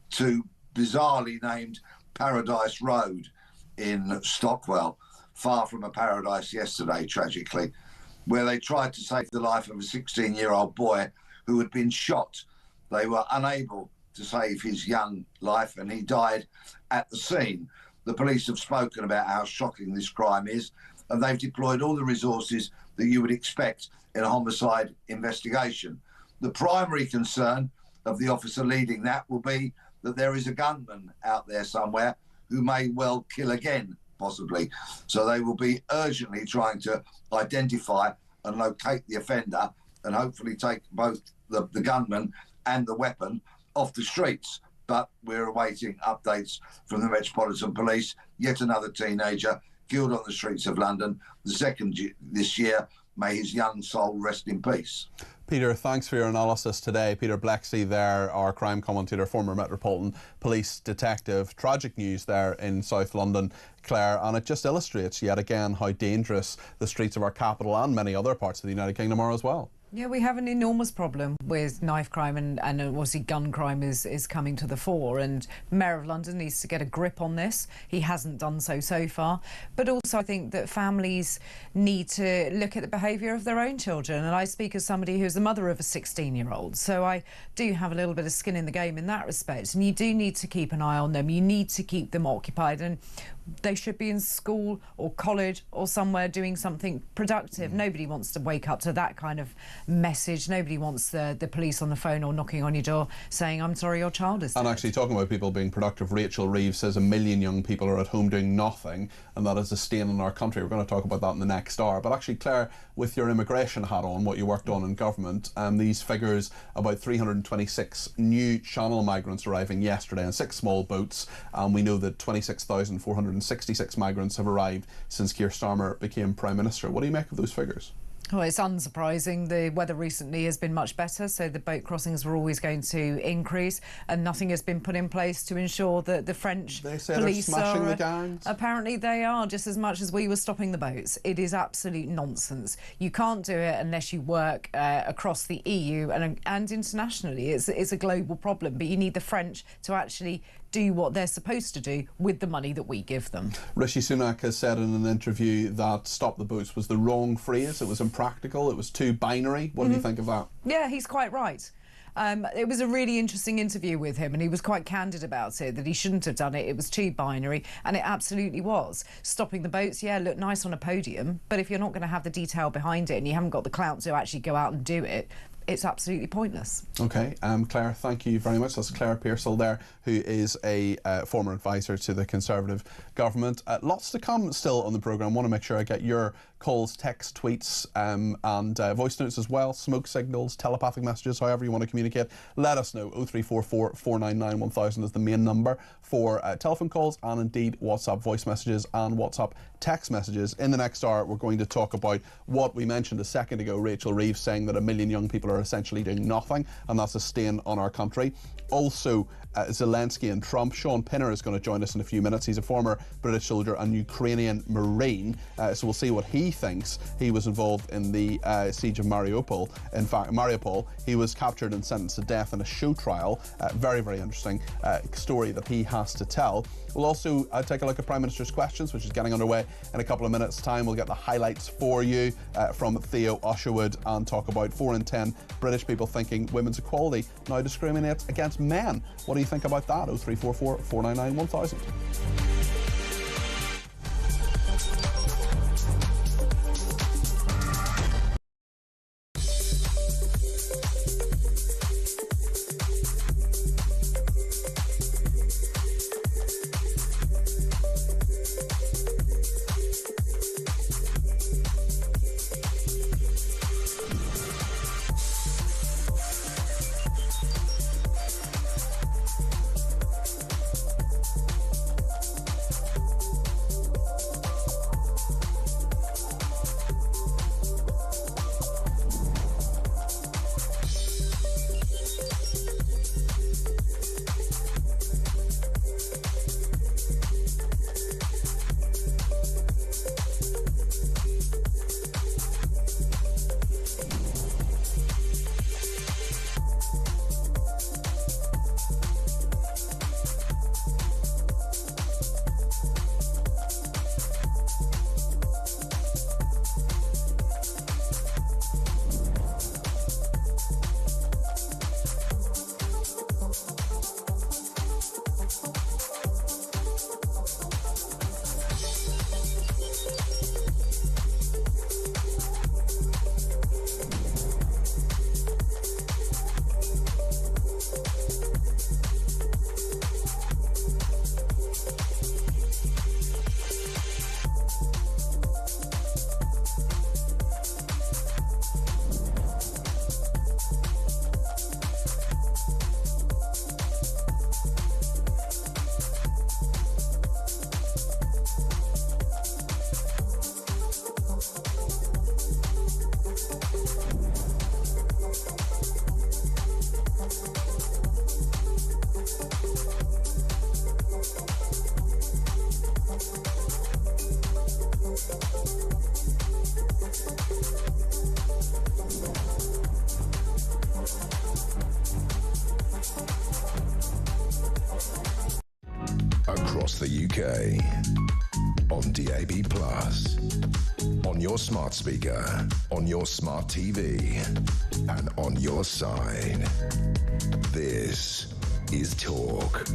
to bizarrely named Paradise Road in Stockwell, far from a paradise yesterday, tragically, where they tried to save the life of a 16-year-old boy who had been shot. They were unable to save his young life, and he died at the scene. The police have spoken about how shocking this crime is, and they've deployed all the resources that you would expect in a homicide investigation. The primary concern of the officer leading that will be that there is a gunman out there somewhere who may well kill again, possibly. So they will be urgently trying to identify and locate the offender and hopefully take both the gunman and the weapon off the streets. But we're awaiting updates from the Metropolitan Police. Yet another teenager killed on the streets of London, the second this year. May his young soul rest in peace. Peter, thanks for your analysis today. Peter Blexley there, our crime commentator, former Metropolitan Police detective. Tragic news there in South London, Claire, and it just illustrates yet again how dangerous the streets of our capital and many other parts of the United Kingdom are as well. Yeah, we have an enormous problem with knife crime and obviously gun crime is coming to the fore, and Mayor of London needs to get a grip on this. He hasn't done so far. But also I think that families need to look at the behaviour of their own children, and I speak as somebody who's the mother of a 16-year-old, so I do have a little bit of skin in the game in that respect, and you do need to keep an eye on them. You need to keep them occupied, and they should be in school or college or somewhere doing something productive. Nobody wants to wake up to that kind of message. Nobody wants the police on the phone or knocking on your door saying, I'm sorry, your child is dead. And actually, talking about people being productive, Rachel Reeves says 1 million young people are at home doing nothing, and that is a stain on our country. We're going to talk about that in the next hour. But actually, Claire, with your immigration hat on, what you worked on in government, these figures about 326 new Channel migrants arriving yesterday in 6 small boats, and we know that 26,466 migrants have arrived since Keir Starmer became Prime Minister. What do you make of those figures? Well, it's unsurprising. The weather recently has been much better, so the boat crossings were always going to increase, and nothing has been put in place to ensure that the French police they're smashing the gangs. Apparently they are, just as much as we were stopping the boats. It is absolute nonsense. You can't do it unless you work across the EU and internationally. It's a global problem, but you need the French to actually do what they're supposed to do with the money that we give them. Rishi Sunak has said in an interview that stop the boats was the wrong phrase. It was impractical. It was too binary. What do you think of that? Yeah, he's quite right. It was a really interesting interview with him, and he was quite candid about it, that he shouldn't have done it. It was too binary, and it absolutely was. Stopping the boats, yeah, look nice on a podium, but if you're not going to have the detail behind it and you haven't got the clout to actually go out and do it, it's absolutely pointless. OK, Claire, thank you very much. That's Claire Pearsall there, who is a former advisor to the Conservative government. Lots to come still on the programme. Want to make sure I get your calls, texts, tweets and voice notes as well, smoke signals, telepathic messages, however you want to communicate. Let us know. 0344 499 1000 is the main number for telephone calls, and indeed WhatsApp voice messages and WhatsApp text messages. In the next hour, we're going to talk about what we mentioned a second ago, Rachel Reeves saying that 1 million young people are essentially doing nothing, and that's a stain on our country. Also, Zelensky and Trump. Sean Pinner is going to join us in a few minutes. He's a former British soldier and Ukrainian Marine, so we'll see what he thinks. He was involved in the siege of Mariupol. In fact, Mariupol, he was captured and sentenced to death in a show trial. Very, very interesting story that he has to tell. We'll also take a look at Prime Minister's Questions, which is getting underway in a couple of minutes' time. We'll get the highlights for you from Theo Usherwood and talk about 4 in 10 British people thinking women's equality now discriminates against men. What do you think about that? 0344 499 1000. across the UK. On DAB+, on your smart speaker, on your smart TV, and on your side. This is Talk.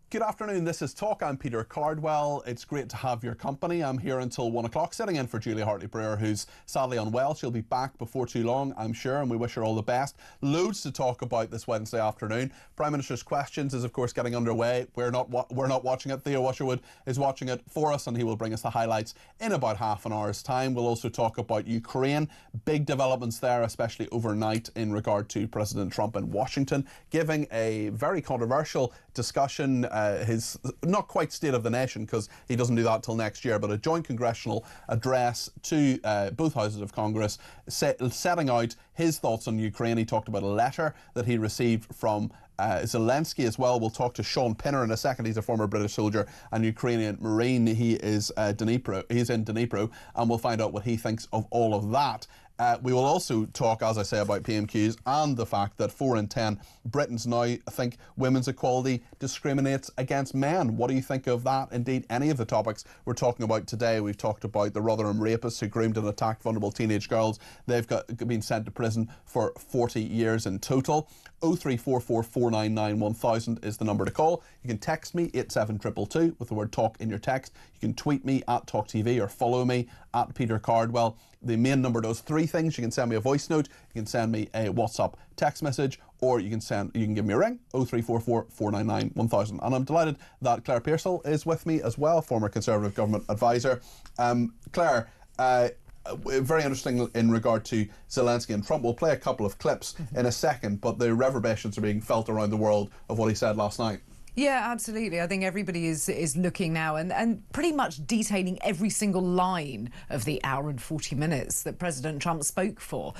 Good afternoon, this is Talk. I'm Peter Cardwell. It's great to have your company. I'm here until 1 o'clock, sitting in for Julia Hartley-Brewer, who's sadly unwell. She'll be back before too long, I'm sure, and we wish her all the best. Loads to talk about this Wednesday afternoon. Prime Minister's Questions is, of course, getting underway. We're not watching it. Theo Washerwood is watching it for us, and he will bring us the highlights in about half an hour's time. We'll also talk about Ukraine. Big developments there, especially overnight, in regard to President Trump in Washington, giving a very controversial discussion, his not quite State of the Nation, because he doesn't do that till next year, but a joint congressional address to both houses of Congress, setting out his thoughts on Ukraine. He talked about a letter that he received from Zelensky as well. We'll talk to Sean Pinner in a second. He's a former British soldier and Ukrainian Marine. He is he's in Dnipro, and we'll find out what he thinks of all of that. We will also talk, as I say, about PMQs and the fact that 4 in 10 Britons now think women's equality discriminates against men. What do you think of that? Indeed, any of the topics we're talking about today. We've talked about the Rotherham rapists who groomed and attacked vulnerable teenage girls. They've been sent to prison for 40 years in total. 0344 499 1000 is the number to call. You can text me 87222 with the word talk in your text. You can tweet me at talkTV or follow me at Peter Cardwell. The main number does 3 things. You can send me a voice note, you can send me a WhatsApp text message, or you can give me a ring, 0344 499 1000. And I'm delighted that Claire Pearsall is with me as well, former Conservative Government advisor. Claire, very interesting in regard to Zelensky and Trump. We'll play a couple of clips in a second, but the reverberations are being felt around the world of what he said last night. Yeah, absolutely. I think everybody is looking now and pretty much detailing every single line of the hour and 40 minutes that President Trump spoke for.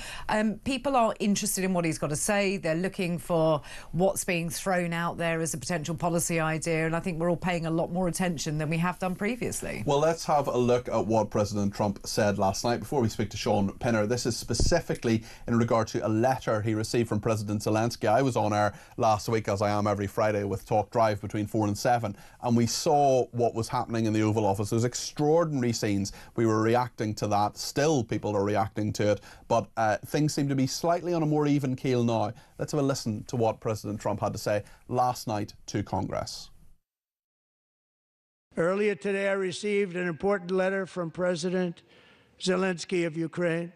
People are interested in what he's got to say. They're looking for what's being thrown out there as a potential policy idea, and I think we're all paying a lot more attention than we have done previously. Well, let's have a look at what President Trump said last night before we speak to Sean Pinner. This is specifically in regard to a letter he received from President Zelensky. I was on air last week, as I am every Friday, with Talk Drive between 4 and 7, and we saw what was happening in the Oval Office. There's extraordinary scenes. We were reacting to that. Still, people are reacting to it, but things seem to be slightly on a more even keel now. Let's have a listen to what President Trump had to say last night to Congress. Earlier today, I received an important letter from President Zelensky of Ukraine.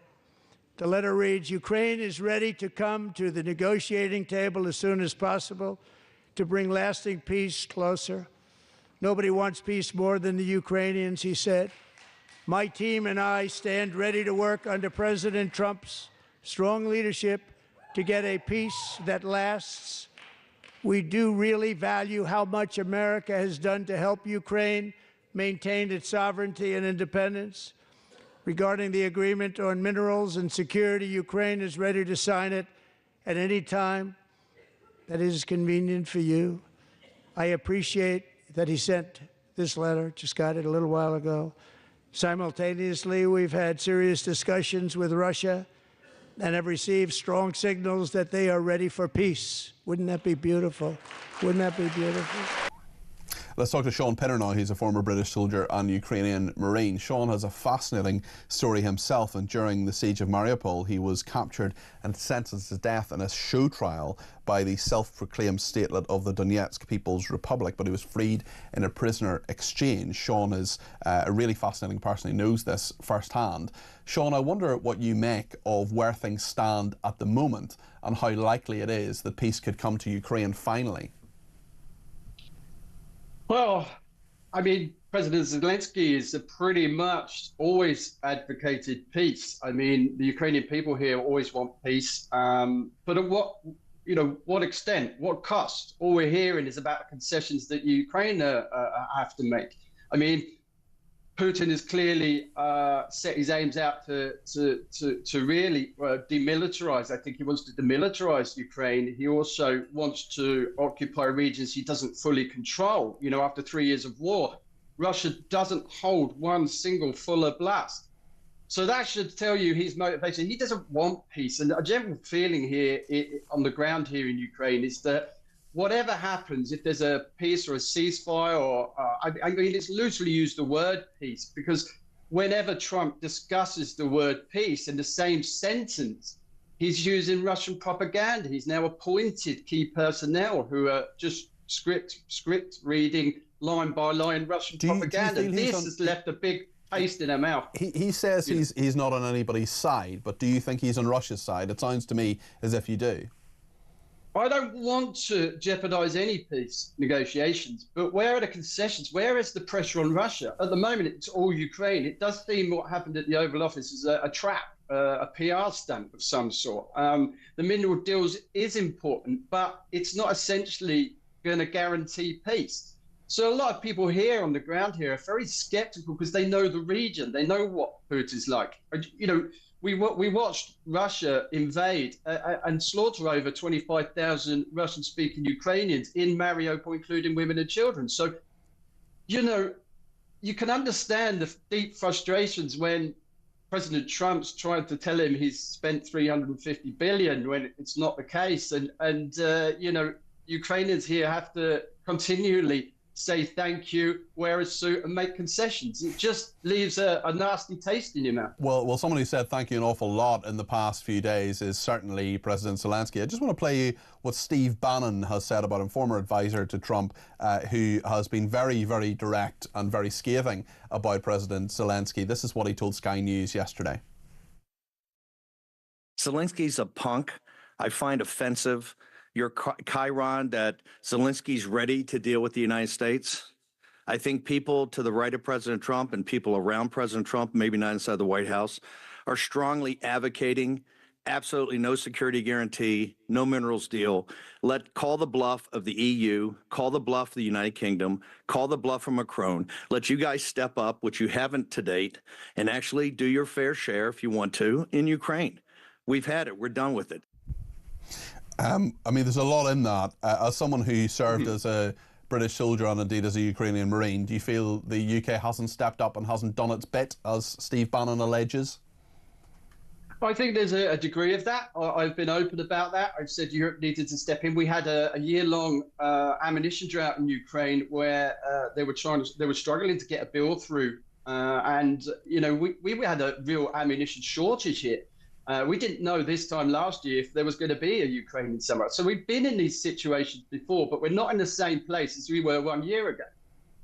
The letter reads, "Ukraine is ready to come to the negotiating table as soon as possible to bring lasting peace closer. Nobody wants peace more than the Ukrainians," he said. "My team and I stand ready to work under President Trump's strong leadership to get a peace that lasts. We do really value how much America has done to help Ukraine maintain its sovereignty and independence. Regarding the agreement on minerals and security, Ukraine is ready to sign it at any time that is convenient for you. I appreciate that he sent this letter, just got it a little while ago. Simultaneously, we've had serious discussions with Russia and have received strong signals that they are ready for peace." Wouldn't that be beautiful? Wouldn't that be beautiful? Let's talk to Sean Pinner now. He's a former British soldier and Ukrainian Marine. Sean has a fascinating story himself, and during the siege of Mariupol, he was captured and sentenced to death in a show trial by the self-proclaimed statelet of the Donetsk People's Republic, but he was freed in a prisoner exchange. Sean is a really fascinating person. He knows this firsthand. Sean, I wonder what you make of where things stand at the moment and how likely it is that peace could come to Ukraine finally. Well, I mean, President Zelensky has pretty much always advocated peace. I mean, the Ukrainian people here always want peace, but at what extent, what cost? All we're hearing is about concessions that Ukraine have to make. I mean, Putin has clearly set his aims out to really demilitarize. I think he wants to demilitarize Ukraine. He also wants to occupy regions he doesn't fully control. You know, after 3 years of war, Russia doesn't hold one single full blast. So that should tell you his motivation. He doesn't want peace. And a general feeling here on the ground here in Ukraine is that whatever happens, if there's a peace or a ceasefire, or I mean, it's loosely used the word peace, because whenever Trump discusses the word peace in the same sentence, he's using Russian propaganda. He's now appointed key personnel who are just script reading line by line Russian propaganda. This has left a big taste in their mouth. He says he's not on anybody's side, but do you think he's on Russia's side? It sounds to me as if you do. I don't want to jeopardize any peace negotiations, but where are the concessions? Where is the pressure on Russia? At the moment, it's all Ukraine. It does seem what happened at the Oval Office is a trap, a PR stunt of some sort. The mineral deals is important, but it's not essentially going to guarantee peace. So a lot of people here on the ground here are very skeptical because they know the region. They know what Putin's like. You know, we watched Russia invade and slaughter over 25,000 Russian-speaking Ukrainians in Mariupol, including women and children. So, you know, you can understand the deep frustrations when President Trump's trying to tell him he's spent $350 billion when it's not the case. And you know, Ukrainians here have to continually say thank you, wear a suit and make concessions. It just leaves a nasty taste in your mouth. Well, someone who said thank you an awful lot in the past few days is certainly President Zelensky. I just want to play you what Steve Bannon has said about him, former advisor to Trump, who has been very, very direct and very scathing about President Zelensky. This is what he told Sky News yesterday. Zelensky's a punk. I find offensive your chyron that Zelensky's ready to deal with the United States. I think people to the right of President Trump and people around President Trump, maybe not inside the White House, are strongly advocating absolutely no security guarantee, no minerals deal. Call the bluff of the EU, call the bluff of the United Kingdom, call the bluff of Macron. Let you guys step up, which you haven't to date, and actually do your fair share, if you want to, in Ukraine. We've had it. We're done with it. I mean, there's a lot in that. As someone who served as a British soldier and indeed as a Ukrainian Marine, do you feel the UK hasn't stepped up and hasn't done its bit, as Steve Bannon alleges? I think there's a degree of that. I've been open about that. I've said Europe needed to step in. We had a year-long ammunition drought in Ukraine where they were struggling to get a bill through, and you know we had a real ammunition shortage here. We didn't know this time last year if there was going to be a Ukrainian summer. So we've been in these situations before, but we're not in the same place as we were 1 year ago.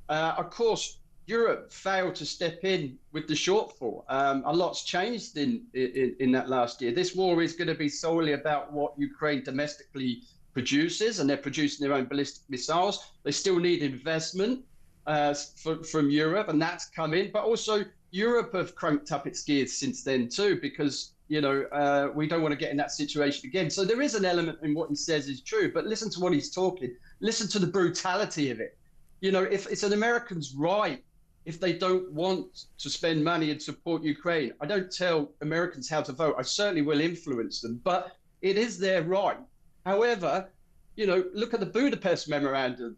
Of course, Europe failed to step in with the shortfall. A lot's changed in that last year. This war is going to be solely about what Ukraine domestically produces, and they're producing their own ballistic missiles. They still need investment from Europe, and that's come in. But also, Europe have cranked up its gears since then too, because you know, we don't want to get in that situation again. So there is an element in what he says is true, but listen to what he's talking. Listen to the brutality of it. You know, if it's an American's right, if they don't want to spend money and support Ukraine, I don't tell Americans how to vote. I certainly will influence them, but it is their right. However, you know, look at the Budapest Memorandum.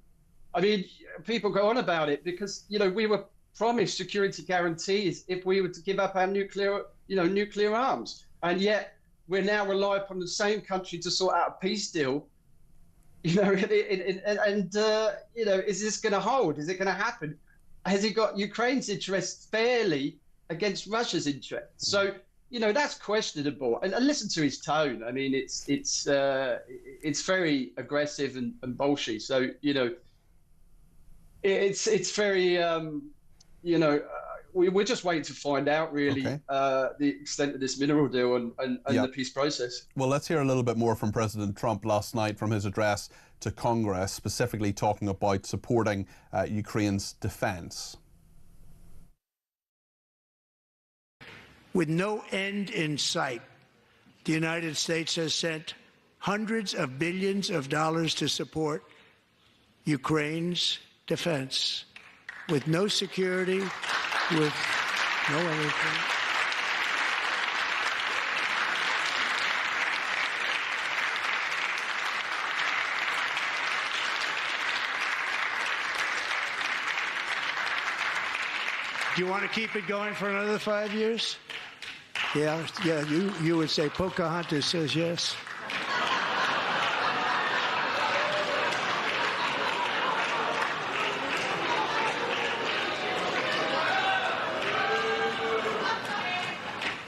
I mean, people go on about it because, you know, we were promised security guarantees if we were to give up our nuclear arms. And yet we're now relying upon the same country to sort out a peace deal. You know, you know, is this going to hold? Is it going to happen? Has he got Ukraine's interests fairly against Russia's interests? So, you know, that's questionable. And listen to his tone. I mean, it's very aggressive and bolshy. So, you know, it's very, you know, we're just waiting to find out, really, the extent of this mineral deal and the peace process. Well, let's hear a little bit more from President Trump last night from his address to Congress, specifically talking about supporting Ukraine's defence. With no end in sight, the United States has sent hundreds of billions of dollars to support Ukraine's defense. With no security, with no anything. Do you want to keep it going for another 5 years? Yeah, you would say Pocahontas says yes.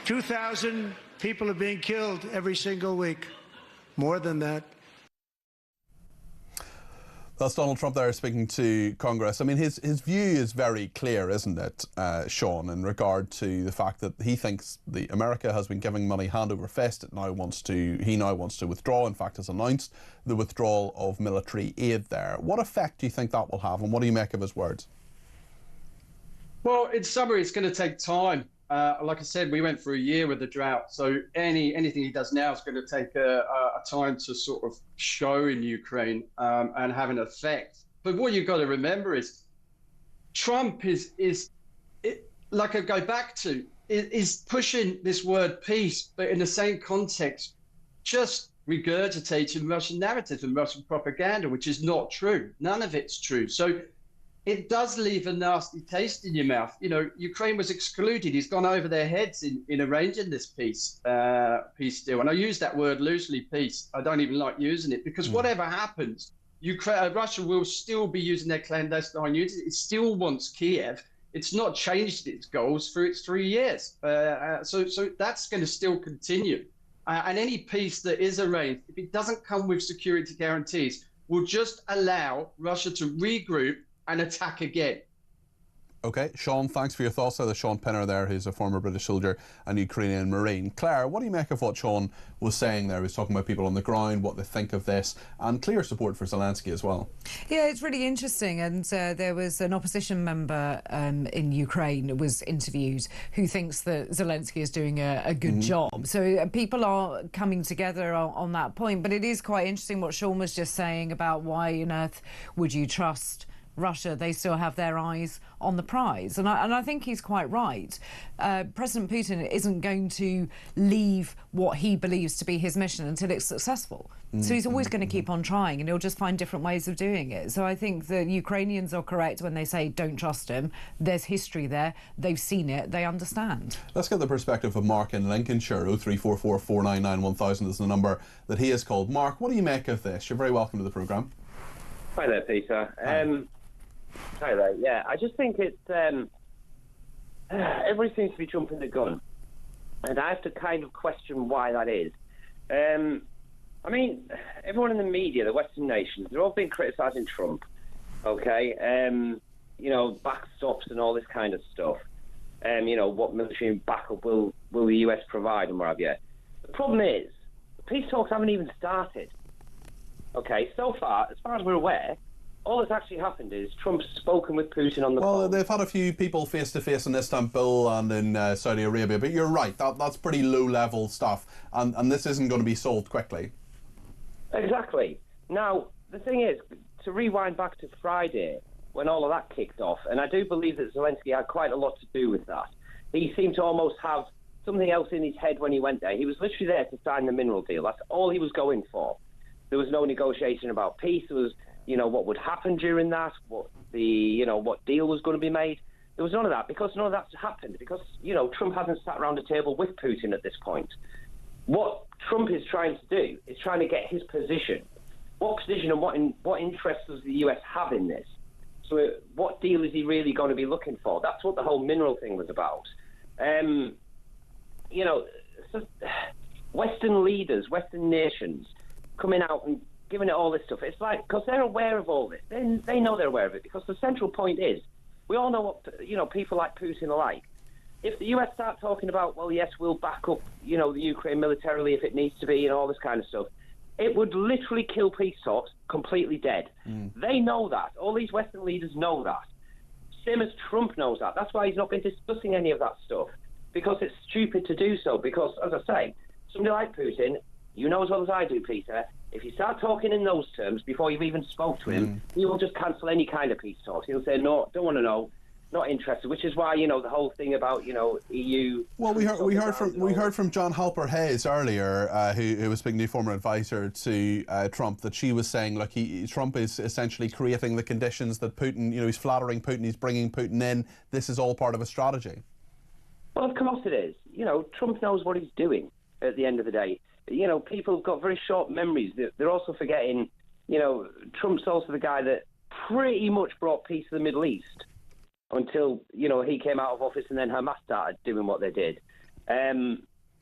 $2,000 people are being killed every single week. More than that. That's Donald Trump there speaking to Congress. I mean, his view is very clear, isn't it, Sean, in regard to the fact that he thinks America has been giving money hand over fist. He now wants to withdraw. In fact, has announced the withdrawal of military aid there. What effect do you think that will have, and what do you make of his words? Well, in summary, it's going to take time. Like I said, we went through a year with the drought, so anything he does now is going to take a time to sort of show in Ukraine and have an effect. But what you've got to remember is Trump is like I go back to, is pushing this word peace, but in the same context, just regurgitating Russian narratives and Russian propaganda, which is not true. None of it's true. So it does leave a nasty taste in your mouth. You know, Ukraine was excluded. He's gone over their heads in arranging this peace deal. And I use that word loosely, peace. I don't even like using it because whatever happens, Russia will still be using their clandestine units. It still wants Kiev. It's not changed its goals for its 3 years. So that's going to still continue. And any peace that is arranged, if it doesn't come with security guarantees, will just allow Russia to regroup and attack again. Okay, Sean, thanks for your thoughts. There's Sean Pinner there, who's a former British soldier and Ukrainian Marine. Claire, what do you make of what Sean was saying there? He was talking about people on the ground, what they think of this, and clear support for Zelensky as well. Yeah, it's really interesting. And there was an opposition member in Ukraine who was interviewed who thinks that Zelensky is doing a good job. So people are coming together on that point. But it is quite interesting what Sean was just saying about why on earth would you trust Russia. They still have their eyes on the prize. And I think he's quite right. President Putin isn't going to leave what he believes to be his mission until it's successful. So he's always going to keep on trying, and he'll just find different ways of doing it. So I think the Ukrainians are correct when they say don't trust him. There's history there. They've seen it. They understand. Let's get the perspective of Mark in Lincolnshire. 0344 499 1000 is the number that he has called. Mark, what do you make of this? You're very welcome to the programme. Hi there, Peter. Hi there. Yeah, I just think it's everybody seems to be jumping the gun, and I have to kind of question why that is. I mean, everyone in the media, the Western nations, they've all been criticising Trump. Okay, you know, backstops and all this kind of stuff. You know, what military backup will the US provide and what have you. The problem is, the peace talks haven't even started. Okay, so far, as far as we're aware, all that's actually happened is Trump's spoken with Putin on the phone. Well, they've had a few people face-to-face in Istanbul and in Saudi Arabia, but you're right, that's pretty low-level stuff, and this isn't going to be solved quickly. Exactly. Now, the thing is, to rewind back to Friday, when all of that kicked off, and I do believe that Zelensky had quite a lot to do with that. He seemed to almost have something else in his head when he went there. He was literally there to sign the mineral deal. That's all he was going for. There was no negotiation about peace. There was, you know, what would happen during that, what deal was going to be made. There was none of that, because none of that's happened, because, you know, Trump hasn't sat around a table with Putin at this point. What Trump is trying to do is trying to get his position. What position and what interests does the US have in this? So what deal is he really going to be looking for? That's what the whole mineral thing was about. You know, so Western leaders, Western nations coming out and giving it all this stuff. It's like, because they're aware of all this. They know they're aware of it, because the central point is, we all know what, you know, people like Putin are like. If the US start talking about, well, yes, we'll back up, you know, the Ukraine militarily if it needs to be and all this kind of stuff, it would literally kill peace talks completely dead. They know that. All these Western leaders know that. Same as Trump knows that. That's why he's not been discussing any of that stuff, because it's stupid to do so. Because, as I say, somebody like Putin, you know as well as I do, Peter, if you start talking in those terms before you've even spoke to him, he will just cancel any kind of peace talks. He'll say, no, don't want to know, not interested, which is why, you know, the whole thing about, you know, EU... Well, we heard from John Halper Hayes earlier, who was speaking to former advisor to Trump, that she was saying, look, Trump is essentially creating the conditions that Putin, you know, he's flattering Putin, he's bringing Putin in. This is all part of a strategy. Well, of course it is. You know, Trump knows what he's doing at the end of the day. You know, people have got very short memories. They're also forgetting, you know, Trump's also the guy that pretty much brought peace to the Middle East until, you know, he came out of office and then Hamas started doing what they did.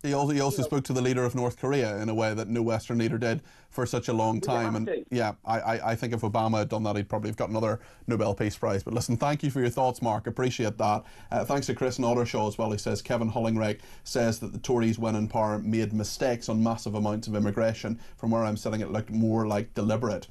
He also spoke to the leader of North Korea in a way that no Western leader did for such a long time. And yeah, I think if Obama had done that, he'd probably have got another Nobel Peace Prize. But listen, thank you for your thoughts, Mark. Appreciate that. Thanks to Chris and Ottershaw as well. He says Kevin Hollingreich says that the Tories, when in power, made mistakes on massive amounts of immigration. From where I'm sitting, it looked more like deliberate.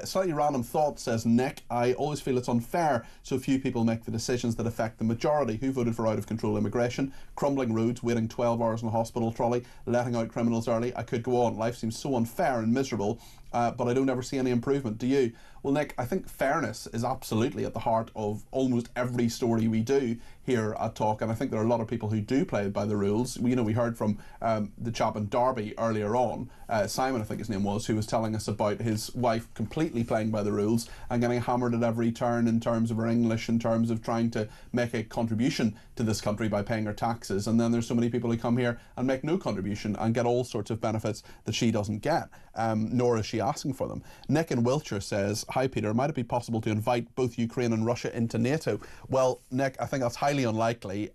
Slightly random thought, says Nick. I always feel it's unfair so few people make the decisions that affect the majority. Who voted for out-of-control immigration, crumbling roads, waiting 12 hours in a hospital trolley, letting out criminals early? I could go on. Life seems so unfair and miserable, but I don't ever see any improvement. Do you? Well, Nick, I think fairness is absolutely at the heart of almost every story we do here at Talk, and I think there are a lot of people who do play by the rules. You know, we heard from the chap in Derby earlier on, Simon I think his name was, who was telling us about his wife completely playing by the rules and getting hammered at every turn in terms of her English, in terms of trying to make a contribution to this country by paying her taxes. And then there's so many people who come here and make no contribution and get all sorts of benefits that she doesn't get, nor is she asking for them. Nick in Wiltshire says, hi Peter, might it be possible to invite both Ukraine and Russia into NATO? Well, Nick, I think that's highly unlikely.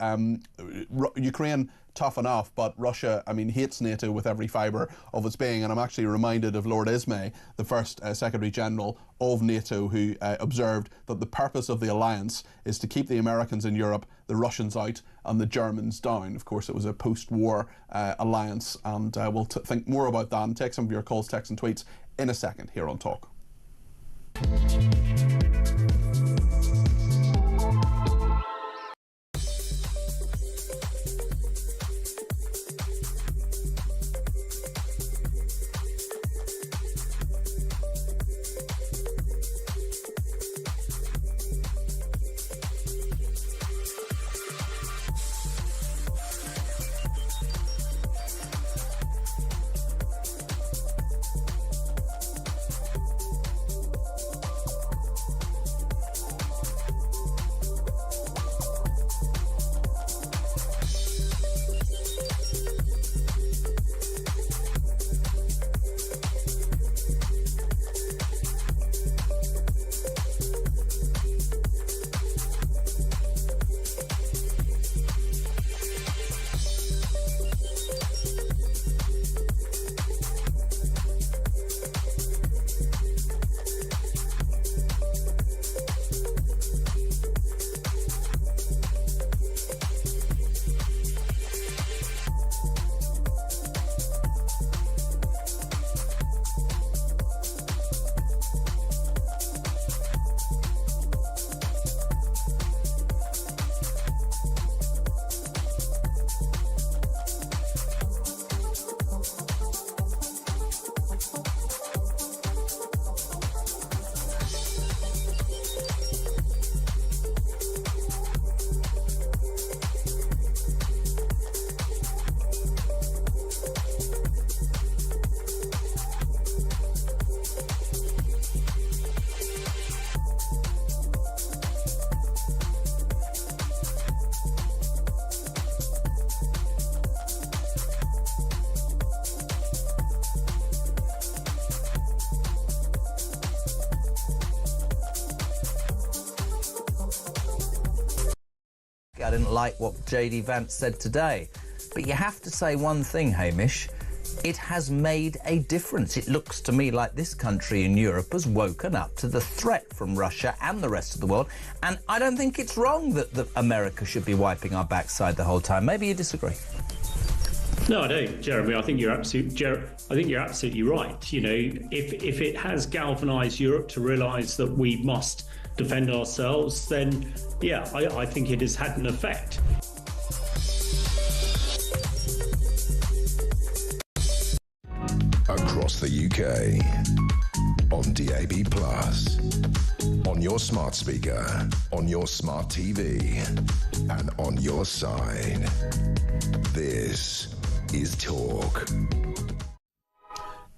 Ukraine, tough enough, but Russia, I mean, hates NATO with every fibre of its being. And I'm actually reminded of Lord Ismay, the first Secretary General of NATO, who observed that the purpose of the alliance is to keep the Americans in Europe, the Russians out and the Germans down. Of course, it was a post-war alliance, and we'll think more about that and take some of your calls, texts and tweets in a second here on Talk. I didn't like what J.D. Vance said today. But you have to say one thing, Hamish. It has made a difference. It looks to me like this country in Europe has woken up to the threat from Russia and the rest of the world. And I don't think it's wrong that America should be wiping our backside the whole time. Maybe you disagree. No, I don't, Jeremy. I think you're absolutely right. You know, if it has galvanised Europe to realise that we must defend ourselves, then yeah, I think it has had an effect. Across the UK, on DAB+, on your smart speaker, on your smart TV, and on your side. This is Talk.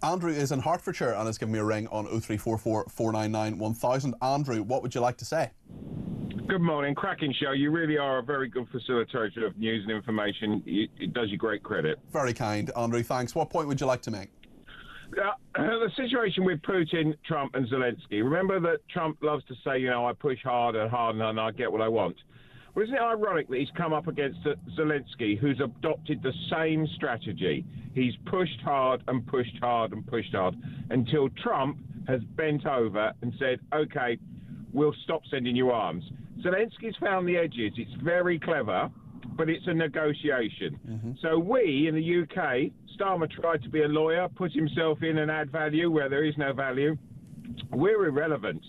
Andrew is in Hertfordshire and has given me a ring on 0344 499 1000. Andrew, what would you like to say? Good morning. Cracking show. You really are a very good facilitator of news and information. It does you great credit. Very kind, Andrew. Thanks. What point would you like to make? The situation with Putin, Trump and Zelensky. Remember that Trump loves to say, I push hard and hard and I get what I want. Well, isn't it ironic that he's come up against Zelensky, who's adopted the same strategy? He's pushed hard and pushed hard and pushed hard until Trump has bent over and said, OK, we'll stop sending you arms. Zelensky's found the edges. It's very clever, but it's a negotiation. So we in the UK, Starmer tried to be a lawyer, put himself in and add value where there is no value. We're irrelevant.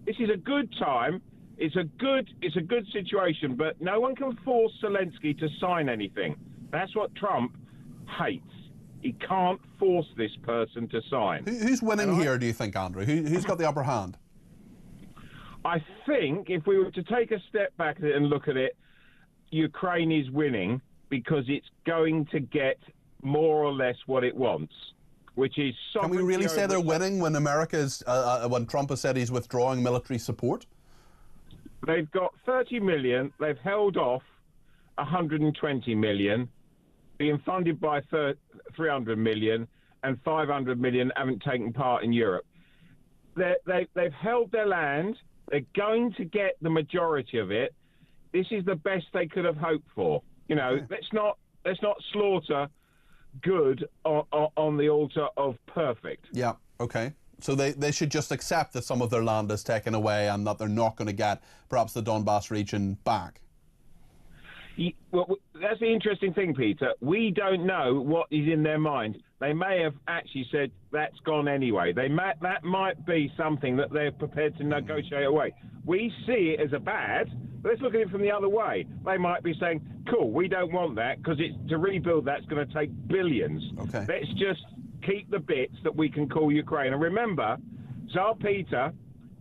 This is a good time. It's a good situation, but no one can force Zelensky to sign anything. That's what Trump hates. He can't force this person to sign. Who's winning here, do you think, Andrew? Who's got the upper hand? I think if we were to take a step back and look at it, Ukraine is winning because it's going to get more or less what it wants, which is... Can we really say they're winning when when Trump has said he's withdrawing military support? They've got 30 million. They've held off 120 million, being funded by 300 million, and 500 million haven't taken part in Europe. They've held their land. They're going to get the majority of it. This is the best they could have hoped for. Let's not slaughter good on the altar of perfect. Yeah, okay. So they should just accept that some of their land is taken away and that they're not going to get perhaps the Donbass region back. Well, that's the interesting thing, Peter. We don't know what is in their mind. They may have actually said that's gone anyway. That might be something that they're prepared to negotiate away. We see it as a bad. Let's look at it from the other way. They might be saying, cool, we don't want that because to rebuild that's going to take billions. Okay. Let's just keep the bits that we can call Ukraine. And remember, Tsar Peter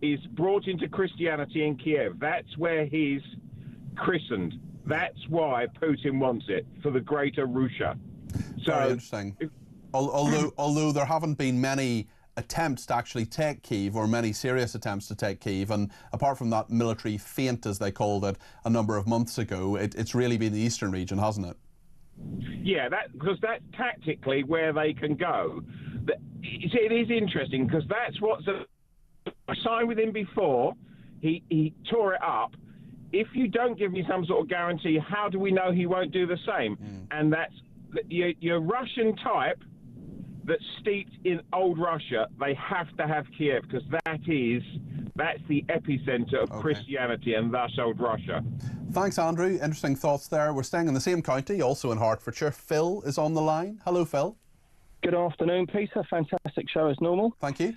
is brought into Christianity in Kiev. That's where he's christened. That's why Putin wants it, for the greater Russia. So, very interesting. Although there haven't been many attempts to actually take Kyiv, or many serious attempts to take Kyiv, and apart from that military feint, as they called it, a number of months ago, it's really been the eastern region, hasn't it? Yeah, because that's tactically where they can go. It is interesting because that's what's I signed with him before. He tore it up. If you don't give me some sort of guarantee, how do we know he won't do the same? And that's your Russian type that's steeped in old Russia. They have to have Kiev because that's the epicenter of Christianity and thus old Russia. Thanks, Andrew. Interesting thoughts there. We're staying in the same county, also in Hertfordshire. Phil is on the line. Hello, Phil. Good afternoon, Peter. Fantastic show as normal. Thank you.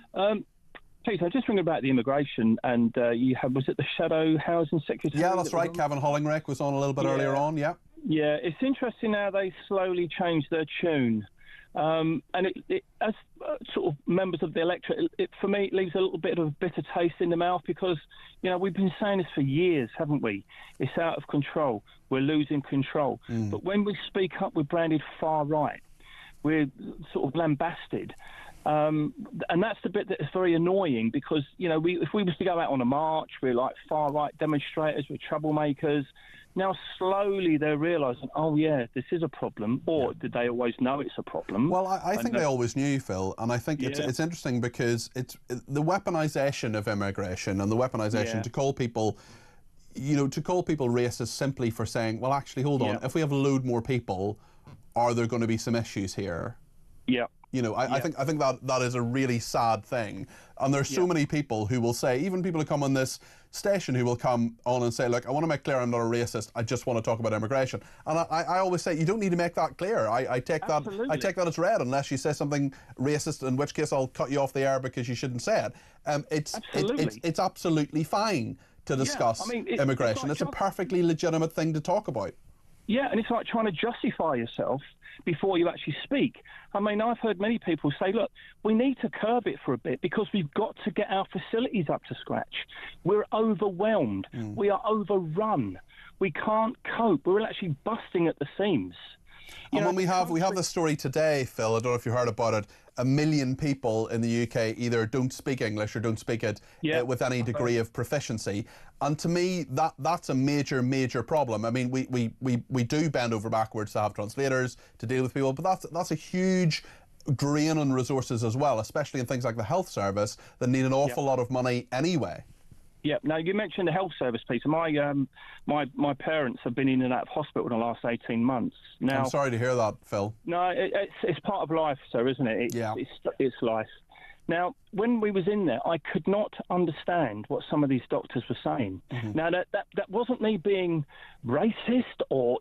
Peter, just thinking about the immigration, and was it the Shadow Housing Secretary? Yeah, that's right. Kevin Hollingrake was on a little bit earlier on, yeah. Yeah, it's interesting how they slowly change their tune. And it as sort of members of the electorate, for me, it leaves a little bit of a bitter taste in the mouth because, we've been saying this for years, haven't we? It's out of control. We're losing control. But when we speak up, we're branded far right. We're sort of lambasted. And that's the bit that is very annoying because, if we was to go out on a march, we're like far-right demonstrators, we're troublemakers. Now, slowly they're realising, oh, yeah, this is a problem. Or did they always know it's a problem? Well, I think they always knew, Phil. And I think it's interesting because it's the weaponisation of immigration and the weaponisation to call people, racist simply for saying, well, actually, hold on, if we have a load more people, are there going to be some issues here? Yeah. I think that is a really sad thing. And there's so many people who will say, even people who come on this station who will come on and say, look, I want to make clear I'm not a racist, I just want to talk about immigration. And I always say, you don't need to make that clear. I take that as read unless you say something racist, in which case I'll cut you off the air because you shouldn't say it. It's absolutely fine to discuss immigration. It's a perfectly legitimate thing to talk about. Yeah, and it's like trying to justify yourself before you actually speak. I mean, I've heard many people say, look, we need to curb it for a bit because we've got to get our facilities up to scratch. We're overwhelmed. We are overrun. We can't cope. We're actually busting at the seams. And when we have this story today, Phil, I don't know if you heard about it, 1 million people in the UK either don't speak English or don't speak it with any degree of proficiency. And to me, that's a major problem. I mean, we do bend over backwards to have translators to deal with people, but that's a huge drain on resources as well, especially in things like the health service that need an awful lot of money anyway. Yeah. Now, you mentioned the health service, Peter. My parents have been in and out of hospital in the last 18 months. Now, I'm sorry to hear that, Phil. No, it's part of life, sir, isn't it? It's life. Now, when we was in there, I could not understand what some of these doctors were saying. Now, that wasn't me being racist or,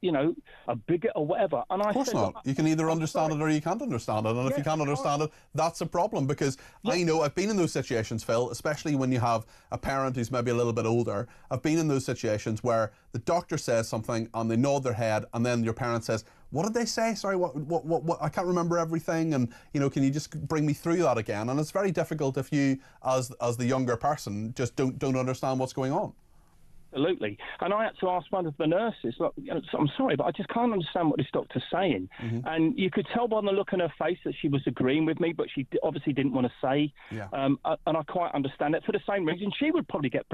a bigot or whatever. And of course not. You can either understand it or you can't understand it. And if you can't understand it, that's a problem, because I know I've been in those situations, Phil, especially when you have a parent who's maybe a little bit older. I've been in those situations where the doctor says something and they nod their head, and then your parent says, "What did they say? Sorry, what? I can't remember everything, and can you just bring me through that again?" And it's very difficult if you, as the younger person, just don't understand what's going on. Absolutely. And I had to ask one of the nurses, look, I'm sorry, but I just can't understand what this doctor's saying. And you could tell by the look on her face that she was agreeing with me, but she obviously didn't want to say. And I quite understand it. For the same reason, she would probably get,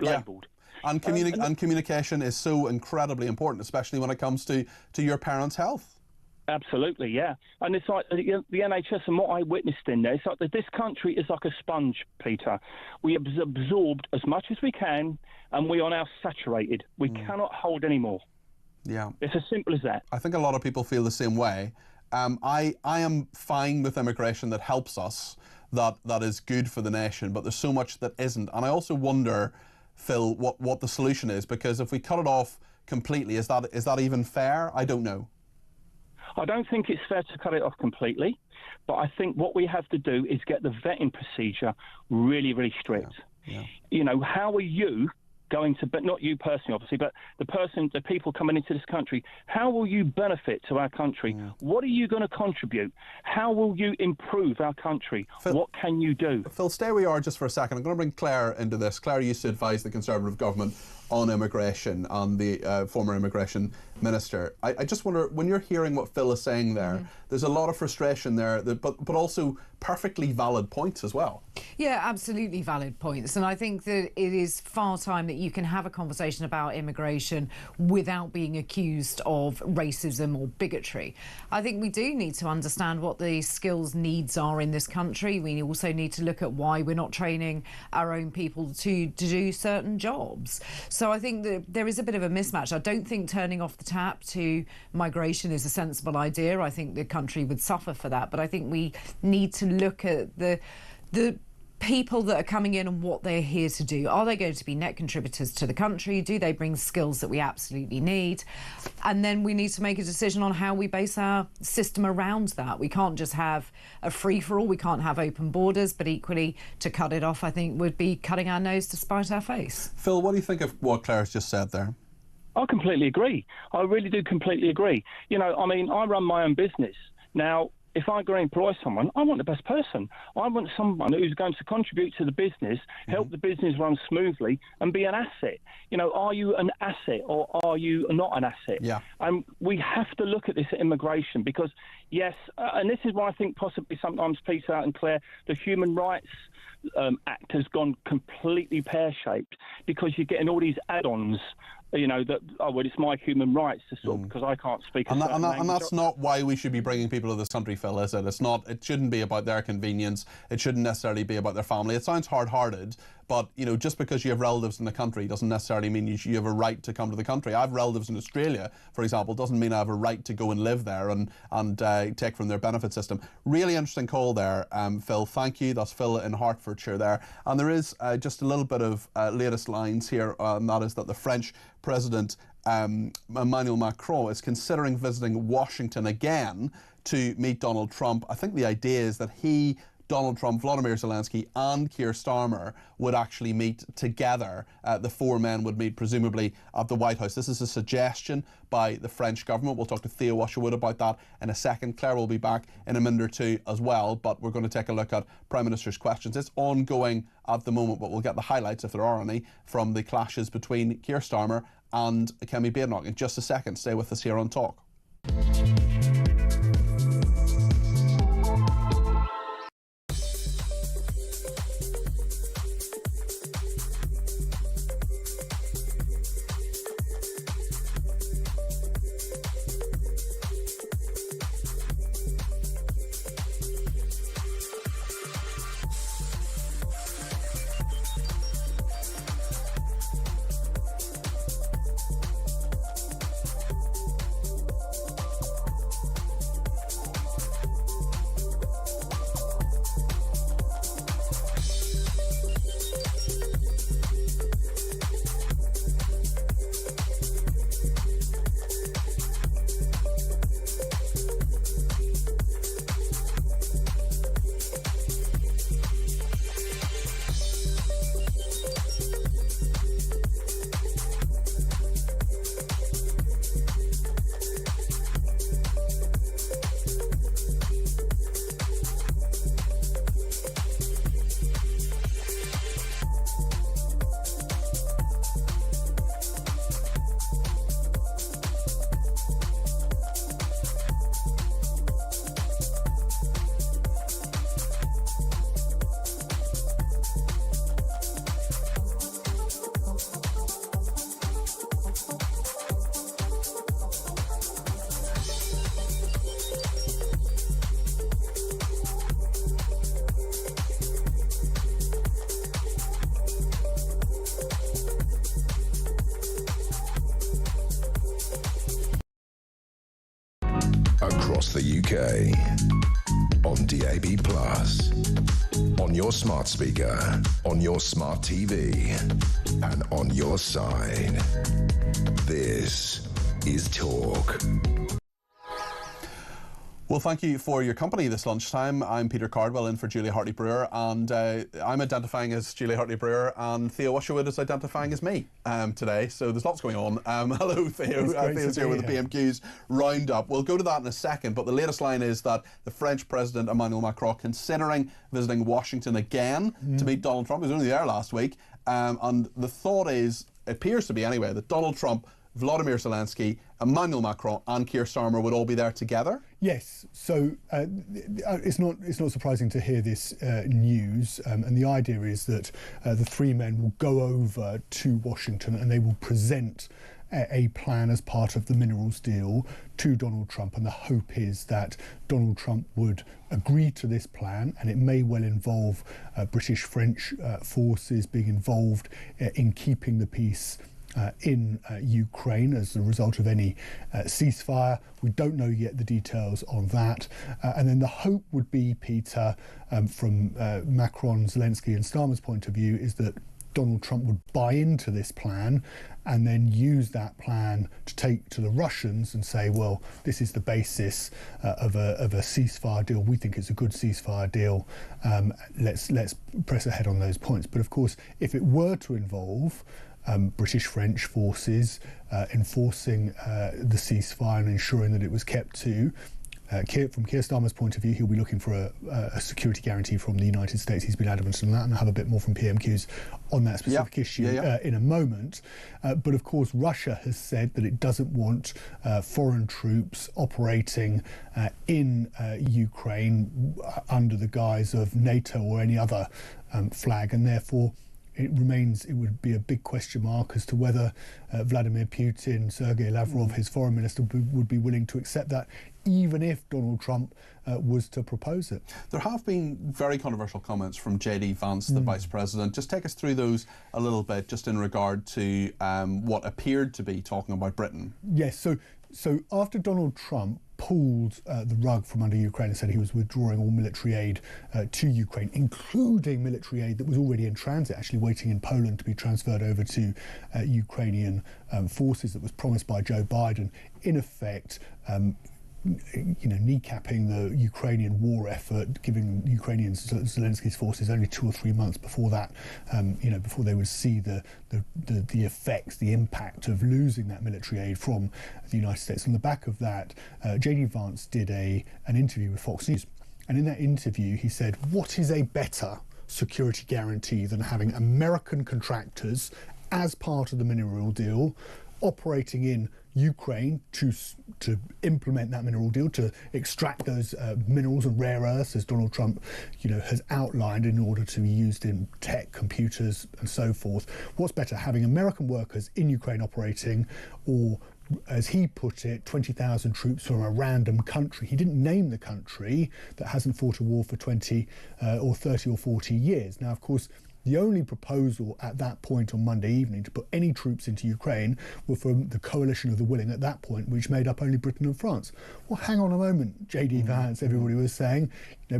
labelled. And communication is so incredibly important, especially when it comes to your parents' health. Absolutely, yeah. And it's like the NHS and what I witnessed in there, it's like this country is like a sponge, Peter. We have absorbed as much as we can, and we are now saturated. We cannot hold any more. Yeah. It's as simple as that. I think a lot of people feel the same way. I am fine with immigration that helps us, that is good for the nation, but there's so much that isn't. And I also wonder, Phil, what the solution is, because if we cut it off completely, is that even fair? I don't know. I don't think it's fair to cut it off completely, but I think what we have to do is get the vetting procedure really, really strict. How are you going to, but not you personally, obviously, but the people coming into this country, how will you benefit to our country? What are you going to contribute? How will you improve our country? Phil, what can you do? Phil, stay where you are just for a second. I'm going to bring Claire into this. Claire used to advise the Conservative government on immigration, on the former immigration minister. I just wonder, when you're hearing what Phil is saying there, there's a lot of frustration there, but also perfectly valid points as well. Yeah, absolutely valid points. And I think that it is far time that you can have a conversation about immigration without being accused of racism or bigotry. I think we do need to understand what the skills needs are in this country. We also need to look at why we're not training our own people to do certain jobs. So I think that there is a bit of a mismatch. I don't think turning off the tap to migration is a sensible idea. I think the country would suffer for that. But I think we need to look at the people that are coming in and what they're here to do. Are they going to be net contributors to the country? Do they bring skills that we absolutely need? And then we need to make a decision on how we base our system around that. We can't just have a free-for-all. We can't have open borders, but equally to cut it off, I think, would be cutting our nose to spite our face. Phil, what do you think of what Claire's just said there? I completely agree. I really do completely agree. I run my own business. Now, if I go and employ someone, I want the best person. I want someone who's going to contribute to the business, help the business run smoothly, and be an asset. Are you an asset or are you not an asset? Yeah. And we have to look at this immigration because, yes, and this is why I think possibly sometimes, Peter and Claire, the Human Rights Act has gone completely pear-shaped because you're getting all these add-ons. It's my human rights to sort because I can't speak. And that's not why we should be bringing people to this country, Phil, is it? It shouldn't be about their convenience. It shouldn't necessarily be about their family. It sounds hard-hearted, but just because you have relatives in the country doesn't necessarily mean you have a right to come to the country. I have relatives in Australia, for example. Doesn't mean I have a right to go and live there and take from their benefit system. Really interesting call there, Phil. Thank you. That's Phil in Hertfordshire there. And there is just a little bit of latest lines here, and that is that the French President Emmanuel Macron is considering visiting Washington again to meet Donald Trump. I think the idea is that he, Donald Trump, Volodymyr Zelensky and Keir Starmer would actually meet together. The four men would meet presumably at the White House. This is a suggestion by the French government. We'll talk to Theo Washerwood about that in a second. Claire will be back in a minute or two as well, but we're going to take a look at Prime Minister's questions. It's ongoing at the moment, but we'll get the highlights, if there are any, from the clashes between Keir Starmer and Kemi Badenoch in just a second. Stay with us here on Talk. Across the UK, on DAB+, on your smart speaker, on your smart TV, and on your side. This is Talk. Well, thank you for your company this lunchtime. I'm Peter Cardwell in for Julia Hartley-Brewer, and I'm identifying as Julia Hartley-Brewer, and Theo Usherwood is identifying as me today, so there's lots going on. Hello, Theo. Theo's here with the PMQs roundup. We'll go to that in a second, but the latest line is that the French President Emmanuel Macron considering visiting Washington again to meet Donald Trump. He was only there last week, and the thought is, appears to be anyway, that Donald Trump, Vladimir Zelensky, Emmanuel Macron and Keir Starmer would all be there together? Yes, so it's not surprising to hear this news, and the idea is that the three men will go over to Washington and they will present a plan as part of the minerals deal to Donald Trump, and the hope is that Donald Trump would agree to this plan, and it may well involve British-French forces being involved in keeping the peace in Ukraine as a result of any ceasefire. We don't know yet the details on that. And then the hope would be, Peter, from Macron, Zelensky and Starmer's point of view, is that Donald Trump would buy into this plan and then use that plan to take to the Russians and say, well, this is the basis of a ceasefire deal. We think it's a good ceasefire deal. Let's press ahead on those points. But of course, if it were to involve British-French forces enforcing the ceasefire and ensuring that it was kept to, from Keir Starmer's point of view, he'll be looking for a security guarantee from the United States. He's been adamant on that, and I'll have a bit more from PMQs on that specific issue in a moment. But of course, Russia has said that it doesn't want foreign troops operating in Ukraine under the guise of NATO or any other flag, and therefore it would be a big question mark as to whether Vladimir Putin, Sergei Lavrov, his foreign minister, would be willing to accept that, even if Donald Trump was to propose it. There have been very controversial comments from J.D. Vance, the Vice President. Just take us through those a little bit, just in regard to what appeared to be talking about Britain. Yes, so after Donald Trump pulled the rug from under Ukraine and said he was withdrawing all military aid to Ukraine, including military aid that was already in transit, actually waiting in Poland to be transferred over to Ukrainian forces, that was promised by Joe Biden, in effect kneecapping the Ukrainian war effort, giving Ukrainians, Zelensky's forces, only 2 or 3 months before that, before they would see the effects, the impact of losing that military aid from the United States. On the back of that, J.D. Vance did an interview with Fox News, and in that interview he said, what is a better security guarantee than having American contractors as part of the mineral deal operating in Ukraine to implement that mineral deal, to extract those minerals and rare earths, as Donald Trump, has outlined, in order to be used in tech, computers, and so forth. What's better, having American workers in Ukraine operating, or, as he put it, 20,000 troops from a random country? He didn't name the country that hasn't fought a war for 20 or 30 or 40 years. Now, of course, the only proposal at that point on Monday evening to put any troops into Ukraine were from the coalition of the willing at that point, which made up only Britain and France. Well, hang on a moment, J.D. Vance, everybody was saying.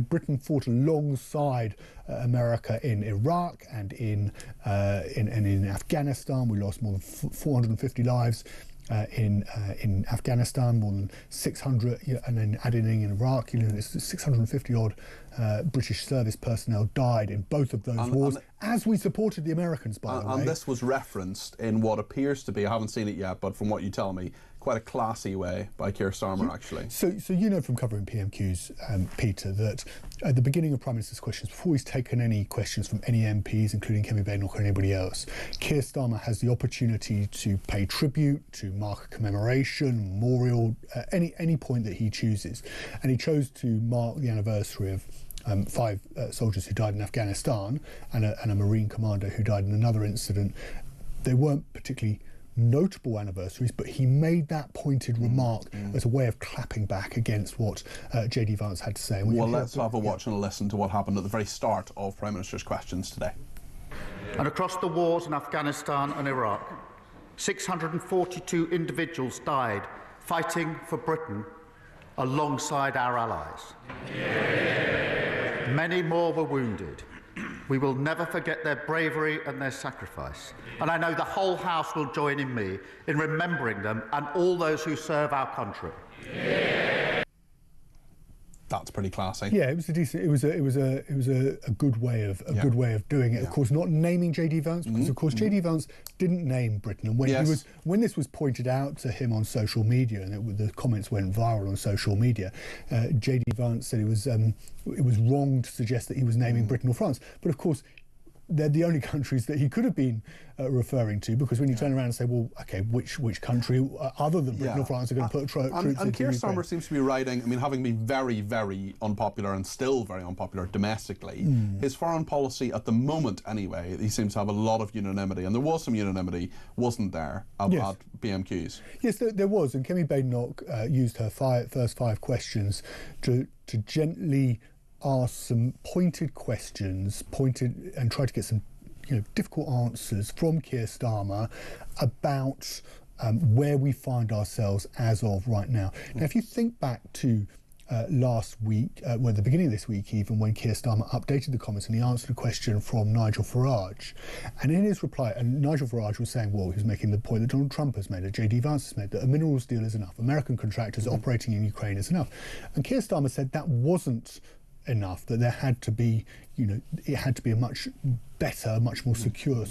Britain fought alongside America in Iraq and in Afghanistan. We lost more than 450 lives. In Afghanistan, more than 600, and then adding in Iraq, 650 odd British service personnel died in both of those wars, as we supported the Americans, by the way. And this was referenced in what appears to be, I haven't seen it yet, but from what you tell me, quite a classy way by Keir Starmer, actually. So from covering PMQs, Peter, that at the beginning of Prime Minister's questions, before he's taken any questions from any MPs, including Kemi Badenoch or anybody else, Keir Starmer has the opportunity to pay tribute, to mark a commemoration, memorial, any point that he chooses. And he chose to mark the anniversary of 5 soldiers who died in Afghanistan and a Marine commander who died in another incident. They weren't particularly notable anniversaries, but he made that pointed remark as a way of clapping back against what J.D. Vance had to say. Well, let's have a watch and a listen to what happened at the very start of Prime Minister's questions today. And across the wars in Afghanistan and Iraq, 642 individuals died fighting for Britain alongside our allies. Yeah. Many more were wounded. We will never forget their bravery and their sacrifice. And I know the whole House will join in me in remembering them and all those who serve our country. Yeah. That's pretty classy. Yeah, it was a decent. It was a good way of doing it. Yeah. Of course, not naming J.D. Vance, because of course J.D. Vance didn't name Britain. And when this was pointed out to him on social media, and the comments went viral on social media, J.D. Vance said it was wrong to suggest that he was naming Britain or France. But of course, they're the only countries that he could have been referring to, because when you turn around and say, well, OK, which country other than Britain or France are going to put troops into Ukraine? And Keir Starmer seems to be writing, having been very, very unpopular and still very unpopular domestically, his foreign policy at the moment anyway, he seems to have a lot of unanimity, and there was some unanimity, wasn't there, at PMQs? Yes, there was, and Kemi Badenoch used her first 5 questions to gently ask some pointed questions, and try to get some difficult answers from Keir Starmer about where we find ourselves as of right now. Now, if you think back to last week, the beginning of this week even, when Keir Starmer updated the comments and he answered a question from Nigel Farage, and in his reply, and Nigel Farage was saying, well, he was making the point that Donald Trump has made, that J.D. Vance has made, that a minerals deal is enough, American contractors operating in Ukraine is enough. And Keir Starmer said that wasn't enough, that there had to be, it had to be a much better, much more secure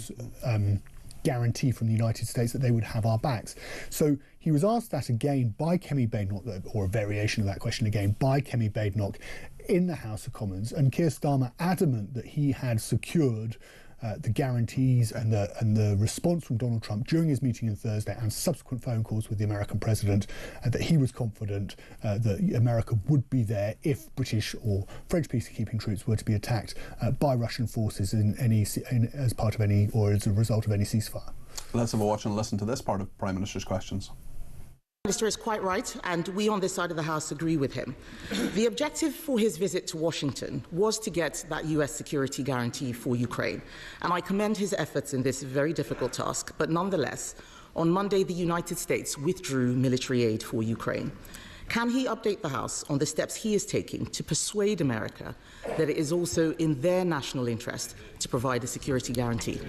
guarantee from the United States that they would have our backs. So he was asked that again by Kemi Badenoch, or a variation of that question again by Kemi Badenoch in the House of Commons, and Keir Starmer adamant that he had secured the guarantees and the response from Donald Trump during his meeting on Thursday and subsequent phone calls with the American president, that he was confident that America would be there if British or French peacekeeping troops were to be attacked by Russian forces as part of any, or as a result of any ceasefire. Let's have a watch and listen to this part of Prime Minister's questions. The Minister is quite right, and we on this side of the House agree with him. The objective for his visit to Washington was to get that US security guarantee for Ukraine, and I commend his efforts in this very difficult task. But nonetheless, on Monday, the United States withdrew military aid for Ukraine. Can he update the House on the steps he is taking to persuade America that it is also in their national interest to provide a security guarantee?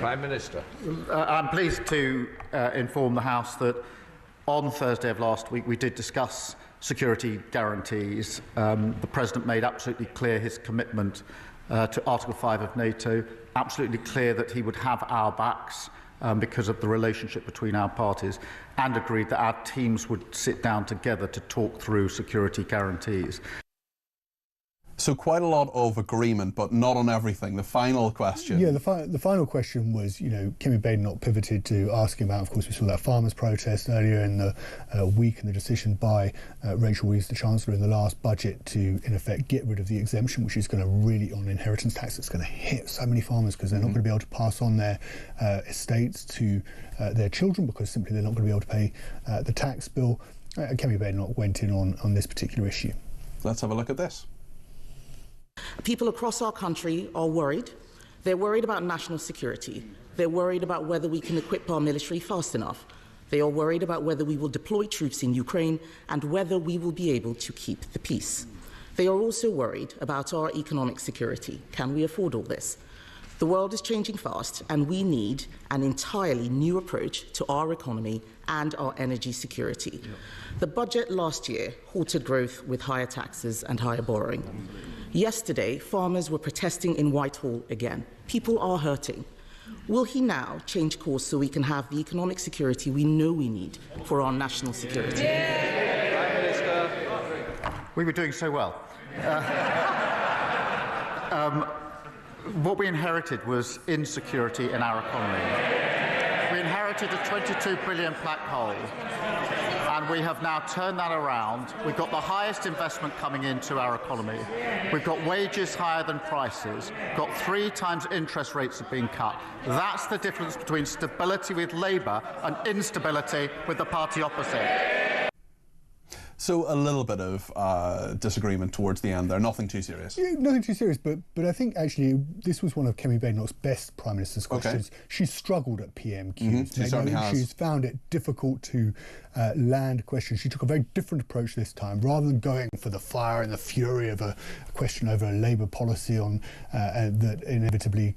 Prime Minister. I'm pleased to inform the House that on Thursday of last week, we did discuss security guarantees. The President made absolutely clear his commitment to Article 5 of NATO, absolutely clear that he would have our backs because of the relationship between our parties, and agreed that our teams would sit down together to talk through security guarantees. So quite a lot of agreement, but not on everything. The final question. Yeah, the final question was, Kemi Badenoch pivoted to asking about, of course, we saw that farmers' protest earlier in the week and the decision by Rachel Reeves, the Chancellor, in the last budget to, in effect, get rid of the exemption, which is going to really, on inheritance tax, it's going to hit so many farmers because they're not going to be able to pass on their estates to their children because simply they're not going to be able to pay the tax bill. Kemi Badenoch went in on this particular issue. Let's have a look at this. People across our country are worried. They're worried about national security. They're worried about whether we can equip our military fast enough. They are worried about whether we will deploy troops in Ukraine and whether we will be able to keep the peace. They are also worried about our economic security. Can we afford all this? The world is changing fast, and we need an entirely new approach to our economy and our energy security. The budget last year halted growth with higher taxes and higher borrowing. Yesterday, farmers were protesting in Whitehall again. People are hurting. Will he now change course so we can have the economic security we know we need for our national security? Prime Minister. We were doing so well. What we inherited was insecurity in our economy. We inherited a 22 billion black hole, and we have now turned that around. We've got the highest investment coming into our economy. We've got wages higher than prices. We've got 3 times interest rates have been cut. That's the difference between stability with Labour and instability with the party opposite. So a little bit of disagreement towards the end there, nothing too serious. Yeah, nothing too serious, but I think actually this was one of Kemi Badenoch's best Prime Minister's questions. Okay. She struggled at PMQs. She certainly has. She's found it difficult to land questions. She took a very different approach this time. Rather than going for the fire and the fury of a question over a Labour policy on that inevitably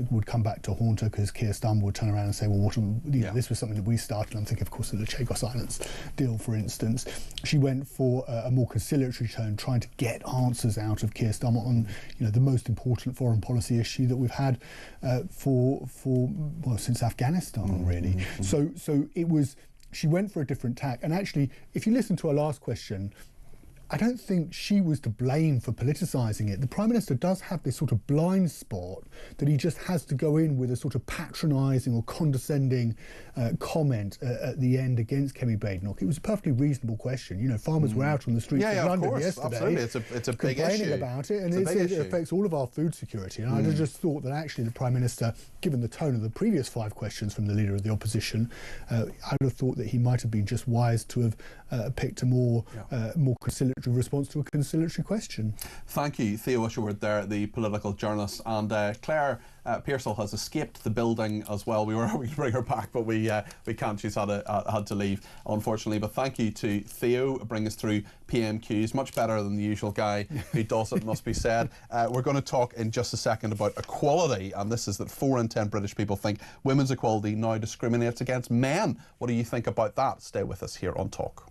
would come back to haunt her because Keir Starmer would turn around and say, well, this was something that we started. I'm thinking, of course, of the Chagos Islands deal, for instance. She went for a more conciliatory tone, trying to get answers out of Keir Starmer on, the most important foreign policy issue that we've had since Afghanistan, really. So it was. She went for a different tack, and actually, if you listen to her last question, I don't think she was to blame for politicising it. The Prime Minister does have this sort of blind spot that he just has to go in with a sort of patronising or condescending comment at the end against Kemi Badenoch. It was a perfectly reasonable question. Farmers were out on the streets of London yesterday. Absolutely. It's a big issue. Complaining about it, and it affects all of our food security. And I just thought that actually the Prime Minister, given the tone of the previous 5 questions from the Leader of the Opposition, I would have thought that he might have been just wise to have picked a more conciliatory response to a conciliatory question. Thank you, Theo Isherwood there, the political journalist, and Claire Pearsall has escaped the building as well. We could bring her back, but we can't. She's had to leave, unfortunately. But thank you to Theo, bring us through PMQs, much better than the usual guy who does it, must be said. We're going to talk in just a second about equality, and this is that 4 in 10 British people think women's equality now discriminates against men. What do you think about that? Stay with us here on Talk.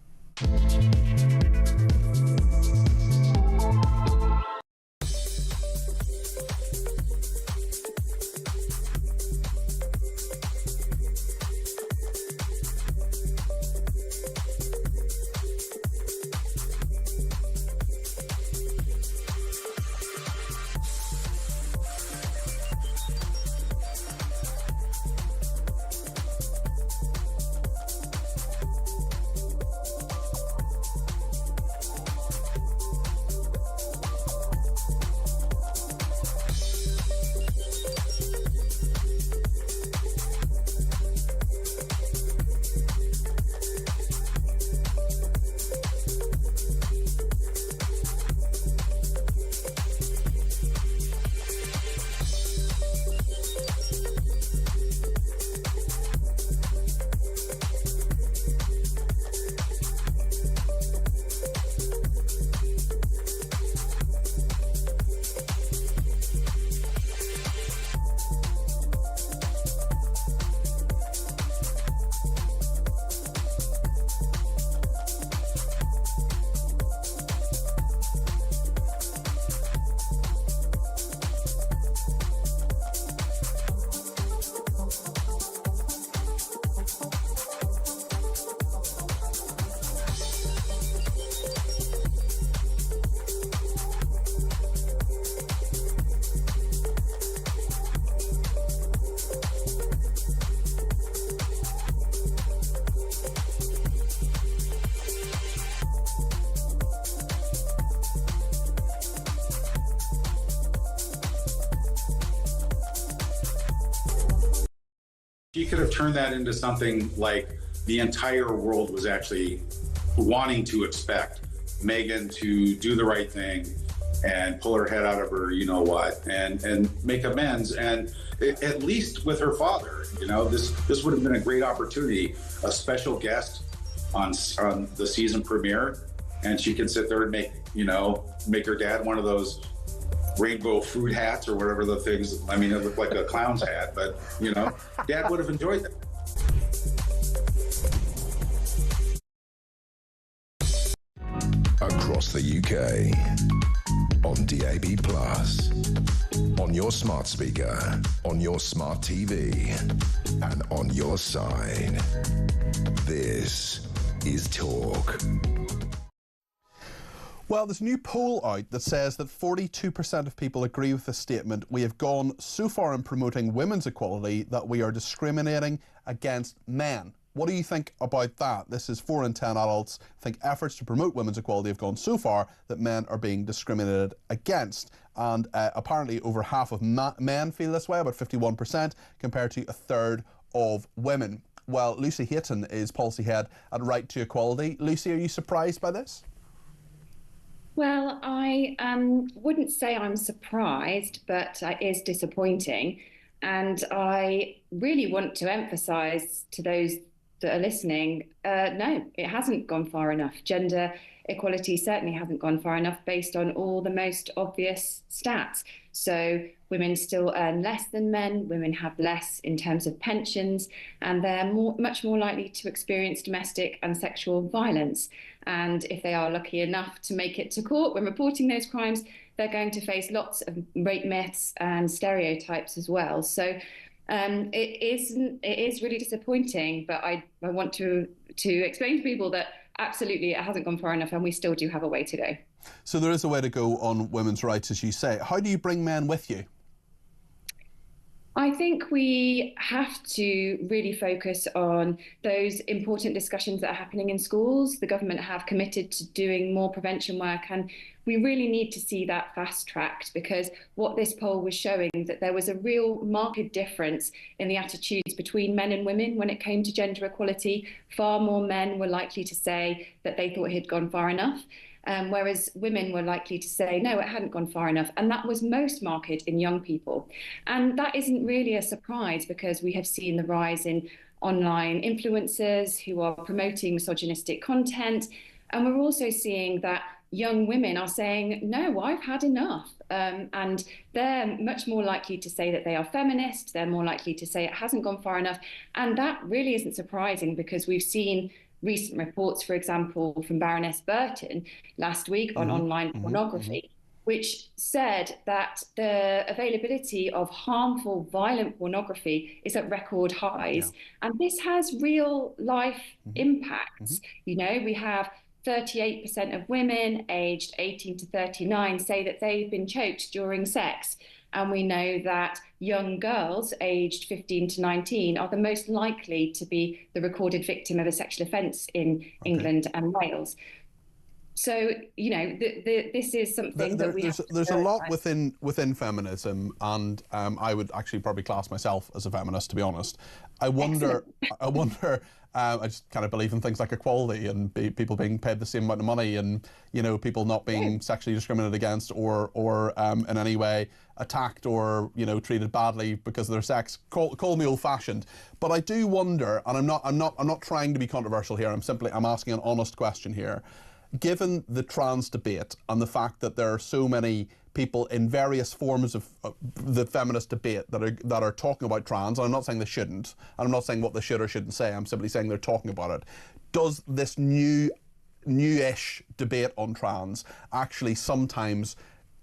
She could have turned that into something like the entire world was actually wanting to expect Meghan to do the right thing and pull her head out of her, you know what, and make amends. And at least with her father, you know, this would have been a great opportunity, a special guest on the season premiere, and she can sit there and make her dad one of those rainbow fruit hats or whatever the things. I mean, it looked like a clown's hat, but you know, Dad would have enjoyed that. Across the UK, on DAB+, on your smart speaker, on your smart TV, and on your side. This is Talk. Well, there's a new poll out that says that 42% of people agree with the statement, we have gone so far in promoting women's equality that we are discriminating against men. What do you think about that? This is 4 in 10 adults think efforts to promote women's equality have gone so far that men are being discriminated against. And apparently over half of men feel this way, about 51%, compared to a third of women. Well, Lucy Hayton is policy head at Right to Equality. Lucy, are you surprised by this? Well, I wouldn't say I'm surprised, but it is disappointing. And I really want to emphasise to those that are listening, no, it hasn't gone far enough. Gender equality certainly hasn't gone far enough based on all the most obvious stats. So women still earn less than men, women have less in terms of pensions, and they're much more likely to experience domestic and sexual violence. And if they are lucky enough to make it to court when reporting those crimes, they're going to face lots of rape myths and stereotypes as well. So it is really disappointing, but I want to explain to people that absolutely it hasn't gone far enough and we still do have a way to go. So there is a way to go on women's rights, as you say. How do you bring men with you? I think we have to really focus on those important discussions that are happening in schools. The government have committed to doing more prevention work, and we really need to see that fast-tracked, because what this poll was showing that there was a real marked difference in the attitudes between men and women when it came to gender equality. Far more men were likely to say that they thought it had gone far enough. Whereas women were likely to say, no, it hadn't gone far enough. And that was most marked in young people. And that isn't really a surprise, because we have seen the rise in online influencers who are promoting misogynistic content. And we're also seeing that young women are saying, no, I've had enough. And they're much more likely to say that they are feminist. They're more likely to say it hasn't gone far enough. And that really isn't surprising, because we've seen recent reports, for example, from Baroness Burton last week on online pornography, which said that the availability of harmful, violent pornography is at record highs. Yeah. And this has real life impacts. You know, we have 38% of women aged 18 to 39 say that they've been choked during sex. And we know that young girls aged 15 to 19 are the most likely to be the recorded victim of a sexual offence in England and Wales. So, you know, this is something that we have to There's a lot within feminism, and I would actually probably class myself as a feminist, to be honest. I wonder, I just kind of believe in things like equality and people being paid the same amount of money, and, you know, people not being sexually discriminated against or in any way attacked or, you know, treated badly because of their sex. Call me old-fashioned, but I do wonder, and I'm not trying to be controversial here. I'm asking an honest question here. Given the trans debate and the fact that there are so many people in various forms of the feminist debate that are talking about trans, and I'm not saying they shouldn't, and I'm not saying what they should or shouldn't say, I'm simply saying they're talking about it. Does this new-ish debate on trans actually sometimes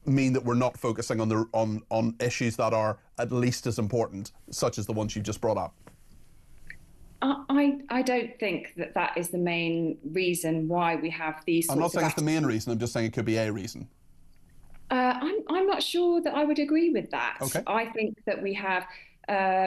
mean that we're not focusing on issues that are at least as important, such as the ones you've just brought up? I don't think that is the main reason why we have these sorts of... I'm not saying it's the main reason, I'm just saying it could be a reason. I'm not sure that I would agree with that. Okay. I think that we have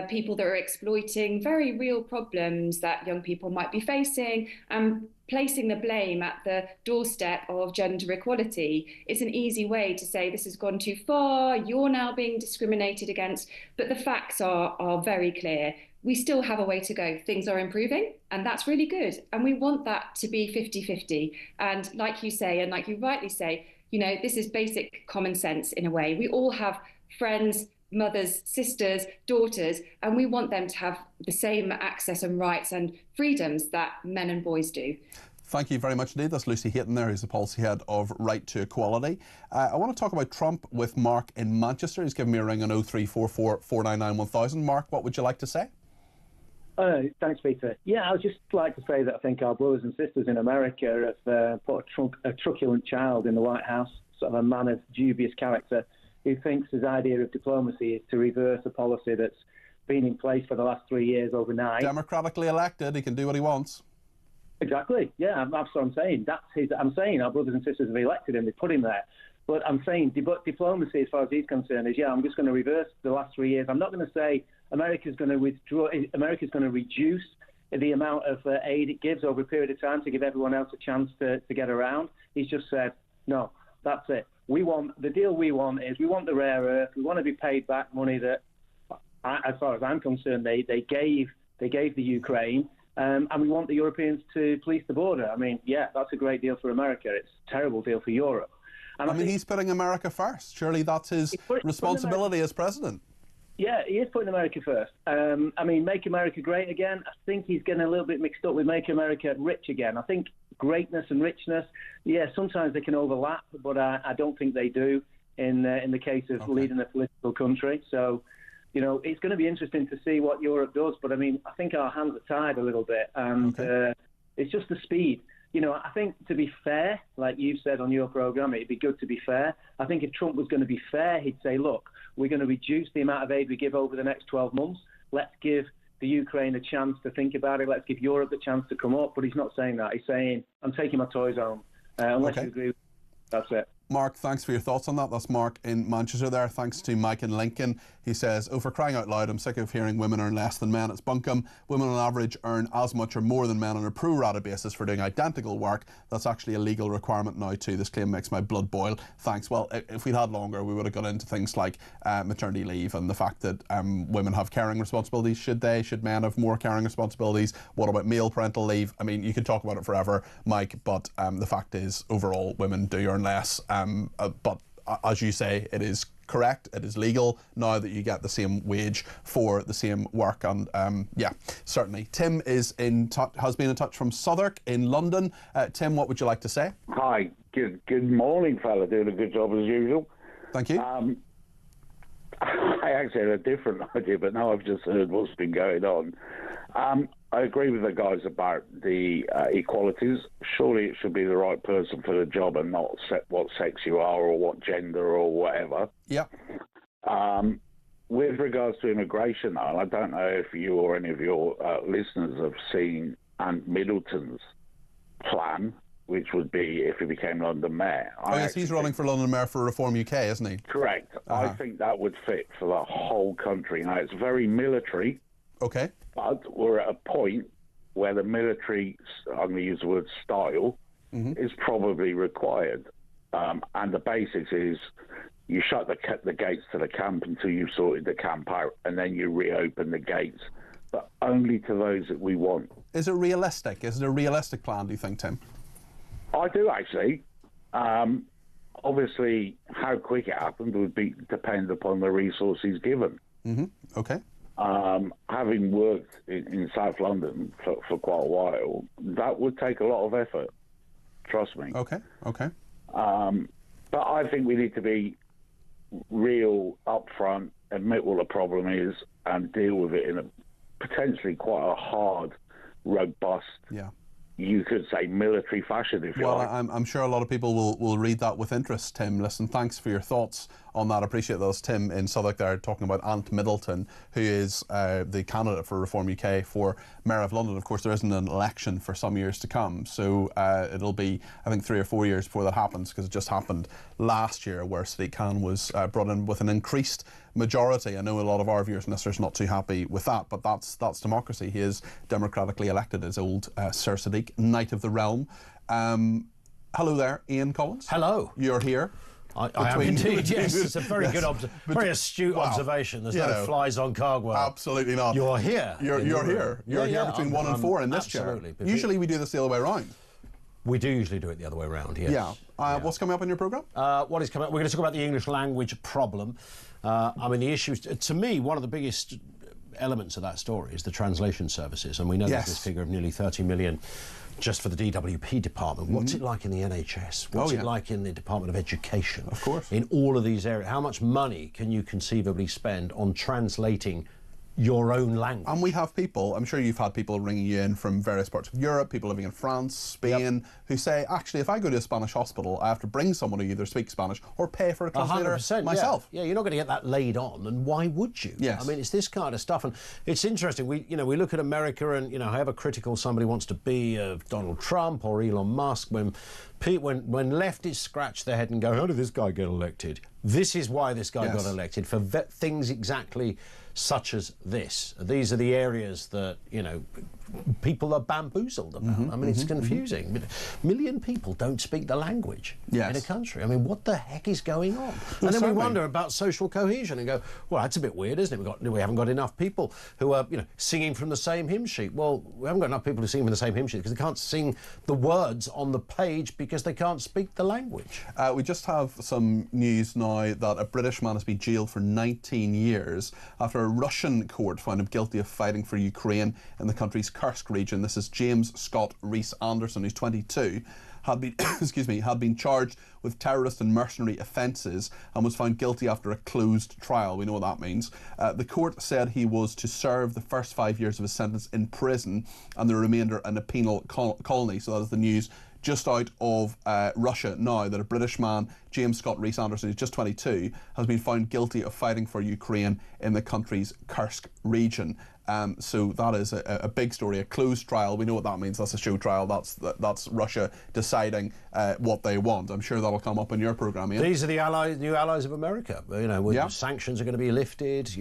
people that are exploiting very real problems that young people might be facing and placing the blame at the doorstep of gender equality. It's an easy way to say this has gone too far, you're now being discriminated against, but the facts are very clear. we still have a way to go. Things are improving, and that's really good. And we want that to be 50-50. And like you say, and like you rightly say, this is basic common sense in a way. We all have friends, mothers, sisters, daughters, and we want them to have the same access and rights and freedoms that men and boys do. Thank you very much indeed. That's Lucy Hayton there, who's the policy head of Right to Equality. I want to talk about Trump with Mark in Manchester. He's given me a ring on 0344 499 1000. Mark, what would you like to say? Thanks, Peter. Yeah, I would just like to say that I think our brothers and sisters in America have put a truculent child in the White House, sort of a man of dubious character, who thinks his idea of diplomacy is to reverse a policy that's been in place for the last 3 years overnight. Democratically elected, he can do what he wants. Exactly. Yeah, that's what I'm saying. I'm saying our brothers and sisters have elected him. They put him there. But I'm saying diplomacy, as far as he's concerned, is I'm just going to reverse the last 3 years. I'm not going to say America's going to withdraw. America's going to reduce the amount of aid it gives over a period of time to give everyone else a chance to get around. He's just said, no, that's it. The deal we want is we want the rare earth. We want to be paid back money that, as far as I'm concerned, they gave the Ukraine. And we want the Europeans to police the border. I mean, yeah, that's a great deal for America. It's a terrible deal for Europe. And I mean, he's putting America first. Surely that's his responsibility as president. Yeah, he is putting America first. I mean, make America great again. I think he's getting a little bit mixed up with make America rich again. I think greatness and richness, yeah, sometimes they can overlap, but I don't think they do in the case of leading a political country. So, it's going to be interesting to see what Europe does. But, I mean, I think our hands are tied a little bit. And it's just the speed. I think to be fair, like you've said on your programme, it'd be good to be fair. I think if Trump was going to be fair, he'd say, look, we're going to reduce the amount of aid we give over the next 12 months. Let's give the Ukraine a chance to think about it. Let's give Europe a chance to come up. But he's not saying that. He's saying, I'm taking my toys home. Unless you agree with me, that's it. Mark, thanks for your thoughts on that. That's Mark in Manchester there. Thanks to Mike in Lincoln. He says, for crying out loud, I'm sick of hearing women earn less than men. It's bunkum. Women on average earn as much or more than men on a pro rata basis for doing identical work. That's actually a legal requirement now too. This claim makes my blood boil. Thanks. Well, if we'd had longer, we would have got into things like maternity leave and the fact that women have caring responsibilities. Should men have more caring responsibilities? What about male parental leave? I mean, you could talk about it forever, Mike, but the fact is, overall, women do earn less. But as you say, it is correct, it is legal now that you get the same wage for the same work. And yeah, certainly. Tim is has been in touch from Southwark in London. Tim, what would you like to say? Hi, good morning, fella. Doing a good job as usual. Thank you. I actually had a different idea, but now I've just heard what's been going on. I agree with the guys about the equalities. Surely it should be the right person for the job and not what sex you are or what gender or whatever. Yeah. With regards to immigration, though, I don't know if you or any of your listeners have seen Ant Middleton's plan, which would be if he became London Mayor. Yes, he's running for London Mayor for Reform UK, isn't he? Correct. I think that would fit for the whole country. Now, it's very military. Okay. But we're at a point where the military, I'm going to use the word style, is probably required. And the basics is you shut the gates to the camp until you've sorted the camp out, and then you reopen the gates, but only to those that we want. Is it realistic? Is it a realistic plan, do you think, Tim? I do, actually. Obviously, how quick it happened would depend upon the resources given. Okay. Having worked in South London for quite a while, that would take a lot of effort. Trust me. Okay. But I think we need to be real upfront, admit what the problem is, and deal with it in a potentially quite a hard, robust, you could say military fashion, if you like. Well, I'm sure a lot of people will read that with interest, Tim. Listen, thanks for your thoughts on that. I appreciate those. Tim in Southwark there talking about Ant Middleton, who is the candidate for Reform UK for Mayor of London. Of course, there isn't an election for some years to come, so it'll be, I think, 3 or 4 years before that happens, because it just happened last year where Sadiq Khan was brought in with an increased majority. I know a lot of our viewers and listeners are not too happy with that, but that's democracy. He is democratically elected as old Sir Sadiq, Knight of the Realm. Hello there, Ian Collins. Hello. You're here. I am indeed, yes. It's a very good, very astute observation. There's no flies on Cardwell. Absolutely not. You're here. You're here. You're here between 1 and 4 in this chair. Usually we do this the other way around. We do usually do it the other way around, yes. Yeah. What's coming up in your programme? What is coming up? We're going to talk about the English language problem. I mean, the issue, to me, one of the biggest elements of that story is the translation services. And we know there's this figure of nearly 30 million just for the DWP department. What's it like in the NHS? What's it like in the Department of Education? Of course. In all of these areas, how much money can you conceivably spend on translating your own language? And we have people, I'm sure you've had people ringing you in from various parts of Europe, people living in France, Spain, who say, actually, if I go to a Spanish hospital, I have to bring someone who either speaks Spanish or pay for a translator 100%, myself. Yeah, you're not going to get that laid on, and why would you? Yes. I mean, it's this kind of stuff, and it's interesting. We look at America, and however critical somebody wants to be of Donald Trump or Elon Musk, when leftists scratch their head and go, how did this guy get elected? This is why this guy got elected, for things exactly such as this. These are the areas that, people are bamboozled about. I mean, it's confusing. But a million people don't speak the language in a country. I mean, what the heck is going on? And then we wonder about social cohesion and go, well, that's a bit weird, isn't it? We haven't got enough people who are, singing from the same hymn sheet. Well, we haven't got enough people who sing from the same hymn sheet because they can't sing the words on the page because they can't speak the language. We just have some news now that a British man has been jailed for 19 years after a Russian court found him guilty of fighting for Ukraine in the country's Kursk region. This is James Scott Rees-Anderson, who's 22, had been charged with terrorist and mercenary offences and was found guilty after a closed trial. We know what that means. The court said he was to serve the first 5 years of his sentence in prison and the remainder in a penal colony. So that is the news just out of Russia now, that a British man, James Scott Rees-Anderson, who's just 22, has been found guilty of fighting for Ukraine in the country's Kursk region. So that is a big story, a closed trial. We know what that means. That's a show trial. That's Russia deciding what they want. I'm sure that'll come up in your programme, Ian. These are the new allies of America. Sanctions are going to be lifted.